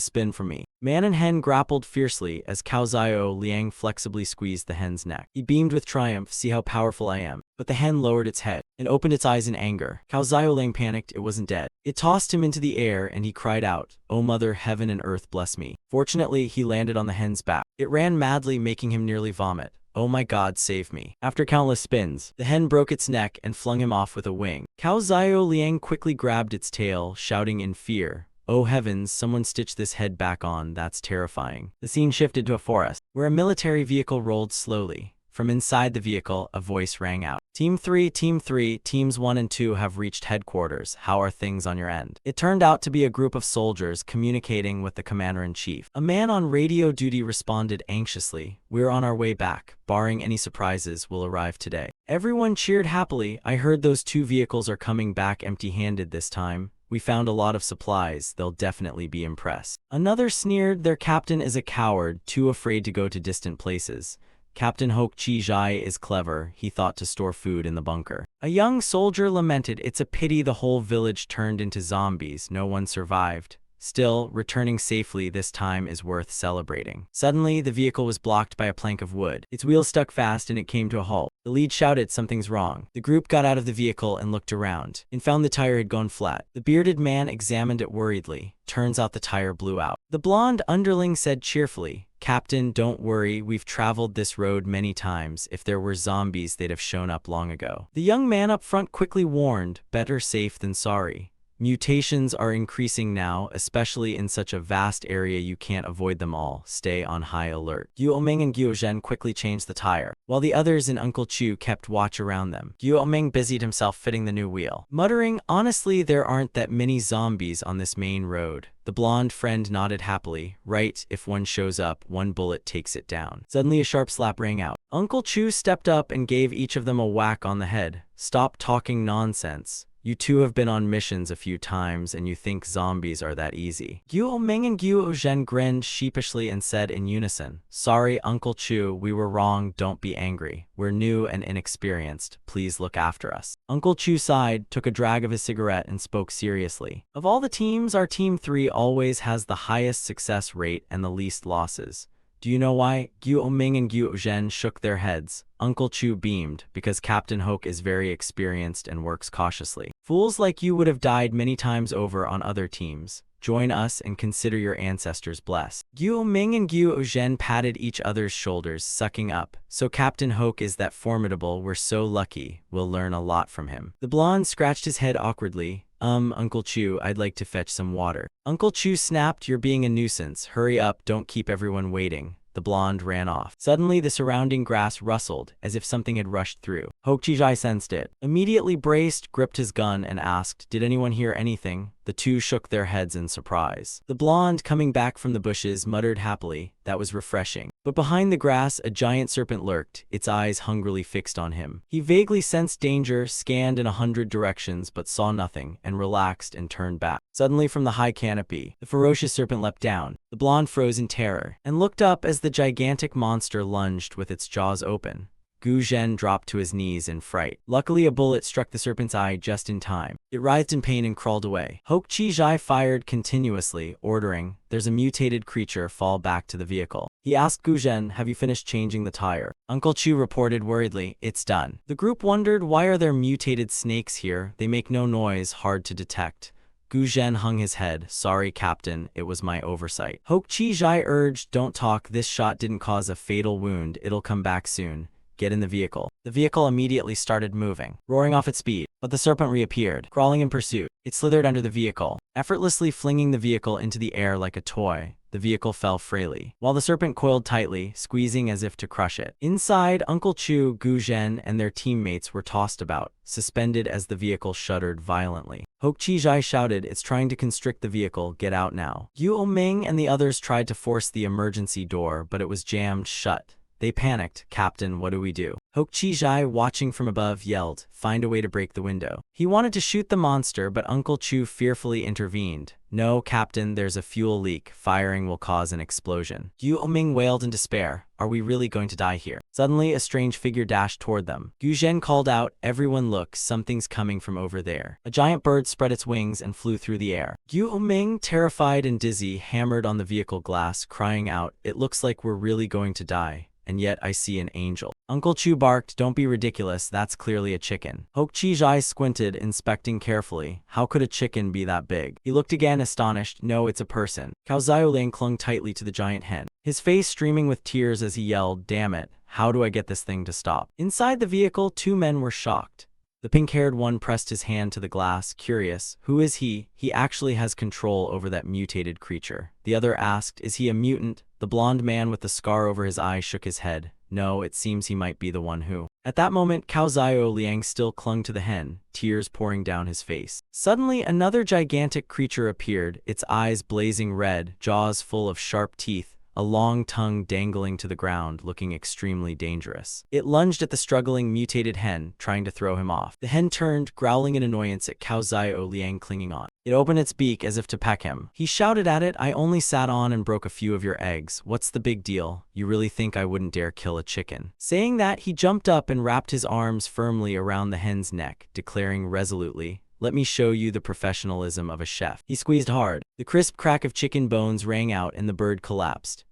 spin from me." Man and hen grappled fiercely as Cao Xiao Liang flexibly squeezed the hen's neck. He beamed with triumph, "See how powerful I am." But the hen lowered its head and opened its eyes in anger. Cao Xiao Liang panicked. It wasn't dead. It tossed him into the air and he cried out, "Oh mother, heaven and earth bless me." Fortunately, he landed on the hen's back. It ran madly, making him nearly vomit. "Oh my God, save me." After countless spins, the hen broke its neck and flung him off with a wing. Cao Xiao Liang quickly grabbed its tail, shouting in fear, "Oh heavens, someone stitch this head back on, that's terrifying." The scene shifted to a forest, where a military vehicle rolled slowly. From inside the vehicle, a voice rang out. Team 3, Teams 1 and 2 have reached headquarters. How are things on your end?" It turned out to be a group of soldiers communicating with the commander-in-chief. A man on radio duty responded anxiously, "We're on our way back. Barring any surprises, we'll arrive today." Everyone cheered happily. "I heard those 2 vehicles are coming back empty-handed this time. We found a lot of supplies. They'll definitely be impressed." Another sneered, "Their captain is a coward, too afraid to go to distant places. Captain Hok Chi Jai is clever. He thought to store food in the bunker." A young soldier lamented, "It's a pity the whole village turned into zombies. No one survived. Still, returning safely this time is worth celebrating." Suddenly, the vehicle was blocked by a plank of wood. Its wheels stuck fast and it came to a halt. The lead shouted, "Something's wrong." The group got out of the vehicle and looked around, and found the tire had gone flat. The bearded man examined it worriedly. Turns out the tire blew out. The blonde underling said cheerfully, "Captain, don't worry, we've traveled this road many times. If there were zombies, they'd have shown up long ago." The young man up front quickly warned, "Better safe than sorry. Mutations are increasing now, especially in such a vast area you can't avoid them all. Stay on high alert." Guo Ming and Guo Zhen quickly changed the tire, while the others and Uncle Chu kept watch around them. Guo Ming busied himself fitting the new wheel, muttering, "Honestly, there aren't that many zombies on this main road." The blonde friend nodded happily. "Right, if one shows up, one bullet takes it down." Suddenly a sharp slap rang out. Uncle Chu stepped up and gave each of them a whack on the head. "Stop talking nonsense. You 2 have been on missions a few times and you think zombies are that easy." Guo Ming and Guo Zhen grinned sheepishly and said in unison, "Sorry, Uncle Chu, we were wrong. Don't be angry. We're new and inexperienced. Please look after us." Uncle Chu sighed, took a drag of his cigarette and spoke seriously. "Of all the teams, our Team 3 always has the highest success rate and the least losses. Do you know why?" Guo Ming and Guo Zhen shook their heads. Uncle Chu beamed, "Because Captain Hok is very experienced and works cautiously. Fools like you would have died many times over on other teams. Join us and consider your ancestors blessed." Guo Ming and Guo Zhen patted each other's shoulders, sucking up. "So Captain Hok is that formidable. We're so lucky. We'll learn a lot from him." The blonde scratched his head awkwardly. Uncle Chu, I'd like to fetch some water." Uncle Chu snapped, "You're being a nuisance. Hurry up, don't keep everyone waiting." The blonde ran off. Suddenly, the surrounding grass rustled, as if something had rushed through. Hok Chi Jai sensed it, immediately braced, gripped his gun, and asked, "Did anyone hear anything?" The 2 shook their heads in surprise. The blonde, coming back from the bushes, muttered happily, "That was refreshing." But behind the grass, a giant serpent lurked, its eyes hungrily fixed on him. He vaguely sensed danger, scanned in 100 directions, but saw nothing, and relaxed and turned back. Suddenly, from the high canopy, the ferocious serpent leapt down. The blonde froze in terror, and looked up as the gigantic monster lunged with its jaws open. Gu Zhen dropped to his knees in fright. Luckily, a bullet struck the serpent's eye just in time. It writhed in pain and crawled away. Hok Chi Jai fired continuously, ordering, "There's a mutated creature, fall back to the vehicle." He asked Gu Zhen, "Have you finished changing the tire?" Uncle Chu reported worriedly, "It's done." The group wondered, why are there mutated snakes here? They make no noise, hard to detect. Gu Zhen hung his head. "Sorry, Captain, it was my oversight." Hok Chi Jai urged, "Don't talk, this shot didn't cause a fatal wound, it'll come back soon. Get in the vehicle." The vehicle immediately started moving, roaring off at speed, but the serpent reappeared, crawling in pursuit. It slithered under the vehicle, effortlessly flinging the vehicle into the air like a toy. The vehicle fell frailly, while the serpent coiled tightly, squeezing as if to crush it. Inside, Uncle Chu, Gu Zhen, and their teammates were tossed about, suspended as the vehicle shuddered violently. Hoke Chi-jai shouted, "It's trying to constrict the vehicle, get out now." Yu Ming and the others tried to force the emergency door, but it was jammed shut. They panicked. "Captain, what do we do?" Hoke Chi-jai, watching from above, yelled, "Find a way to break the window." He wanted to shoot the monster, but Uncle Chu fearfully intervened. "No, Captain, there's a fuel leak. Firing will cause an explosion." Yu Ming wailed in despair. "Are we really going to die here?" Suddenly, a strange figure dashed toward them. Gu Zhen called out, "Everyone look, something's coming from over there." A giant bird spread its wings and flew through the air. Yu Ming, terrified and dizzy, hammered on the vehicle glass, crying out, "It looks like we're really going to die. And yet I see an angel." Uncle Chu barked, "Don't be ridiculous, that's clearly a chicken." Hoke Chi-jai squinted, inspecting carefully. How could a chicken be that big? He looked again, astonished. "No, it's a person." Cao Xiaoling clung tightly to the giant hen, his face streaming with tears as he yelled, "Damn it, how do I get this thing to stop?" Inside the vehicle, two men were shocked. The pink-haired one pressed his hand to the glass, curious. "Who is he? He actually has control over that mutated creature." The other asked, "Is he a mutant?" The blonde man with the scar over his eye shook his head. "No, it seems he might be the one who." At that moment, Cao Xiaoliang still clung to the hen, tears pouring down his face. Suddenly, another gigantic creature appeared, its eyes blazing red, jaws full of sharp teeth, a long tongue dangling to the ground, looking extremely dangerous. It lunged at the struggling mutated hen, trying to throw him off. The hen turned, growling in annoyance at Cao Xiaoliang clinging on. It opened its beak as if to peck him. He shouted at it, "I only sat on and broke a few of your eggs. What's the big deal? You really think I wouldn't dare kill a chicken?" Saying that, he jumped up and wrapped his arms firmly around the hen's neck, declaring resolutely, "Let me show you the professionalism of a chef." He squeezed hard. The crisp crack of chicken bones rang out and the bird collapsed.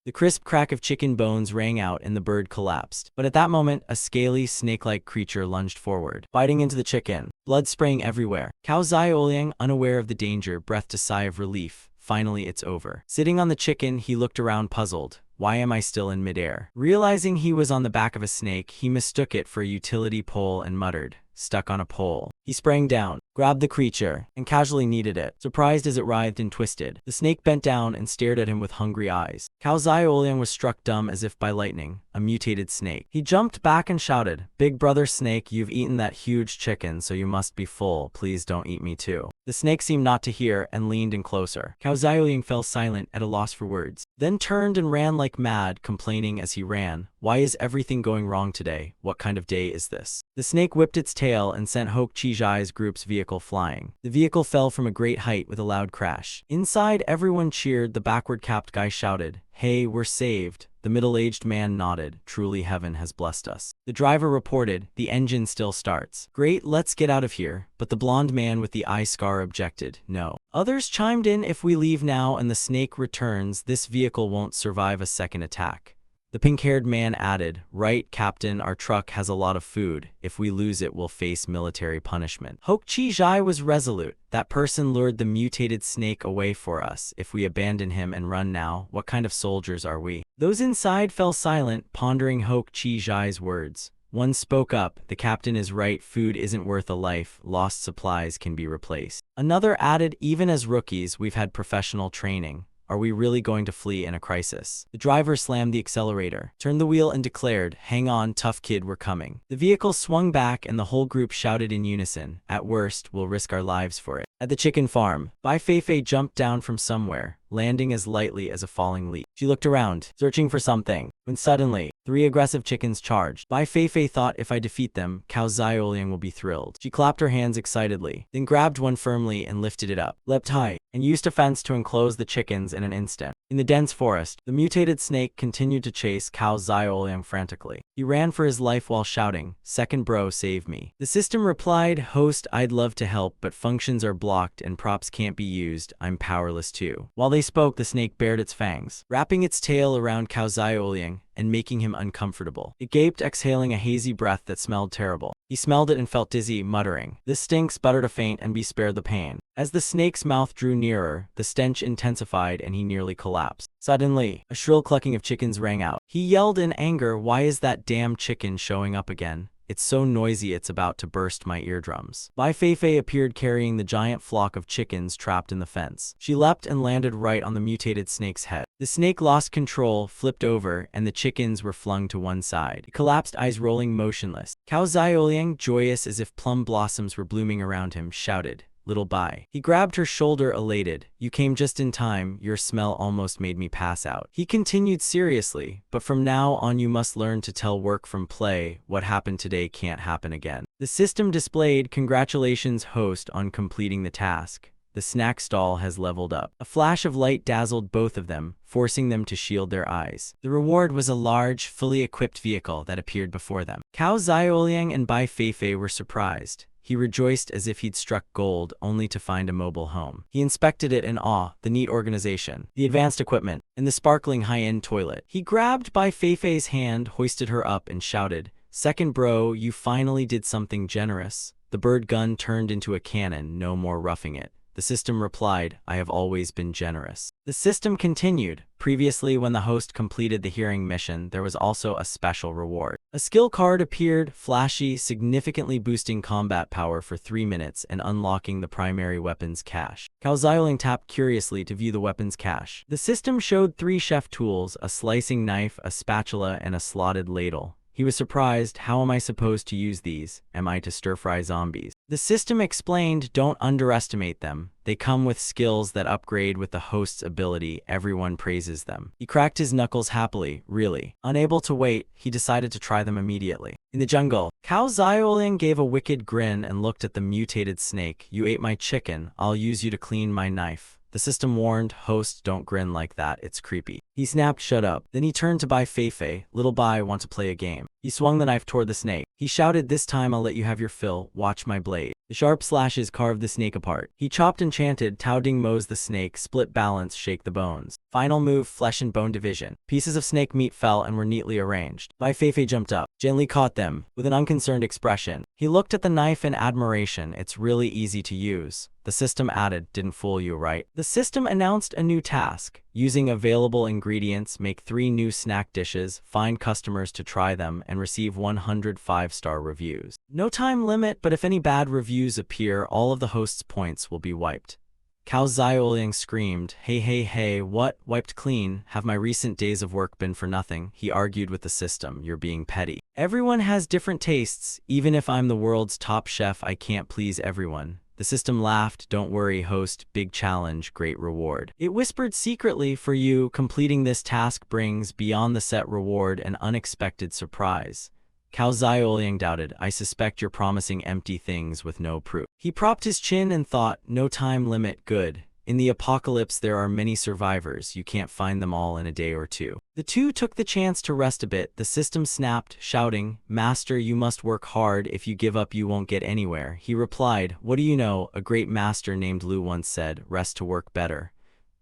The crisp crack of chicken bones rang out and the bird collapsed. But at that moment, a scaly, snake-like creature lunged forward, biting into the chicken, blood spraying everywhere. Cao Xiaoliang, unaware of the danger, breathed a sigh of relief. Finally, it's over. Sitting on the chicken, he looked around puzzled. Why am I still in midair? Realizing he was on the back of a snake, he mistook it for a utility pole and muttered, "Stuck on a pole." He sprang down, grabbed the creature, and casually kneaded it, surprised as it writhed and twisted. The snake bent down and stared at him with hungry eyes. Cao Xiaoliang was struck dumb as if by lightning. A mutated snake. He jumped back and shouted, "Big brother snake, you've eaten that huge chicken, so you must be full. Please don't eat me too." The snake seemed not to hear and leaned in closer. Cao Xiaoliang fell silent, at a loss for words, then turned and ran like mad, complaining as he ran, "Why is everything going wrong today? What kind of day is this?" The snake whipped its tail and sent Hoke Chi-jai's group's vehicle flying. The vehicle fell from a great height with a loud crash. Inside, everyone cheered. The backward-capped guy shouted, "Hey, we're saved." The middle-aged man nodded. "Truly heaven has blessed us." The driver reported, "The engine still starts." "Great, let's get out of here." But the blonde man with the eye scar objected, "No." Others chimed in, "If we leave now and the snake returns, this vehicle won't survive a second attack." The pink-haired man added, "Right, Captain, our truck has a lot of food. If we lose it, we'll face military punishment." Hoke Chi-jai was resolute. "That person lured the mutated snake away for us. If we abandon him and run now, what kind of soldiers are we?" Those inside fell silent, pondering Hoke Chi-jai's words. One spoke up, "The captain is right, food isn't worth a life, lost supplies can be replaced." Another added, "Even as rookies, we've had professional training. Are we really going to flee in a crisis?" The driver slammed the accelerator, turned the wheel and declared, "Hang on, tough kid, we're coming." The vehicle swung back and the whole group shouted in unison, "At worst, we'll risk our lives for it." At the chicken farm, Bai Feifei jumped down from somewhere, landing as lightly as a falling leaf. She looked around, searching for something, when suddenly, 3 aggressive chickens charged. Bai Feifei thought, "If I defeat them, Cao Xiaoliang will be thrilled." She clapped her hands excitedly, then grabbed one firmly and lifted it up, leapt high, and used a fence to enclose the chickens in an instant. In the dense forest, the mutated snake continued to chase Cao Xiaoliang frantically. He ran for his life while shouting, "Second bro, save me." The system replied, "Host, I'd love to help, but functions are blocked and props can't be used. I'm powerless too." While they spoke, the snake bared its fangs, wrapping its tail around Cao Xiaoliang and making him uncomfortable. It gaped, exhaling a hazy breath that smelled terrible. He smelled it and felt dizzy, muttering, "This stinks, better to faint and be spared the pain." As the snake's mouth drew nearer, the stench intensified and he nearly collapsed. Suddenly, a shrill clucking of chickens rang out. He yelled in anger, "Why is that damn chicken showing up again? It's so noisy it's about to burst my eardrums. Bai Feifei appeared carrying the giant flock of chickens trapped in the fence. She leapt and landed right on the mutated snake's head. The snake lost control, flipped over, and the chickens were flung to one side. It collapsed, eyes rolling motionless. Cao Xiaoliang, joyous as if plum blossoms were blooming around him, shouted, "Little Bai." He grabbed her shoulder, elated. "You came just in time. Your smell almost made me pass out." He continued seriously, "But from now on you must learn to tell work from play. What happened today can't happen again." The system displayed, "Congratulations, host, on completing the task. The snack stall has leveled up." A flash of light dazzled both of them, forcing them to shield their eyes. The reward was a large, fully equipped vehicle that appeared before them. Cao Xiaoliang and Bai Feifei were surprised. He rejoiced as if he'd struck gold, only to find a mobile home. He inspected it in awe, the neat organization, the advanced equipment, and the sparkling high-end toilet. He grabbed Bai Feifei's hand, hoisted her up, and shouted, "Second bro, you finally did something generous." The bird gun turned into a cannon, no more roughing it. The system replied, "I have always been generous." The system continued. Previously, when the host completed the hearing mission, there was also a special reward. A skill card appeared, flashy, significantly boosting combat power for 3 minutes and unlocking the primary weapon's cache. Cao Xiaoling tapped curiously to view the weapon's cache. The system showed 3 chef tools, a slicing knife, a spatula, and a slotted ladle. He was surprised. "How am I supposed to use these? Am I to stir-fry zombies?" The system explained, "Don't underestimate them. They come with skills that upgrade with the host's ability. Everyone praises them." He cracked his knuckles happily, really. Unable to wait, he decided to try them immediately. In the jungle, Cao Xiaoling gave a wicked grin and looked at the mutated snake. "You ate my chicken. I'll use you to clean my knife." The system warned, "Host, don't grin like that, it's creepy." He snapped, "Shut up." Then he turned to Bai Feifei. "Little Bai, want to play a game?" He swung the knife toward the snake. He shouted, "This time I'll let you have your fill. Watch my blade." The sharp slashes carved the snake apart. He chopped and chanted, "Tao Ding Mo's the snake, split balance, shake the bones." Final move, flesh and bone division. Pieces of snake meat fell and were neatly arranged. Bai Feifei jumped up, gently caught them, with an unconcerned expression. He looked at the knife in admiration. "It's really easy to use." The system added, "Didn't fool you, right?" The system announced a new task. Using available ingredients, make 3 new snack dishes, find customers to try them, and receive 100 5-star reviews. No time limit, but if any bad reviews appear, all of the host's points will be wiped. Cao Xiaoling screamed, "Hey, hey, hey, what? Wiped clean? Have my recent days of work been for nothing?" He argued with the system, "You're being petty. Everyone has different tastes. Even if I'm the world's top chef, I can't please everyone." The system laughed, "Don't worry, host. Big challenge, great reward." It whispered secretly, "For you, completing this task brings, beyond the set reward, an unexpected surprise." Cao Xiaoliang doubted, "I suspect you're promising empty things with no proof." He propped his chin and thought, "No time limit, good. In the apocalypse there are many survivors. You can't find them all in a day or 2. The 2 took the chance to rest a bit. The system snapped, shouting, "Master, you must work hard. If you give up, you won't get anywhere." He replied, "What do you know? A great master named Lu once said, 'Rest to work better.'"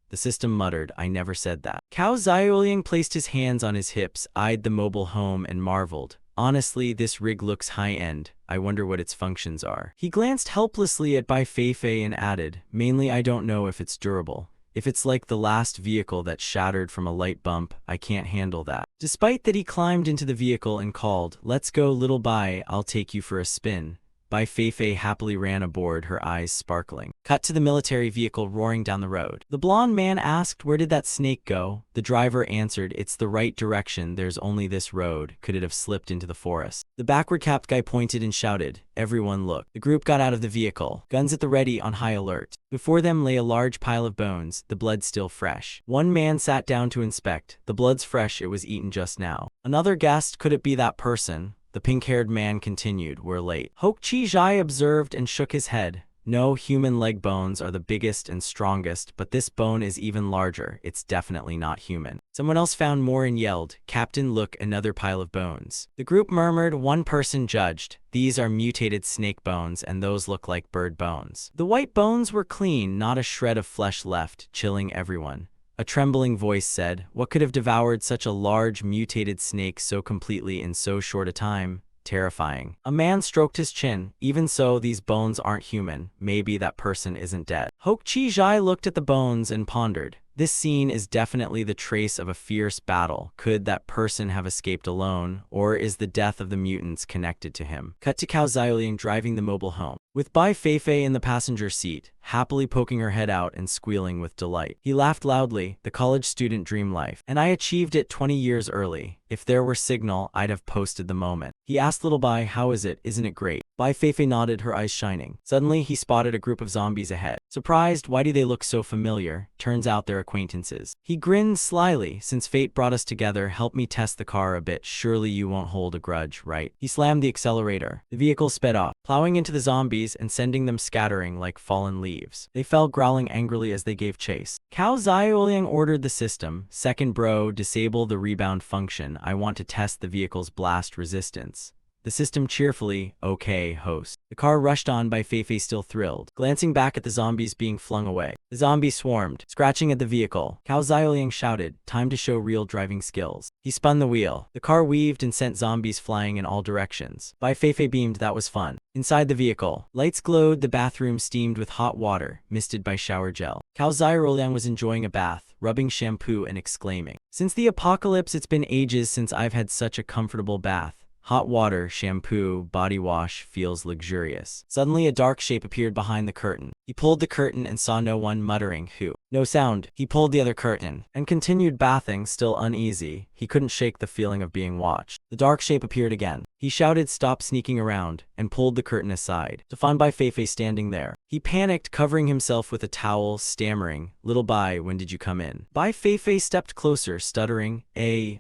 The system muttered, "I never said that." Cao Xiaoliang placed his hands on his hips, eyed the mobile home, and marveled. "Honestly, this rig looks high-end. I wonder what its functions are." He glanced helplessly at Bai Feifei and added, "Mainly I don't know if it's durable. If it's like the last vehicle that shattered from a light bump, I can't handle that." Despite that, he climbed into the vehicle and called, "Let's go, little Bai, I'll take you for a spin." Bai Feifei happily ran aboard, her eyes sparkling. Cut to the military vehicle roaring down the road. The blonde man asked, "Where did that snake go?" The driver answered, "It's the right direction. There's only this road. Could it have slipped into the forest?" The backward-capped guy pointed and shouted, "Everyone look." The group got out of the vehicle, guns at the ready, on high alert. Before them lay a large pile of bones, the blood still fresh. One man sat down to inspect. "The blood's fresh, it was eaten just now." Another guessed, "Could it be that person?" The pink-haired man continued, "We're late." Hok Chi Jai observed and shook his head. "No, human leg bones are the biggest and strongest, but this bone is even larger. It's definitely not human." Someone else found more and yelled, "Captain, look, another pile of bones." The group murmured. One person judged, "These are mutated snake bones and those look like bird bones." The white bones were clean, not a shred of flesh left, chilling everyone. A trembling voice said, "What could have devoured such a large mutated snake so completely in so short a time? Terrifying." A man stroked his chin. "Even so, these bones aren't human. Maybe that person isn't dead." Hok Chi Jai looked at the bones and pondered. This scene is definitely the trace of a fierce battle. Could that person have escaped alone, or is the death of the mutants connected to him? Cut to Cao Xiaoliang driving the mobile home, with Bai Feifei in the passenger seat, happily poking her head out and squealing with delight. He laughed loudly, the college student dream life. And I achieved it 20 years early. If there were signal, I'd have posted the moment. He asked little Bai, how is it? Isn't it great? Bai Feifei nodded, her eyes shining. Suddenly, he spotted a group of zombies ahead. Surprised, why do they look so familiar? Turns out they're acquaintances. He grinned slyly, since fate brought us together, help me test the car a bit, surely you won't hold a grudge, right? He slammed the accelerator. The vehicle sped off, plowing into the zombies and sending them scattering like fallen leaves. They fell growling angrily as they gave chase. Cao Xiaoliang ordered the system, second bro, disable the rebound function. I want to test the vehicle's blast resistance. The system cheerfully, okay, host. The car rushed on by Feifei still thrilled, glancing back at the zombies being flung away. The zombies swarmed, scratching at the vehicle. Cao Xiaoliang shouted, time to show real driving skills. He spun the wheel. The car weaved and sent zombies flying in all directions. Bai Feifei beamed, that was fun. Inside the vehicle, lights glowed, the bathroom steamed with hot water, misted by shower gel. Cao Xiaoliang was enjoying a bath, rubbing shampoo and exclaiming, since the apocalypse, it's been ages since I've had such a comfortable bath. Hot water, shampoo, body wash feels luxurious. Suddenly a dark shape appeared behind the curtain. He pulled the curtain and saw no one, muttering, who? No sound. He pulled the other curtain and continued bathing, still uneasy. He couldn't shake the feeling of being watched. The dark shape appeared again. He shouted, stop sneaking around, and pulled the curtain aside, to find Bai Feifei standing there. He panicked, covering himself with a towel, stammering, little Bai, when did you come in? Bai Feifei stepped closer, stuttering, Cao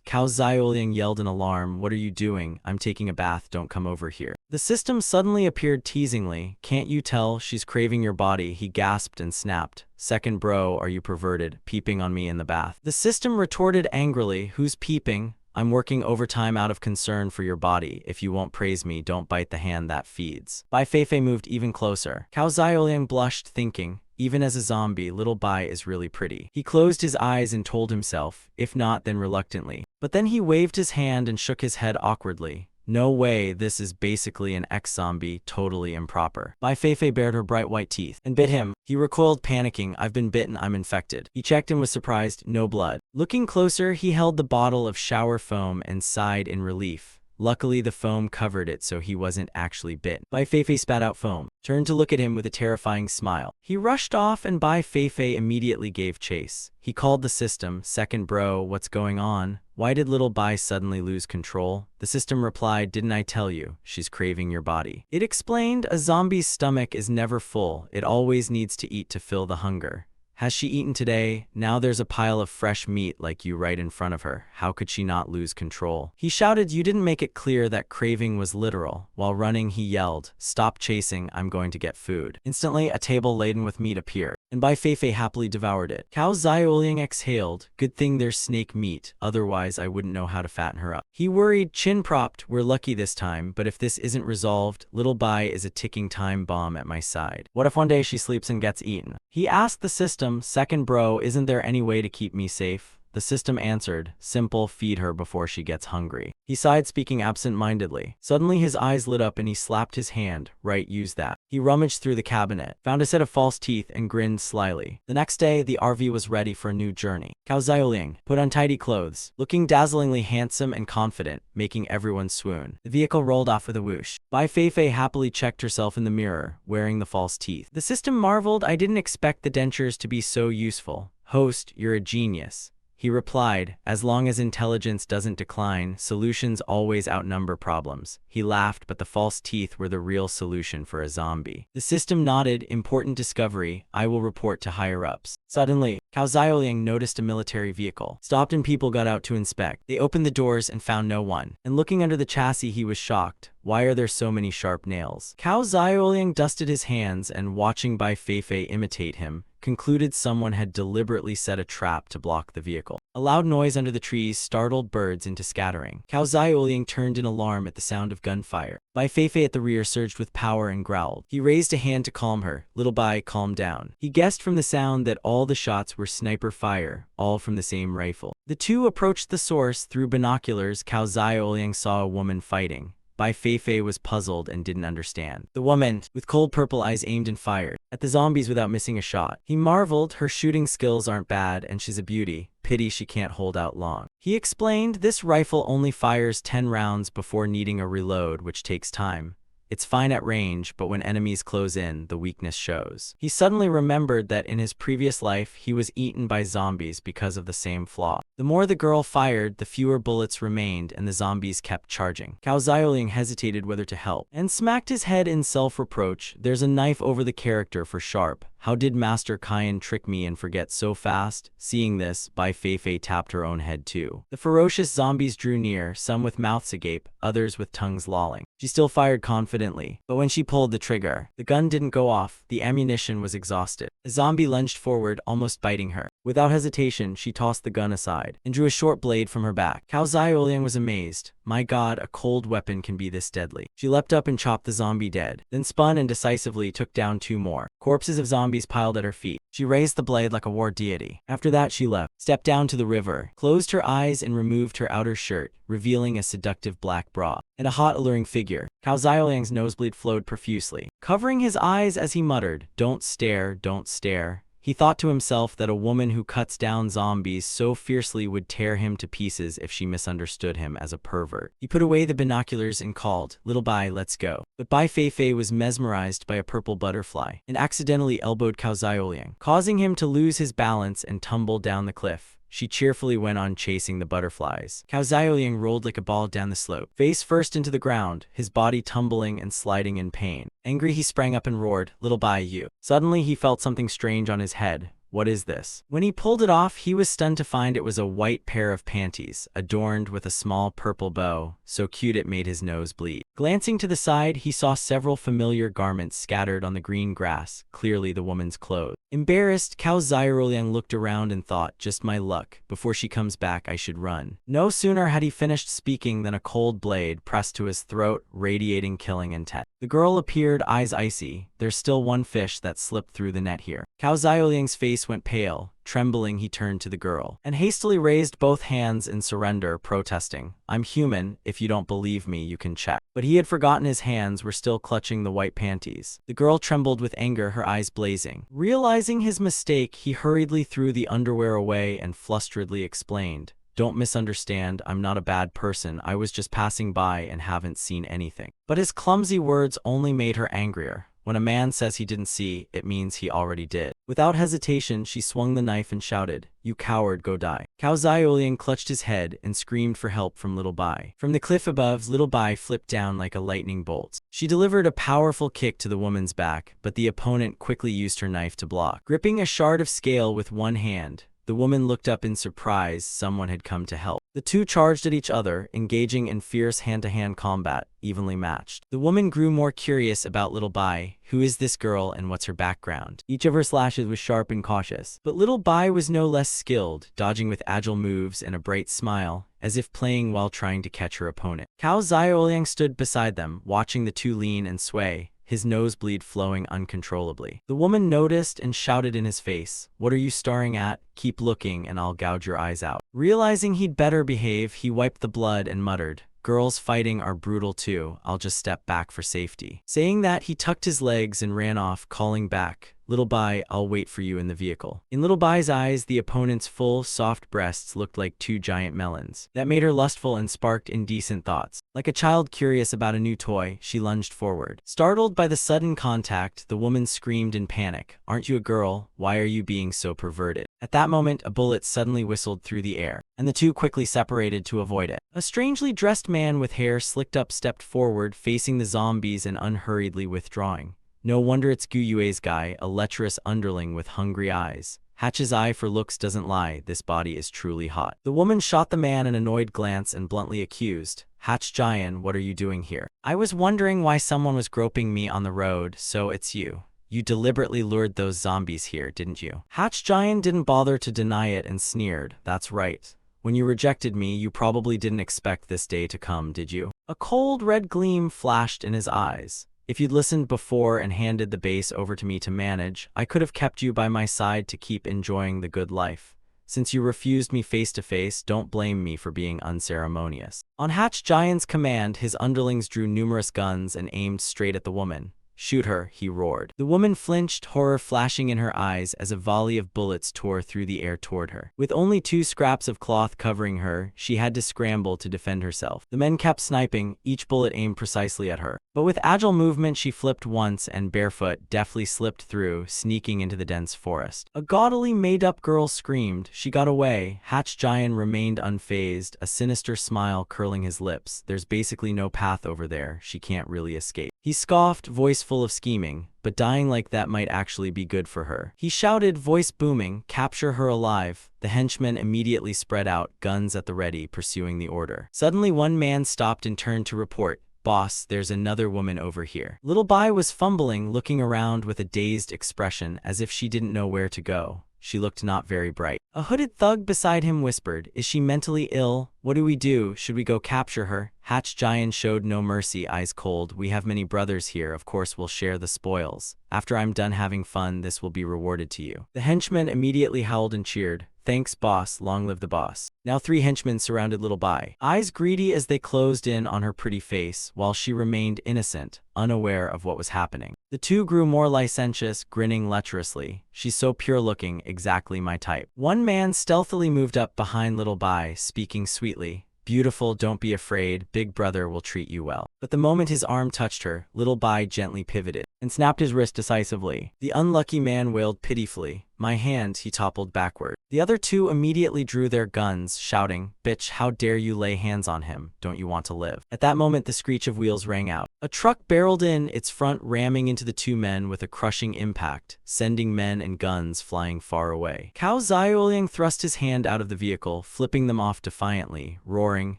Xiaoliang yelled in alarm, what are you doing? I'm taking a bath, don't come over here. The system suddenly appeared teasingly, can't you tell she's craving your body? He gasped and snapped. Second bro, are you perverted, peeping on me in the bath? The system retorted angrily, who's peeping? I'm working overtime out of concern for your body. If you won't praise me, don't bite the hand that feeds. Bai Feifei moved even closer. Cao Xiaoliang blushed, thinking, even as a zombie, little Bai is really pretty. He closed his eyes and told himself, if not, then reluctantly. But then he waved his hand and shook his head awkwardly. No way, this is basically an ex-zombie, totally improper. Bai Feifei bared her bright white teeth and bit him. He recoiled, panicking, I've been bitten, I'm infected. He checked and was surprised, no blood. Looking closer, he held the bottle of shower foam and sighed in relief. Luckily, the foam covered it so he wasn't actually bit. Bai Feifei spat out foam, turned to look at him with a terrifying smile. He rushed off and Bai Feifei immediately gave chase. He called the system, second bro, what's going on? Why did little Bai suddenly lose control? The system replied, didn't I tell you? She's craving your body. It explained, a zombie's stomach is never full. It always needs to eat to fill the hunger. Has she eaten today? Now there's a pile of fresh meat like you right in front of her. How could she not lose control? He shouted, you didn't make it clear that craving was literal. While running, he yelled, stop chasing, I'm going to get food. Instantly, a table laden with meat appeared, and Bai Feifei happily devoured it. Cao Xiaoliang exhaled, good thing there's snake meat, otherwise I wouldn't know how to fatten her up. He worried, chin propped, we're lucky this time, but if this isn't resolved, little Bai is a ticking time bomb at my side. What if one day she sleeps and gets eaten? He asked the system, second bro, isn't there any way to keep me safe? The system answered, simple, feed her before she gets hungry. He sighed, speaking absent-mindedly. Suddenly his eyes lit up and he slapped his hand, right, use that. He rummaged through the cabinet, found a set of false teeth and grinned slyly. The next day, the RV was ready for a new journey. Cao Xiaoliang put on tidy clothes, looking dazzlingly handsome and confident, making everyone swoon. The vehicle rolled off with a whoosh. Bai Feifei happily checked herself in the mirror, wearing the false teeth. The system marveled, I didn't expect the dentures to be so useful. Host, you're a genius. He replied, as long as intelligence doesn't decline, solutions always outnumber problems. He laughed, but the false teeth were the real solution for a zombie. The system nodded, important discovery, I will report to higher-ups. Suddenly, Cao Xiaoliang noticed a military vehicle. Stopped and people got out to inspect. They opened the doors and found no one. And looking under the chassis, he was shocked. Why are there so many sharp nails? Cao Xiaoliang dusted his hands and, watching Bai Feifei imitate him, concluded someone had deliberately set a trap to block the vehicle. A loud noise under the trees startled birds into scattering. Cao Xiaoliang turned in alarm at the sound of gunfire. Bai Feifei at the rear surged with power and growled. He raised a hand to calm her. Little Bai, calm down. He guessed from the sound that all the shots were sniper fire, all from the same rifle. The two approached the source through binoculars. Cao Xiaoliang saw a woman fighting. Bai Feifei was puzzled and didn't understand. The woman, with cold purple eyes, aimed and fired at the zombies without missing a shot. He marveled, her shooting skills aren't bad and she's a beauty. Pity she can't hold out long. He explained, this rifle only fires 10 rounds before needing a reload, which takes time. It's fine at range, but when enemies close in, the weakness shows. He suddenly remembered that in his previous life, he was eaten by zombies because of the same flaw. The more the girl fired, the fewer bullets remained, and the zombies kept charging. Cao Xiaoling hesitated whether to help, and smacked his head in self-reproach. There's a knife over the character for sharp. How did Master Kyan trick me and forget so fast? Seeing this, Bai Feifei tapped her own head too. The ferocious zombies drew near, some with mouths agape, others with tongues lolling. She still fired confidently, but when she pulled the trigger, the gun didn't go off. The ammunition was exhausted. A zombie lunged forward, almost biting her. Without hesitation, she tossed the gun aside and drew a short blade from her back. Cao Xiaoliang was amazed. My god, a cold weapon can be this deadly. She leapt up and chopped the zombie dead, then spun and decisively took down 2 more. Corpses of zombies piled at her feet. She raised the blade like a war deity. After that, she left, stepped down to the river, closed her eyes and removed her outer shirt, revealing a seductive black bra and a hot, alluring figure. Cao Xiaoliang's nosebleed flowed profusely, covering his eyes as he muttered, "Don't stare, don't stare." He thought to himself that a woman who cuts down zombies so fiercely would tear him to pieces if she misunderstood him as a pervert. He put away the binoculars and called, "Little Bai, let's go." But Bai Feifei was mesmerized by a purple butterfly and accidentally elbowed Cao Xiaoliang, causing him to lose his balance and tumble down the cliff. She cheerfully went on chasing the butterflies. Cao Xiaoliang rolled like a ball down the slope, face first into the ground, his body tumbling and sliding in pain. Angry, he sprang up and roared, "Little Bai, you." Suddenly, he felt something strange on his head. What is this? When he pulled it off, he was stunned to find it was a white pair of panties, adorned with a small purple bow, so cute it made his nose bleed. Glancing to the side, he saw several familiar garments scattered on the green grass, clearly the woman's clothes. Embarrassed, Cao Xiaoliang looked around and thought, just my luck. Before she comes back, I should run. No sooner had he finished speaking than a cold blade pressed to his throat, radiating killing intent. The girl appeared, eyes icy. There's still one fish that slipped through the net here. Cao Xiaoliang's face went pale. Trembling, he turned to the girl and hastily raised both hands in surrender, protesting, "I'm human. If you don't believe me, you can check." But he had forgotten his hands were still clutching the white panties. The girl trembled with anger, her eyes blazing. Realizing his mistake, he hurriedly threw the underwear away and flusteredly explained, "Don't misunderstand, I'm not a bad person. I was just passing by and haven't seen anything." But his clumsy words only made her angrier. When a man says he didn't see, it means he already did. Without hesitation, she swung the knife and shouted, "You coward, go die." Cao Xiaoliang clutched his head and screamed for help from Little Bai. From the cliff above, Little Bai flipped down like a lightning bolt. She delivered a powerful kick to the woman's back, but the opponent quickly used her knife to block. Gripping a shard of scale with one hand, the woman looked up in surprise. Someone had come to help. The two charged at each other, engaging in fierce hand-to-hand combat, evenly matched. The woman grew more curious about Little Bai. Who is this girl and what's her background? Each of her slashes was sharp and cautious. But Little Bai was no less skilled, dodging with agile moves and a bright smile, as if playing while trying to catch her opponent. Cao Xiaoliang stood beside them, watching the two lean and sway, his nosebleed flowing uncontrollably. The woman noticed and shouted in his face, "What are you staring at? Keep looking and I'll gouge your eyes out." Realizing he'd better behave, he wiped the blood and muttered, "Girls fighting are brutal too. I'll just step back for safety." Saying that, he tucked his legs and ran off, calling back, "Little Bai, I'll wait for you in the vehicle." In Little Bai's eyes, the opponent's full, soft breasts looked like 2 giant melons. That made her lustful and sparked indecent thoughts. Like a child curious about a new toy, she lunged forward. Startled by the sudden contact, the woman screamed in panic, "Aren't you a girl? Why are you being so perverted?" At that moment, a bullet suddenly whistled through the air, and the two quickly separated to avoid it. A strangely dressed man with hair slicked up stepped forward, facing the zombies and unhurriedly withdrawing. No wonder it's Gu Yue's guy, a lecherous underling with hungry eyes. Hatch's eye for looks doesn't lie, this body is truly hot. The woman shot the man an annoyed glance and bluntly accused, "Hatch Jian, what are you doing here?" "I was wondering why someone was groping me on the road, so it's you. You deliberately lured those zombies here, didn't you?" Hatch Jian didn't bother to deny it and sneered, "That's right. When you rejected me, you probably didn't expect this day to come, did you?" A cold red gleam flashed in his eyes. "If you'd listened before and handed the base over to me to manage, I could have kept you by my side to keep enjoying the good life." Since you refused me face to face, don't blame me for being unceremonious. On Hatch Giant's command, his underlings drew numerous guns and aimed straight at the woman. Shoot her, he roared. The woman flinched, horror flashing in her eyes as a volley of bullets tore through the air toward her. With only 2 scraps of cloth covering her, she had to scramble to defend herself. The men kept sniping, each bullet aimed precisely at her. But with agile movement, she flipped once and barefoot, deftly slipped through, sneaking into the dense forest. A gaudily made-up girl screamed. She got away. Hatch Giant remained unfazed, a sinister smile curling his lips. There's basically no path over there. She can't really escape. He scoffed, voice full of scheming, but dying like that might actually be good for her. He shouted, voice booming, capture her alive. The henchmen immediately spread out, guns at the ready, pursuing the order. Suddenly one man stopped and turned to report, boss, there's another woman over here. Little Bai was fumbling, looking around with a dazed expression as if she didn't know where to go. She looked not very bright. A hooded thug beside him whispered, is she mentally ill? What do we do? Should we go capture her? Hatch Giant showed no mercy, eyes cold. We have many brothers here, of course we'll share the spoils. After I'm done having fun, this will be rewarded to you. The henchmen immediately howled and cheered. Thanks, boss. Long live the boss. Now 3 henchmen surrounded Little Bai, eyes greedy as they closed in on her pretty face, while she remained innocent, unaware of what was happening. The 2 grew more licentious, grinning lecherously. She's so pure-looking, exactly my type. One man stealthily moved up behind Little Bai, speaking sweetly. Beautiful, don't be afraid, big brother will treat you well. But the moment his arm touched her, Little Bai gently pivoted and snapped his wrist decisively. The unlucky man wailed pitifully. My hand, he toppled backward. The other 2 immediately drew their guns, shouting, bitch, how dare you lay hands on him? Don't you want to live? At that moment, the screech of wheels rang out. A truck barreled in, its front ramming into the 2 men with a crushing impact, sending men and guns flying far away. Cao Xiaoliang thrust his hand out of the vehicle, flipping them off defiantly, roaring,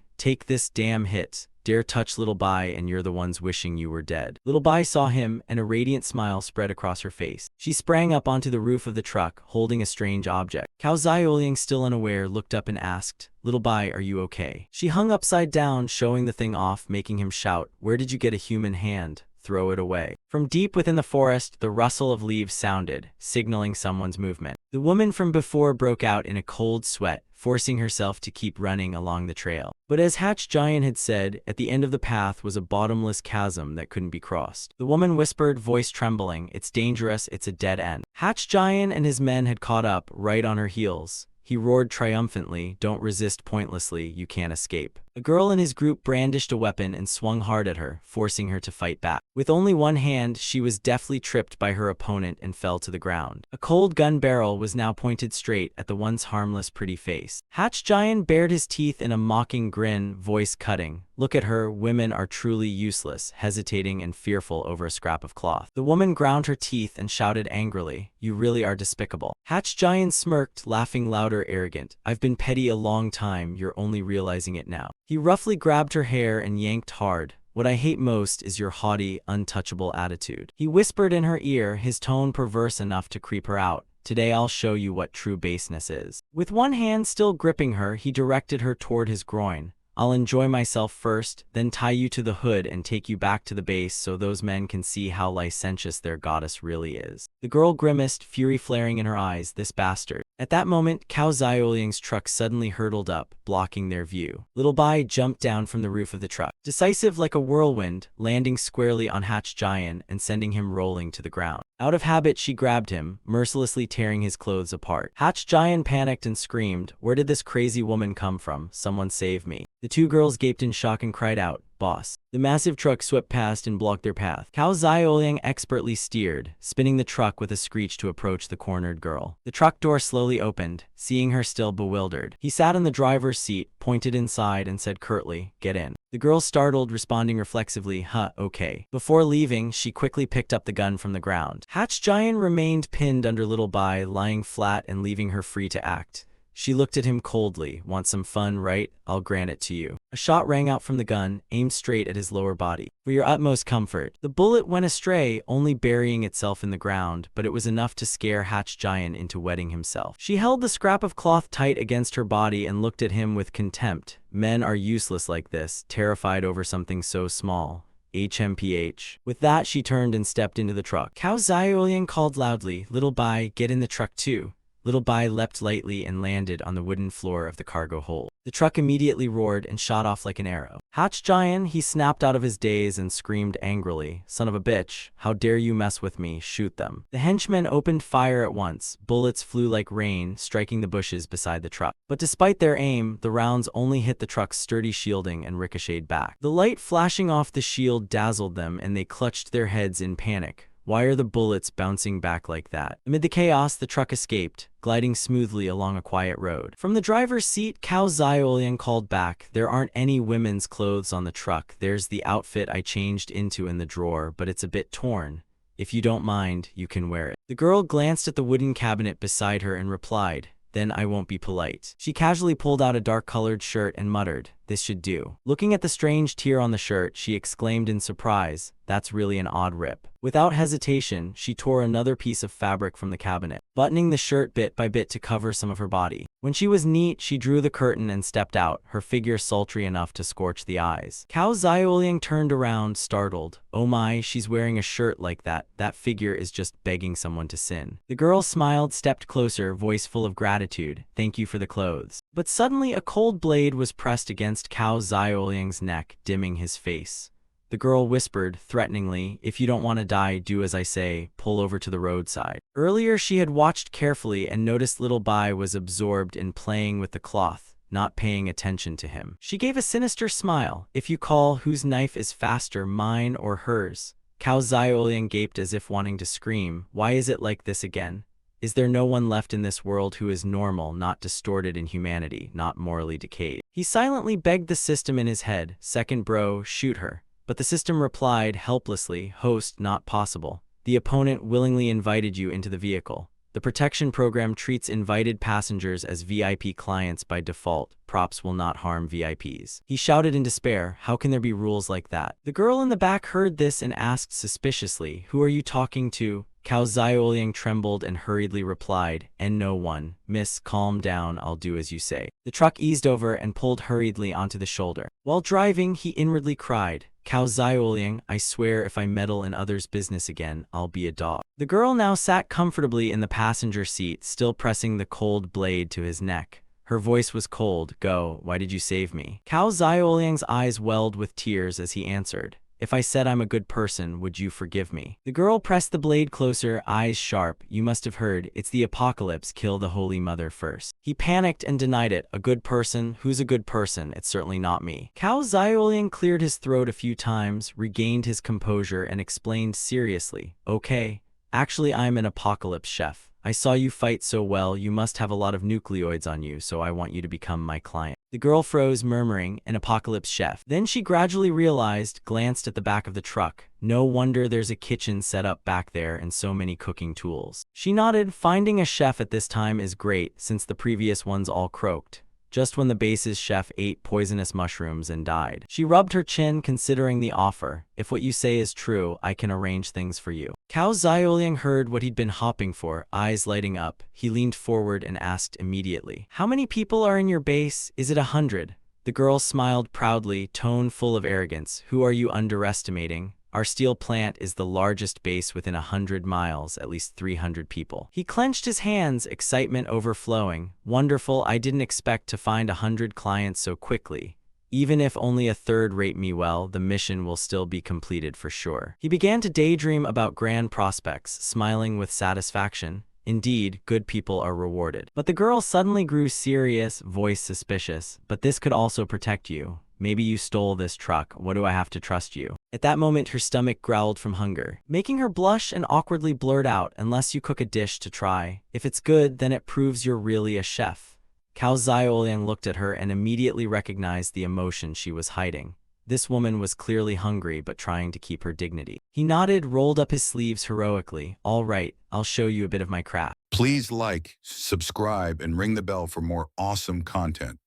take this damn hit. Dare touch Little Bai and you're the ones wishing you were dead. Little Bai saw him and a radiant smile spread across her face. She sprang up onto the roof of the truck, holding a strange object. Cao Xiaoliang, still unaware, looked up and asked, Little Bai, are you okay? She hung upside down, showing the thing off, making him shout, where did you get a human hand? Throw it away. From deep within the forest, the rustle of leaves sounded, signaling someone's movement. The woman from before broke out in a cold sweat, forcing herself to keep running along the trail. But as Hatch Giant had said, at the end of the path was a bottomless chasm that couldn't be crossed. The woman whispered, voice trembling, it's dangerous, it's a dead end. Hatch Giant and his men had caught up, right on her heels. He roared triumphantly, don't resist pointlessly, you can't escape. A girl in his group brandished a weapon and swung hard at her, forcing her to fight back. With only one hand, she was deftly tripped by her opponent and fell to the ground. A cold gun barrel was now pointed straight at the once harmless pretty face. Hatch Giant bared his teeth in a mocking grin, voice cutting. Look at her, women are truly useless, hesitating and fearful over a scrap of cloth. The woman ground her teeth and shouted angrily, you really are despicable. Hatch Giant smirked, laughing louder, arrogant. I've been petty a long time, you're only realizing it now. He roughly grabbed her hair and yanked hard. What I hate most is your haughty, untouchable attitude. He whispered in her ear, his tone perverse enough to creep her out. Today I'll show you what true baseness is. With one hand still gripping her, he directed her toward his groin. I'll enjoy myself first, then tie you to the hood and take you back to the base so those men can see how licentious their goddess really is. The girl grimaced, fury flaring in her eyes, this bastard. At that moment, Cao Xiaoliang's truck suddenly hurtled up, blocking their view. Little Bai jumped down from the roof of the truck, decisive like a whirlwind, landing squarely on Hatch Giant and sending him rolling to the ground. Out of habit, she grabbed him, mercilessly tearing his clothes apart. Hatch Giant panicked and screamed, where did this crazy woman come from? Someone save me. The 2 girls gaped in shock and cried out, boss. The massive truck swept past and blocked their path. Cao Xiaoliang expertly steered, spinning the truck with a screech to approach the cornered girl. The truck door slowly opened, seeing her still bewildered. He sat in the driver's seat, pointed inside and said curtly, get in. The girl startled, responding reflexively, okay. Before leaving, she quickly picked up the gun from the ground. Hatch Giant remained pinned under Little Bai, lying flat and leaving her free to act. She looked at him coldly. Want some fun, right? I'll grant it to you. A shot rang out from the gun, aimed straight at his lower body. For your utmost comfort. The bullet went astray, only burying itself in the ground, but it was enough to scare Hatch Giant into wetting himself. She held the scrap of cloth tight against her body and looked at him with contempt. Men are useless like this, terrified over something so small. HMPH. With that, she turned and stepped into the truck. Cao Xiaoliang called loudly, Little Bai, get in the truck too. Little Bai leapt lightly and landed on the wooden floor of the cargo hold. The truck immediately roared and shot off like an arrow. Hatch Giant, he snapped out of his daze and screamed angrily, "Son of a bitch, how dare you mess with me, shoot them." The henchmen opened fire at once. Bullets flew like rain, striking the bushes beside the truck. But despite their aim, the rounds only hit the truck's sturdy shielding and ricocheted back. The light flashing off the shield dazzled them and they clutched their heads in panic. Why are the bullets bouncing back like that? Amid the chaos, the truck escaped, gliding smoothly along a quiet road. From the driver's seat, Cao Xiaoliang called back, "There aren't any women's clothes on the truck. There's the outfit I changed into in the drawer, but it's a bit torn. If you don't mind, you can wear it." The girl glanced at the wooden cabinet beside her and replied, "Then I won't be polite." She casually pulled out a dark-colored shirt and muttered, "This should do." Looking at the strange tear on the shirt, she exclaimed in surprise, "That's really an odd rip." Without hesitation, she tore another piece of fabric from the cabinet, buttoning the shirt bit by bit to cover some of her body. When she was neat, she drew the curtain and stepped out, her figure sultry enough to scorch the eyes. Cao Xiaoliang turned around, startled. "Oh my, she's wearing a shirt like that. That figure is just begging someone to sin." The girl smiled, stepped closer, voice full of gratitude, "Thank you for the clothes." But suddenly a cold blade was pressed against Cao Xiaoliang's neck, dimming his face. The girl whispered, threateningly, "If you don't want to die, do as I say, pull over to the roadside." Earlier she had watched carefully and noticed Little Bai was absorbed in playing with the cloth, not paying attention to him. She gave a sinister smile. "If you call, whose knife is faster, mine or hers?" Cao Xiaoliang gaped as if wanting to scream. Why is it like this again? Is there no one left in this world who is normal, not distorted in humanity, not morally decayed? He silently begged the system in his head, "Second bro, shoot her." But the system replied helplessly, "Host, not possible. The opponent willingly invited you into the vehicle. The protection program treats invited passengers as VIP clients by default. Props will not harm VIPs." He shouted in despair, "How can there be rules like that?" The girl in the back heard this and asked suspiciously, "Who are you talking to?" Cao Xiaoliang trembled and hurriedly replied, "And no one. Miss, calm down, I'll do as you say." The truck eased over and pulled hurriedly onto the shoulder. While driving, he inwardly cried, "Cao Xiaoliang, I swear if I meddle in others' business again, I'll be a dog." The girl now sat comfortably in the passenger seat, still pressing the cold blade to his neck. Her voice was cold. "Go, why did you save me?" Cao Xiaoliang's eyes welled with tears as he answered, "If I said I'm a good person, would you forgive me?" The girl pressed the blade closer, eyes sharp. "You must have heard, it's the apocalypse, kill the Holy Mother first." He panicked and denied it. "A good person? Who's a good person? It's certainly not me." Cao Xiaoliang cleared his throat a few times, regained his composure, and explained seriously, "Okay, actually I'm an apocalypse chef. I saw you fight so well, you must have a lot of nucleoids on you, so I want you to become my client." The girl froze, murmuring, "An apocalypse chef." Then she gradually realized, glanced at the back of the truck. No wonder there's a kitchen set up back there and so many cooking tools. She nodded, finding a chef at this time is great, since the previous ones all croaked. Just when the base's chef ate poisonous mushrooms and died. She rubbed her chin, considering the offer. "If what you say is true, I can arrange things for you." Cao Xiaoliang heard what he'd been hopping for, eyes lighting up. He leaned forward and asked immediately, "How many people are in your base? Is it 100? The girl smiled proudly, tone full of arrogance. "Who are you underestimating? Our steel plant is the largest base within 100 miles, at least 300 people." He clenched his hands, excitement overflowing. "Wonderful, I didn't expect to find 100 clients so quickly. Even if only a third rate me well, the mission will still be completed for sure." He began to daydream about grand prospects, smiling with satisfaction. Indeed, good people are rewarded. But the girl suddenly grew serious, voice suspicious. "But this could also protect you. Maybe you stole this truck. What do I have to trust you?" At that moment, her stomach growled from hunger, making her blush and awkwardly blurt out, "Unless you cook a dish to try. If it's good, then it proves you're really a chef." Cao Xiaoliang looked at her and immediately recognized the emotion she was hiding. This woman was clearly hungry but trying to keep her dignity. He nodded, rolled up his sleeves heroically. "All right, I'll show you a bit of my craft." Please like, subscribe, and ring the bell for more awesome content.